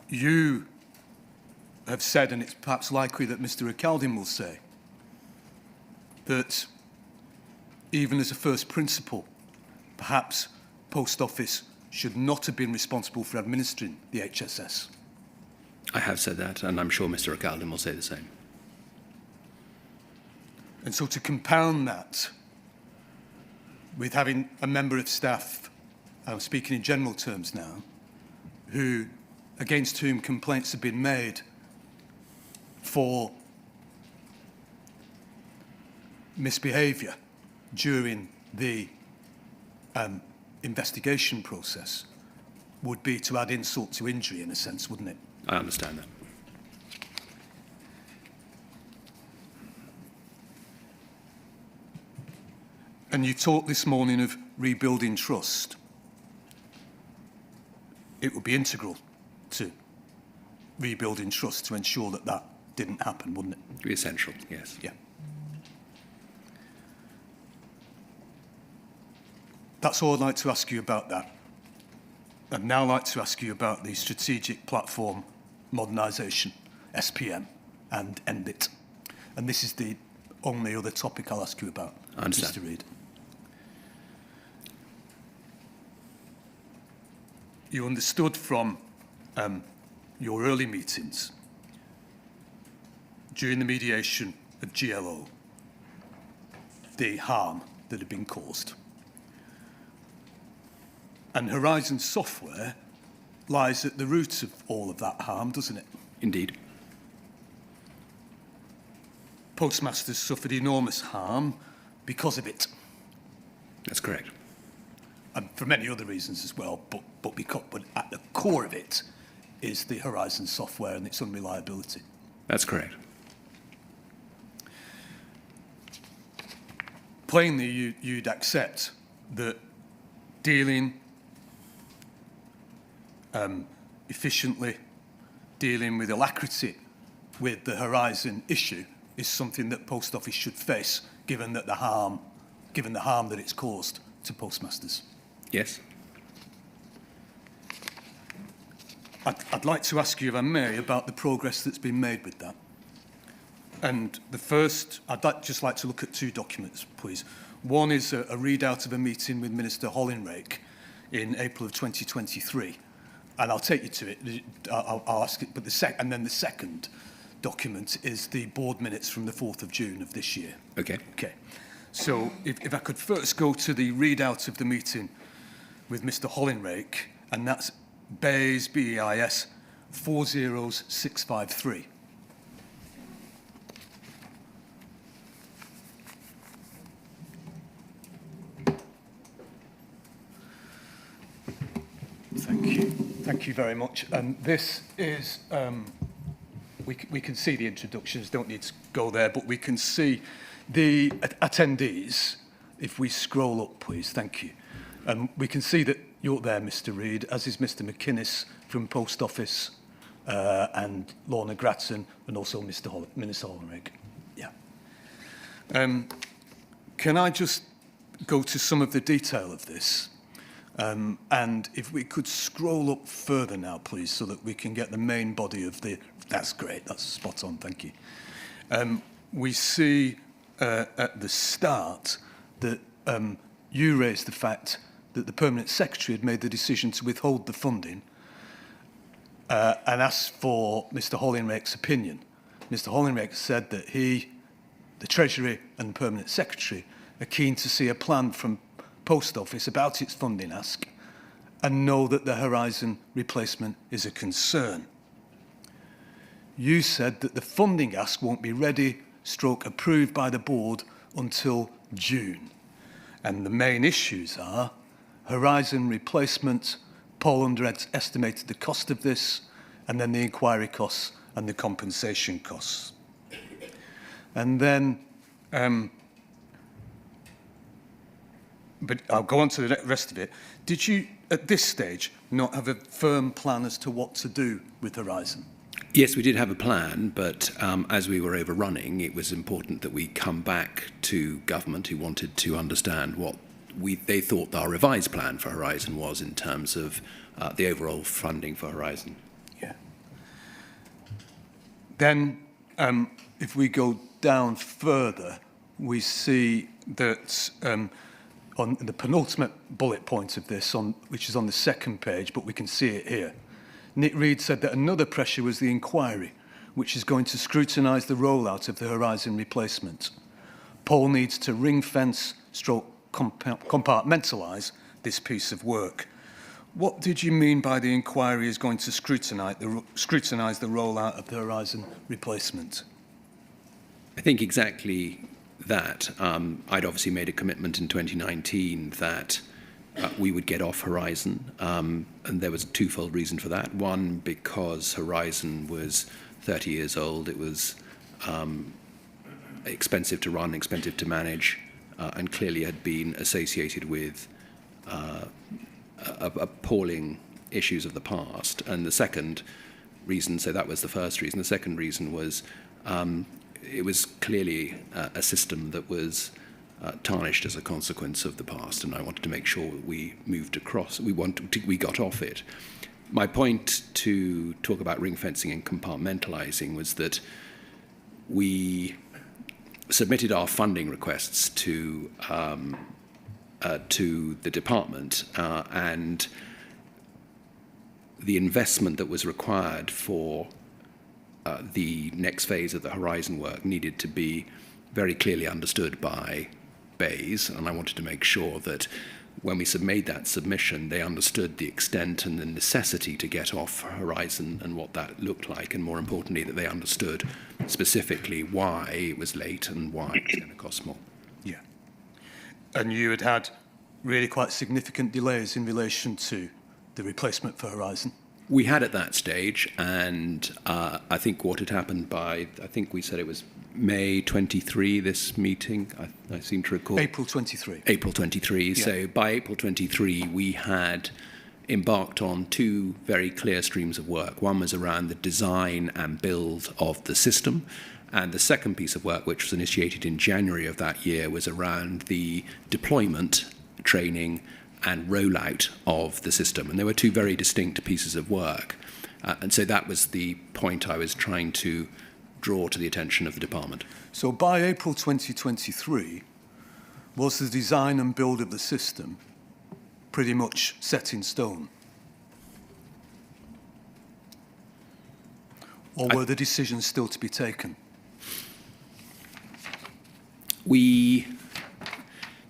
you have said, and it's perhaps likely that Mr. Ricaldin will say, that even as a first principle, perhaps Post Office should not have been responsible for administering the HSS. I have said that, and I'm sure Mr. O'Callaghan will say the same. And so to compound that with having a member of staff, I'm speaking in general terms now, against whom complaints have been made for misbehaviour during the investigation process, would be to add insult to injury in a sense, wouldn't it? I understand that. And you talked this morning of rebuilding trust. It would be integral to rebuilding trust to ensure that that didn't happen, wouldn't it? It would be essential, yes. Yeah. That's all I'd like to ask you about that. I'd now like to ask you about the Strategic Platform Modernisation, SPM, and NBIT. And this is the only other topic I'll ask you about, I understand. Mr. Reid. You understood from your early meetings during the mediation of GLO the harm that had been caused. And Horizon Software lies at the root of all of that harm, doesn't it? Indeed. Postmasters suffered enormous harm because of it. That's correct. And for many other reasons as well, but at the core of it is the Horizon Software and its unreliability. That's correct. Plainly, you'd accept that dealing efficiently, dealing with alacrity with the Horizon issue is something that Post Office should face, given the harm that it's caused to postmasters. Yes. I'd like to ask you, if I may, about the progress that's been made with that. And the first, just like to look at two documents, please. One is a readout of a meeting with Minister Holinrake in April of 2023. And I'll take you to it. I'll ask it. But and then the second document is the board minutes from the 4th of June of this year. Okay. Okay. So if I could first go to the readout of the meeting with Mr. Holinrake, and that's BEIS, BEIS 40653. Thank you. Thank you very much. And this is, we can see the introductions, don't need to go there, but we can see the attendees. If we scroll up, please, thank you. We can see that you're there, Mr. Reid, as is Mr. McInnes from Post Office, and Lorna Grattan, and also Minister Holinrake. Yeah. Can I just go to some of the detail of this? And if we could scroll up further now, please, so that we can get the main body of the... That's great. That's spot on. Thank you. We see at the start that you raised the fact that the Permanent Secretary had made the decision to withhold the funding and asked for Mr. Holinrake's opinion. Mr. Holinrake said that he, the Treasury and the Permanent Secretary are keen to see a plan from Post Office about its funding ask and know that the Horizon replacement is a concern. You said that the funding ask won't be ready, approved by the board until June. And the main issues are Horizon replacement. Paul underestimated the cost of this, and then the inquiry costs and the compensation costs. And then, but I'll go on to the rest of it. Did you, at this stage, not have a firm plan as to what to do with Horizon? Yes, we did have a plan, but as we were overrunning, it was important that we come back to government who wanted to understand what they thought our revised plan for Horizon was in terms of the overall funding for Horizon. Yeah. Then, if we go down further, we see that on the penultimate bullet point of this, which is on the second page, but we can see it here. Nick Reed said that another pressure was the inquiry, which is going to scrutinise the rollout of the Horizon replacement. Paul needs to ring-fence stroke compartmentalise this piece of work. What did you mean by the inquiry is going to scrutinise the rollout of the Horizon replacement? I think exactly that. I'd obviously made a commitment in 2019 that we would get off Horizon, and there was a twofold reason for that. One, because Horizon was 30 years old. It was expensive to run, expensive to manage, and clearly had been associated with appalling issues of the past. And the second reason, so that was the first reason. The second reason was it was clearly a system that was tarnished as a consequence of the past, and I wanted to make sure we moved across. We got off it. My point to talk about ring fencing and compartmentalising was that we submitted our funding requests to the department, and the investment that was required for the next phase of the Horizon work needed to be very clearly understood by BEIS, and I wanted to make sure that when we made that submission, they understood the extent and the necessity to get off Horizon and what that looked like, and more importantly, that they understood specifically why it was late and why it was going to cost more. Yeah. And you had really quite significant delays in relation to the replacement for Horizon. We had at that stage, and I think what had happened by, I think we said it was May 23, this meeting, I seem to recall. April 23. April 23. Yeah. So by April 23, we had embarked on two very clear streams of work. One was around the design and build of the system, and the second piece of work, which was initiated in January of that year, was around the deployment, training, and rollout of the system. And there were two very distinct pieces of work. And so that was the point I was trying to draw to the attention of the department. So by April 2023, was the design and build of the system pretty much set in stone? Or were the decisions still to be taken?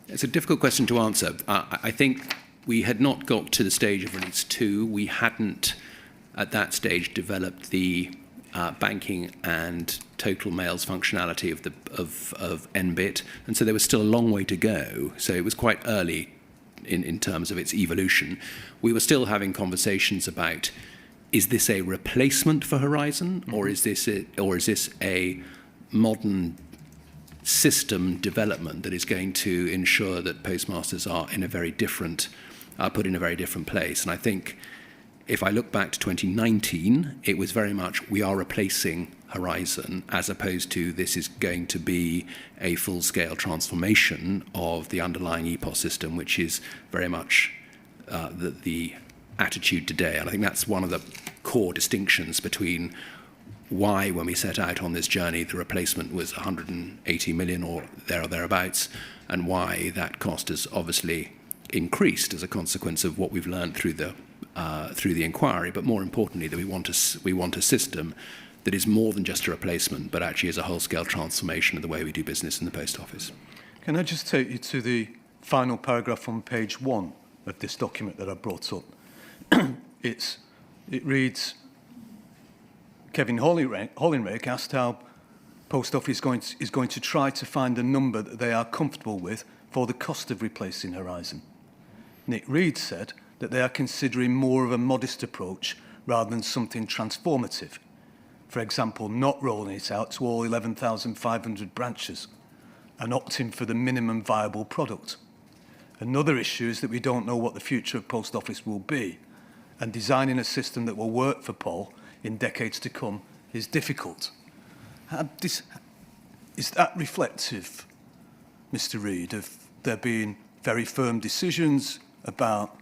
It's a difficult question to answer. I think we had not got to the stage of release 2. We hadn't, at that stage, developed the banking and total mails functionality of NBIT, and so there was still a long way to go. So it was quite early in terms of its evolution. We were still having conversations about, is this a replacement for Horizon, or is this a modern system development that is going to ensure that postmasters are in a very different, put in a very different place? And I think if I look back to 2019, it was very much we are replacing Horizon, as opposed to this is going to be a full-scale transformation of the underlying EPOS system, which is very much the attitude today. And I think that's one of the core distinctions between why, when we set out on this journey, the replacement was 180 million or there or thereabouts, and why that cost has obviously increased as a consequence of what we've learned through the inquiry, but more importantly, that we want a system that is more than just a replacement, but actually is a whole-scale transformation of the way we do business in the Post Office. Can I just take you to the final paragraph on page 1 of this document that I brought up? It reads, Kevin Hollingreich asked how Post Office is going to try to find a number that they are comfortable with for the cost of replacing Horizon. Nick Reed said that they are considering more of a modest approach rather than something transformative. For example, not rolling it out to all 11,500 branches and opting for the minimum viable product. Another issue is that we don't know what the future of Post Office will be, and designing a system that will work for Paul in decades to come is difficult. Is that reflective, Mr. Reed, of there being very firm decisions about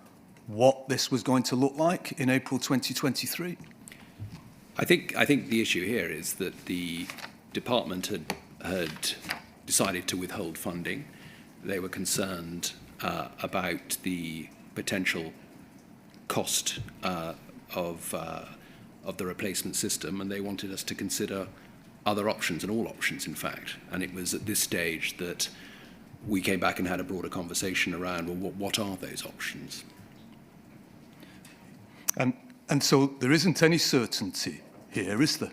what this was going to look like in April 2023? I think the issue here is that the department had decided to withhold funding. They were concerned about the potential cost of the replacement system, and they wanted us to consider other options, and all options, in fact. And it was at this stage that we came back and had a broader conversation around, well, what are those options? And so there isn't any certainty here, is there?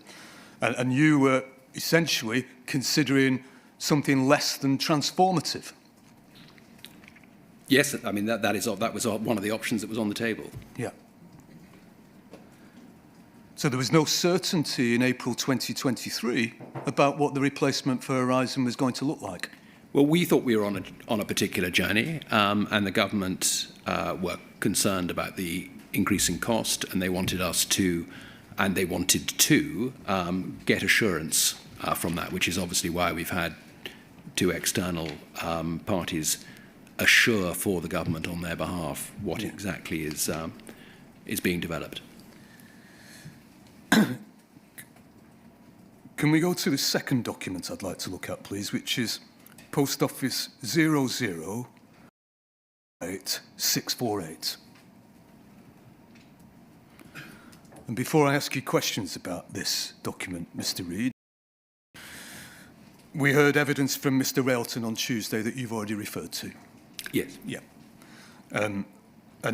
And you were essentially considering something less than transformative. Yes, I mean, that was one of the options that was on the table. Yeah. So there was no certainty in April 2023 about what the replacement for Horizon was going to look like. Well, we thought we were on a particular journey, and the government were concerned about the increasing cost, and they wanted us to, and they wanted to get assurance from that, which is obviously why we've had two external parties assure for the government on their behalf what exactly is being developed. Can we go to the second document I'd like to look at, please, which is Post Office 008-648. And before I ask you questions about this document, Mr. Reid, we heard evidence from Mr. Railton on Tuesday that you've already referred to. Yes. Yeah. And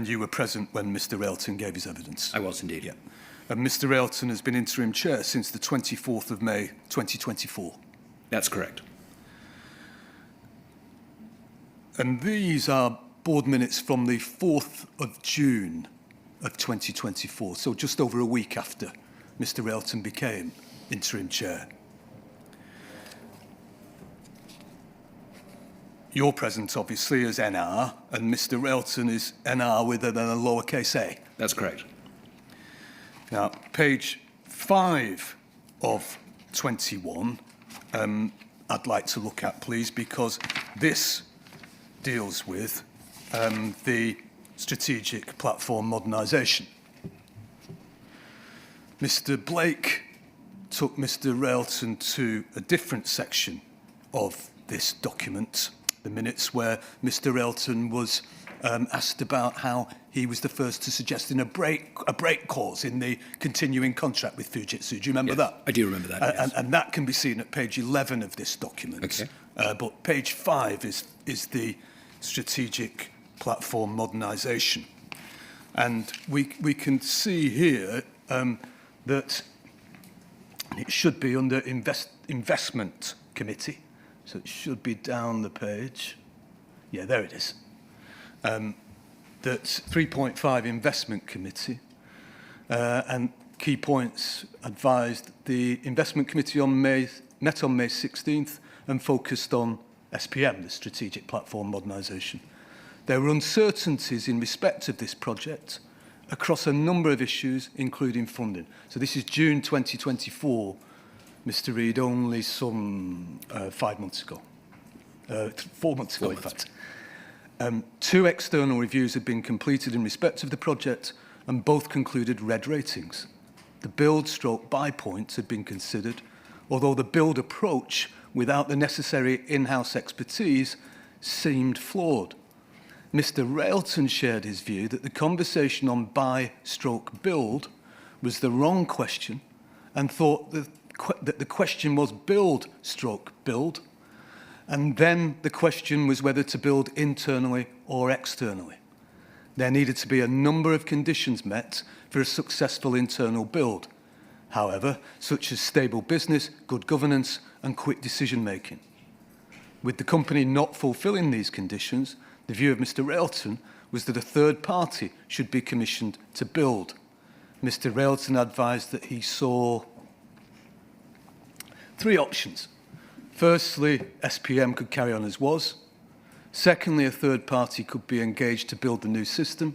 you were present when Mr. Railton gave his evidence. I was indeed. Yeah. And Mr. Railton has been interim chair since the 24th of May, 2024. That's correct. And these are board minutes from the 4th of June of 2024, so just over a week after Mr. Railton became interim chair. You're present, obviously, as NR, and Mr. Railton is NR with a lowercase a. That's correct. Now, page 5 of 21, I'd like to look at, please, because this deals with the strategic platform modernisation. Mr. Blake took Mr. Railton to a different section of this document, the minutes where Mr. Railton was asked about how he was the first to suggest in a break clause in the continuing contract with Fujitsu. Do you remember that? I do remember that, yes. And that can be seen at page 11 of this document. Okay. But page 5 is the strategic platform modernisation. And we can see here that it should be under investment committee. So it should be down the page. Yeah, there it is. That's 3.5 investment committee. And key points advised the investment committee met on May 16th and focused on SPM, the strategic platform modernisation. There were uncertainties in respect of this project across a number of issues, including funding. So this is June 2024, Mr. Reid, only some 5 months ago. 4 months ago, in fact. 2 external reviews had been completed in respect of the project, and both concluded red ratings. The build/buy points had been considered, although the build approach without the necessary in-house expertise seemed flawed. Mr. Railton shared his view that the conversation on buy/build was the wrong question and thought that the question was build/build, and then the question was whether to build internally or externally. There needed to be a number of conditions met for a successful internal build, however, such as stable business, good governance, and quick decision-making. With the company not fulfilling these conditions, the view of Mr. Railton was that a third party should be commissioned to build. Mr. Railton advised that he saw 3 options. Firstly, SPM could carry on as was. Secondly, a third party could be engaged to build the new system.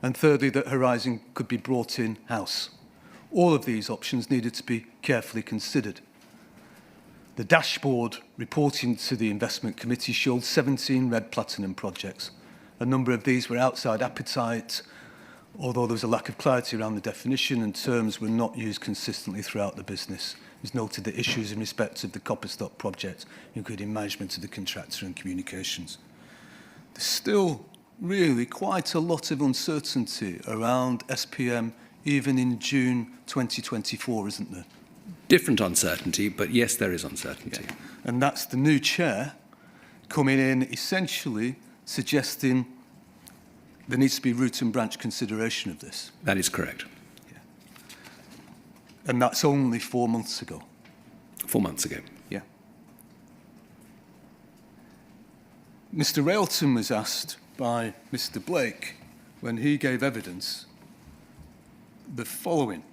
And thirdly, that Horizon could be brought in-house. All of these options needed to be carefully considered. The dashboard reporting to the investment committee showed 17 red platinum projects. A number of these were outside appetite, although there was a lack of clarity around the definition and terms were not used consistently throughout the business. It was noted that issues in respect of the Copperstock project, including management of the contractor and communications. there's still really quite a lot of uncertainty around SPM even in June 2024, isn't there? Different uncertainty, but yes, there is uncertainty. Yeah. And that's the new chair coming in essentially suggesting there needs to be root and branch consideration of this. That is correct. Yeah. And that's only 4 months ago. 4 months ago. Yeah. Mr. Railton was asked by Mr. Blake when he gave evidence the following,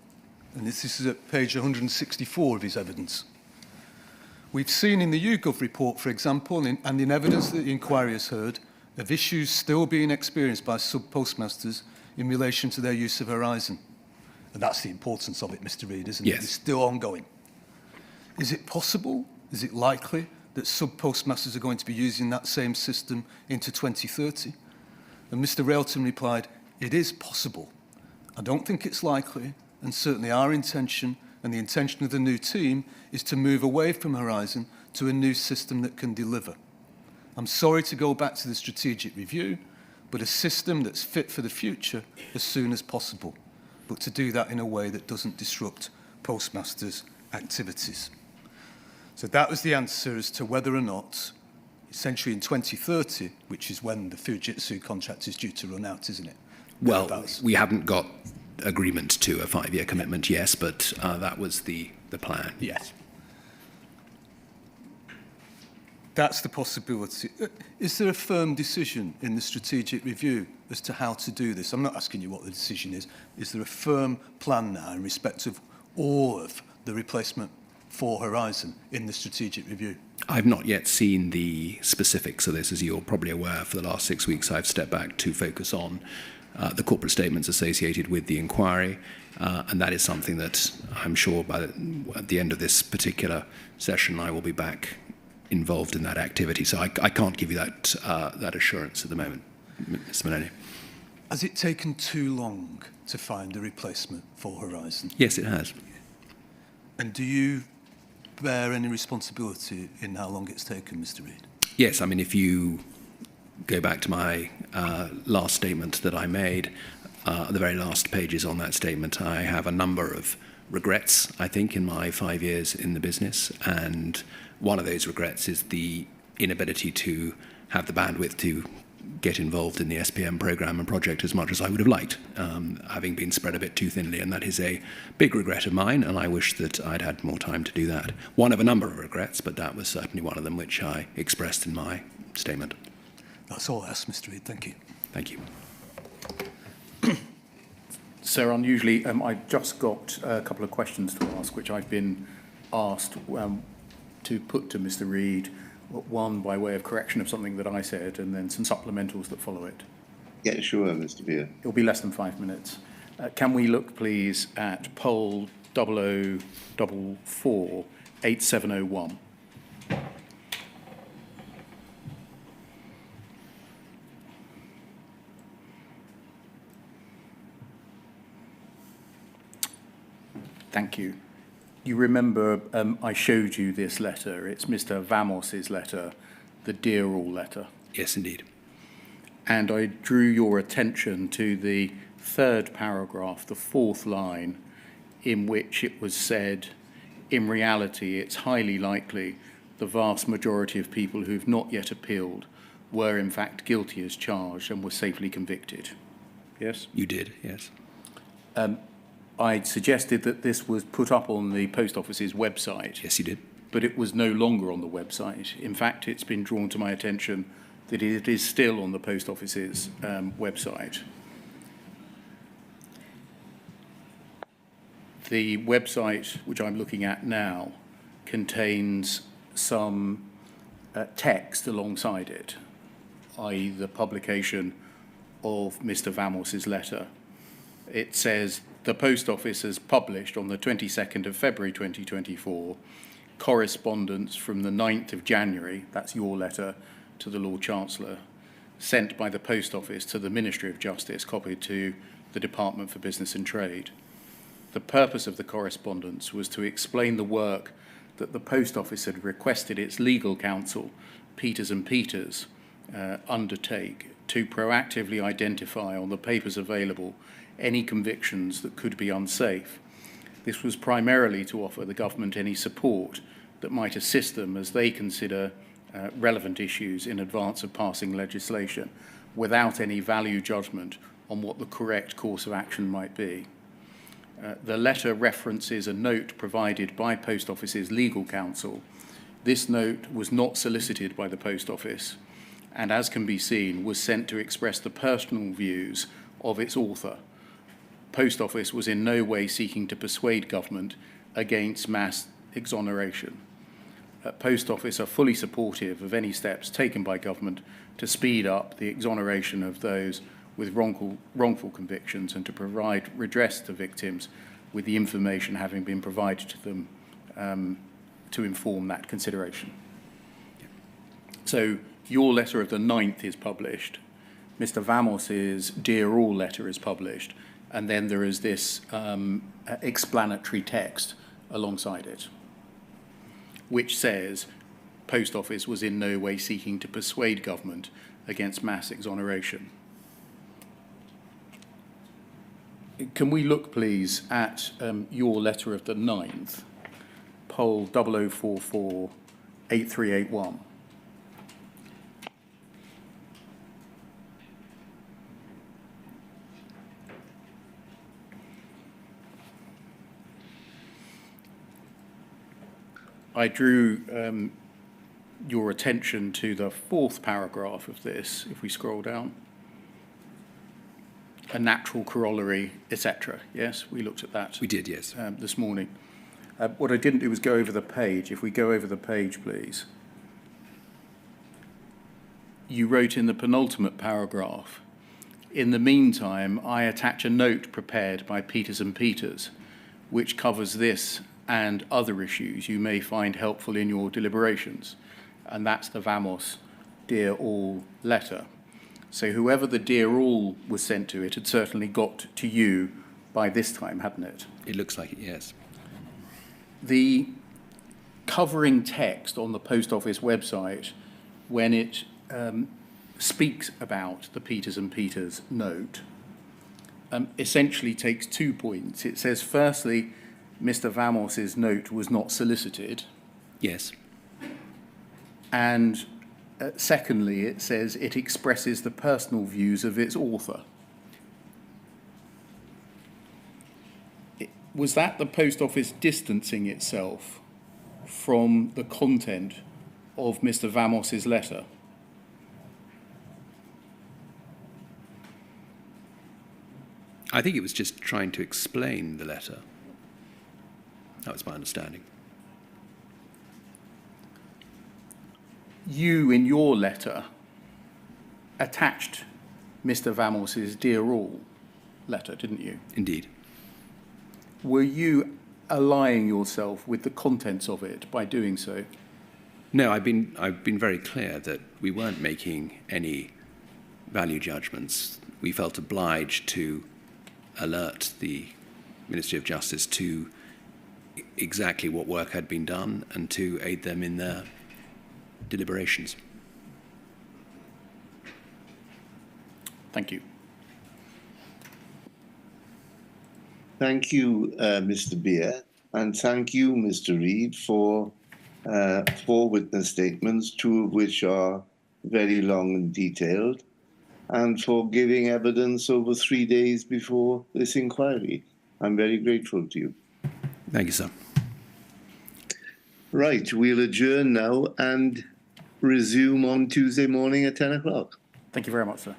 and this is at page 164 of his evidence. We've seen in the YouGov report, for example, and in evidence that the inquiry has heard, of issues still being experienced by sub-postmasters in relation to their use of Horizon. And that's the importance of it, Mr. Reid, isn't it? Yes. It's still ongoing. Is it possible, is it likely, that sub-postmasters are going to be using that same system into 2030? And Mr. Railton replied, it is possible. I don't think it's likely, and certainly our intention and the intention of the new team is to move away from Horizon to a new system that can deliver. I'm sorry to go back to the strategic review, but a system that's fit for the future as soon as possible, but to do that in a way that doesn't disrupt postmasters' activities. So that was the answer as to whether or not, essentially in 2030, which is when the Fujitsu contract is due to run out, isn't it? Well, we haven't got agreement to a 5-year commitment, yes, but that was the plan. Yes. That's the possibility. Is there a firm decision in the strategic review as to how to do this? I'm not asking you what the decision is. Is there a firm plan now in respect of all of the replacement for Horizon in the strategic review? I've not yet seen the specifics of this. As you're probably aware, for the last 6 weeks, I've stepped back to focus on the corporate statements associated with the inquiry, and that is something that I'm sure at the end of this particular session, I will be back involved in that activity. So I can't give you that assurance at the moment, Mr. Maloney. Has it taken too long to find a replacement for Horizon? Yes, it has. And do you bear any responsibility in how long it's taken, Mr. Reid? Yes, I mean, if you go back to my last statement that I made, the very last pages on that statement, I have a number of regrets, I think, in my 5 years in the business. And one of those regrets is the inability to have the bandwidth to get involved in the SPM program and project as much as I would have liked, having been spread a bit too thinly. And that is a big regret of mine, and I wish that I'd had more time to do that. One of a number of regrets, but that was certainly one of them which I expressed in my statement. That's all I asked, Mr. Reid. Thank you. Thank you. Sir, unusually, I've just got a couple of questions to ask, which I've been asked to put to Mr. Reid, one by way of correction of something that I said, and then some supplementals that follow it. Yeah, sure, Mr. Beer. It'll be less than 5 minutes. Can we look, please, at poll 0044 8701? Thank you. You remember I showed you this letter. It's Mr. Vamos's letter, the Dear All letter. Yes, indeed. And I drew your attention to the third paragraph, the fourth line, in which it was said, in reality, it's highly likely the vast majority of people who've not yet appealed were in fact guilty as charged and were safely convicted. Yes? You did, yes. I suggested that this was put up on the Post Office's website. Yes, you did. But it was no longer on the website. In fact, it's been drawn to my attention that it is still on the Post Office's website. The website, which I'm looking at now, contains some text alongside it, i.e. the publication of Mr. Vamos's letter. It says, the Post Office has published on the 22nd of February 2024 correspondence from the 9th of January, that's your letter, to the Lord Chancellor, sent by the Post Office to the Ministry of Justice, copied to the Department for Business and Trade. The purpose of the correspondence was to explain the work that the Post Office had requested its legal counsel, Peters and Peters, undertake to proactively identify on the papers available any convictions that could be unsafe. This was primarily to offer the government any support that might assist them as they consider relevant issues in advance of passing legislation without any value judgment on what the correct course of action might be. The letter references a note provided by Post Office's legal counsel. This note was not solicited by the Post Office and, as can be seen, was sent to express the personal views of its author. Post Office was in no way seeking to persuade government against mass exoneration. Post Office are fully supportive of any steps taken by government to speed up the exoneration of those with wrongful convictions and to provide redress to victims with the information having been provided to them to inform that consideration. So your letter of the 9th is published, Mr. Vamos's Dear All letter is published, and then there is this explanatory text alongside it, which says Post Office was in no way seeking to persuade government against mass exoneration. Can we look, please, at your letter of the 9th, poll 0044 8381. I drew your attention to the 4th paragraph of this, if we scroll down. A natural corollary, etc. Yes, we looked at that. We did, yes. This morning. What I didn't do was go over the page. If we go over the page, please. You wrote in the penultimate paragraph, in the meantime, I attach a note prepared by Peters and Peters, which covers this and other issues you may find helpful in your deliberations. And that's the Vamos Dear All letter. So whoever the Dear All was sent to, it had certainly got to you by this time, hadn't it? It looks like it, yes. The covering text on the Post Office website, when it speaks about the Peters and Peters note, essentially takes 2 points. It says, firstly, Mr. Vamos's note was not solicited. Yes. And secondly, it says it expresses the personal views of its author. Was that the Post Office distancing itself from the content of Mr. Vamos's letter? I think it was just trying to explain the letter. That was my understanding. You, in your letter, attached Mr. Vamos's Dear All letter, didn't you? Indeed. Were you allying yourself with the contents of it by doing so? No, I've been very clear that we weren't making any value judgments. We felt obliged to alert the Ministry of Justice to exactly what work had been done and to aid them in their deliberations. Thank you. Thank you, Mr. Beer, and thank you, Mr. Reid, for 4 witness statements, 2 of which are very long and detailed, and for giving evidence over 3 days before this inquiry. I'm very grateful to you. Thank you, sir. Right, we'll adjourn now and resume on Tuesday morning at 10 o'clock. Thank you very much, sir.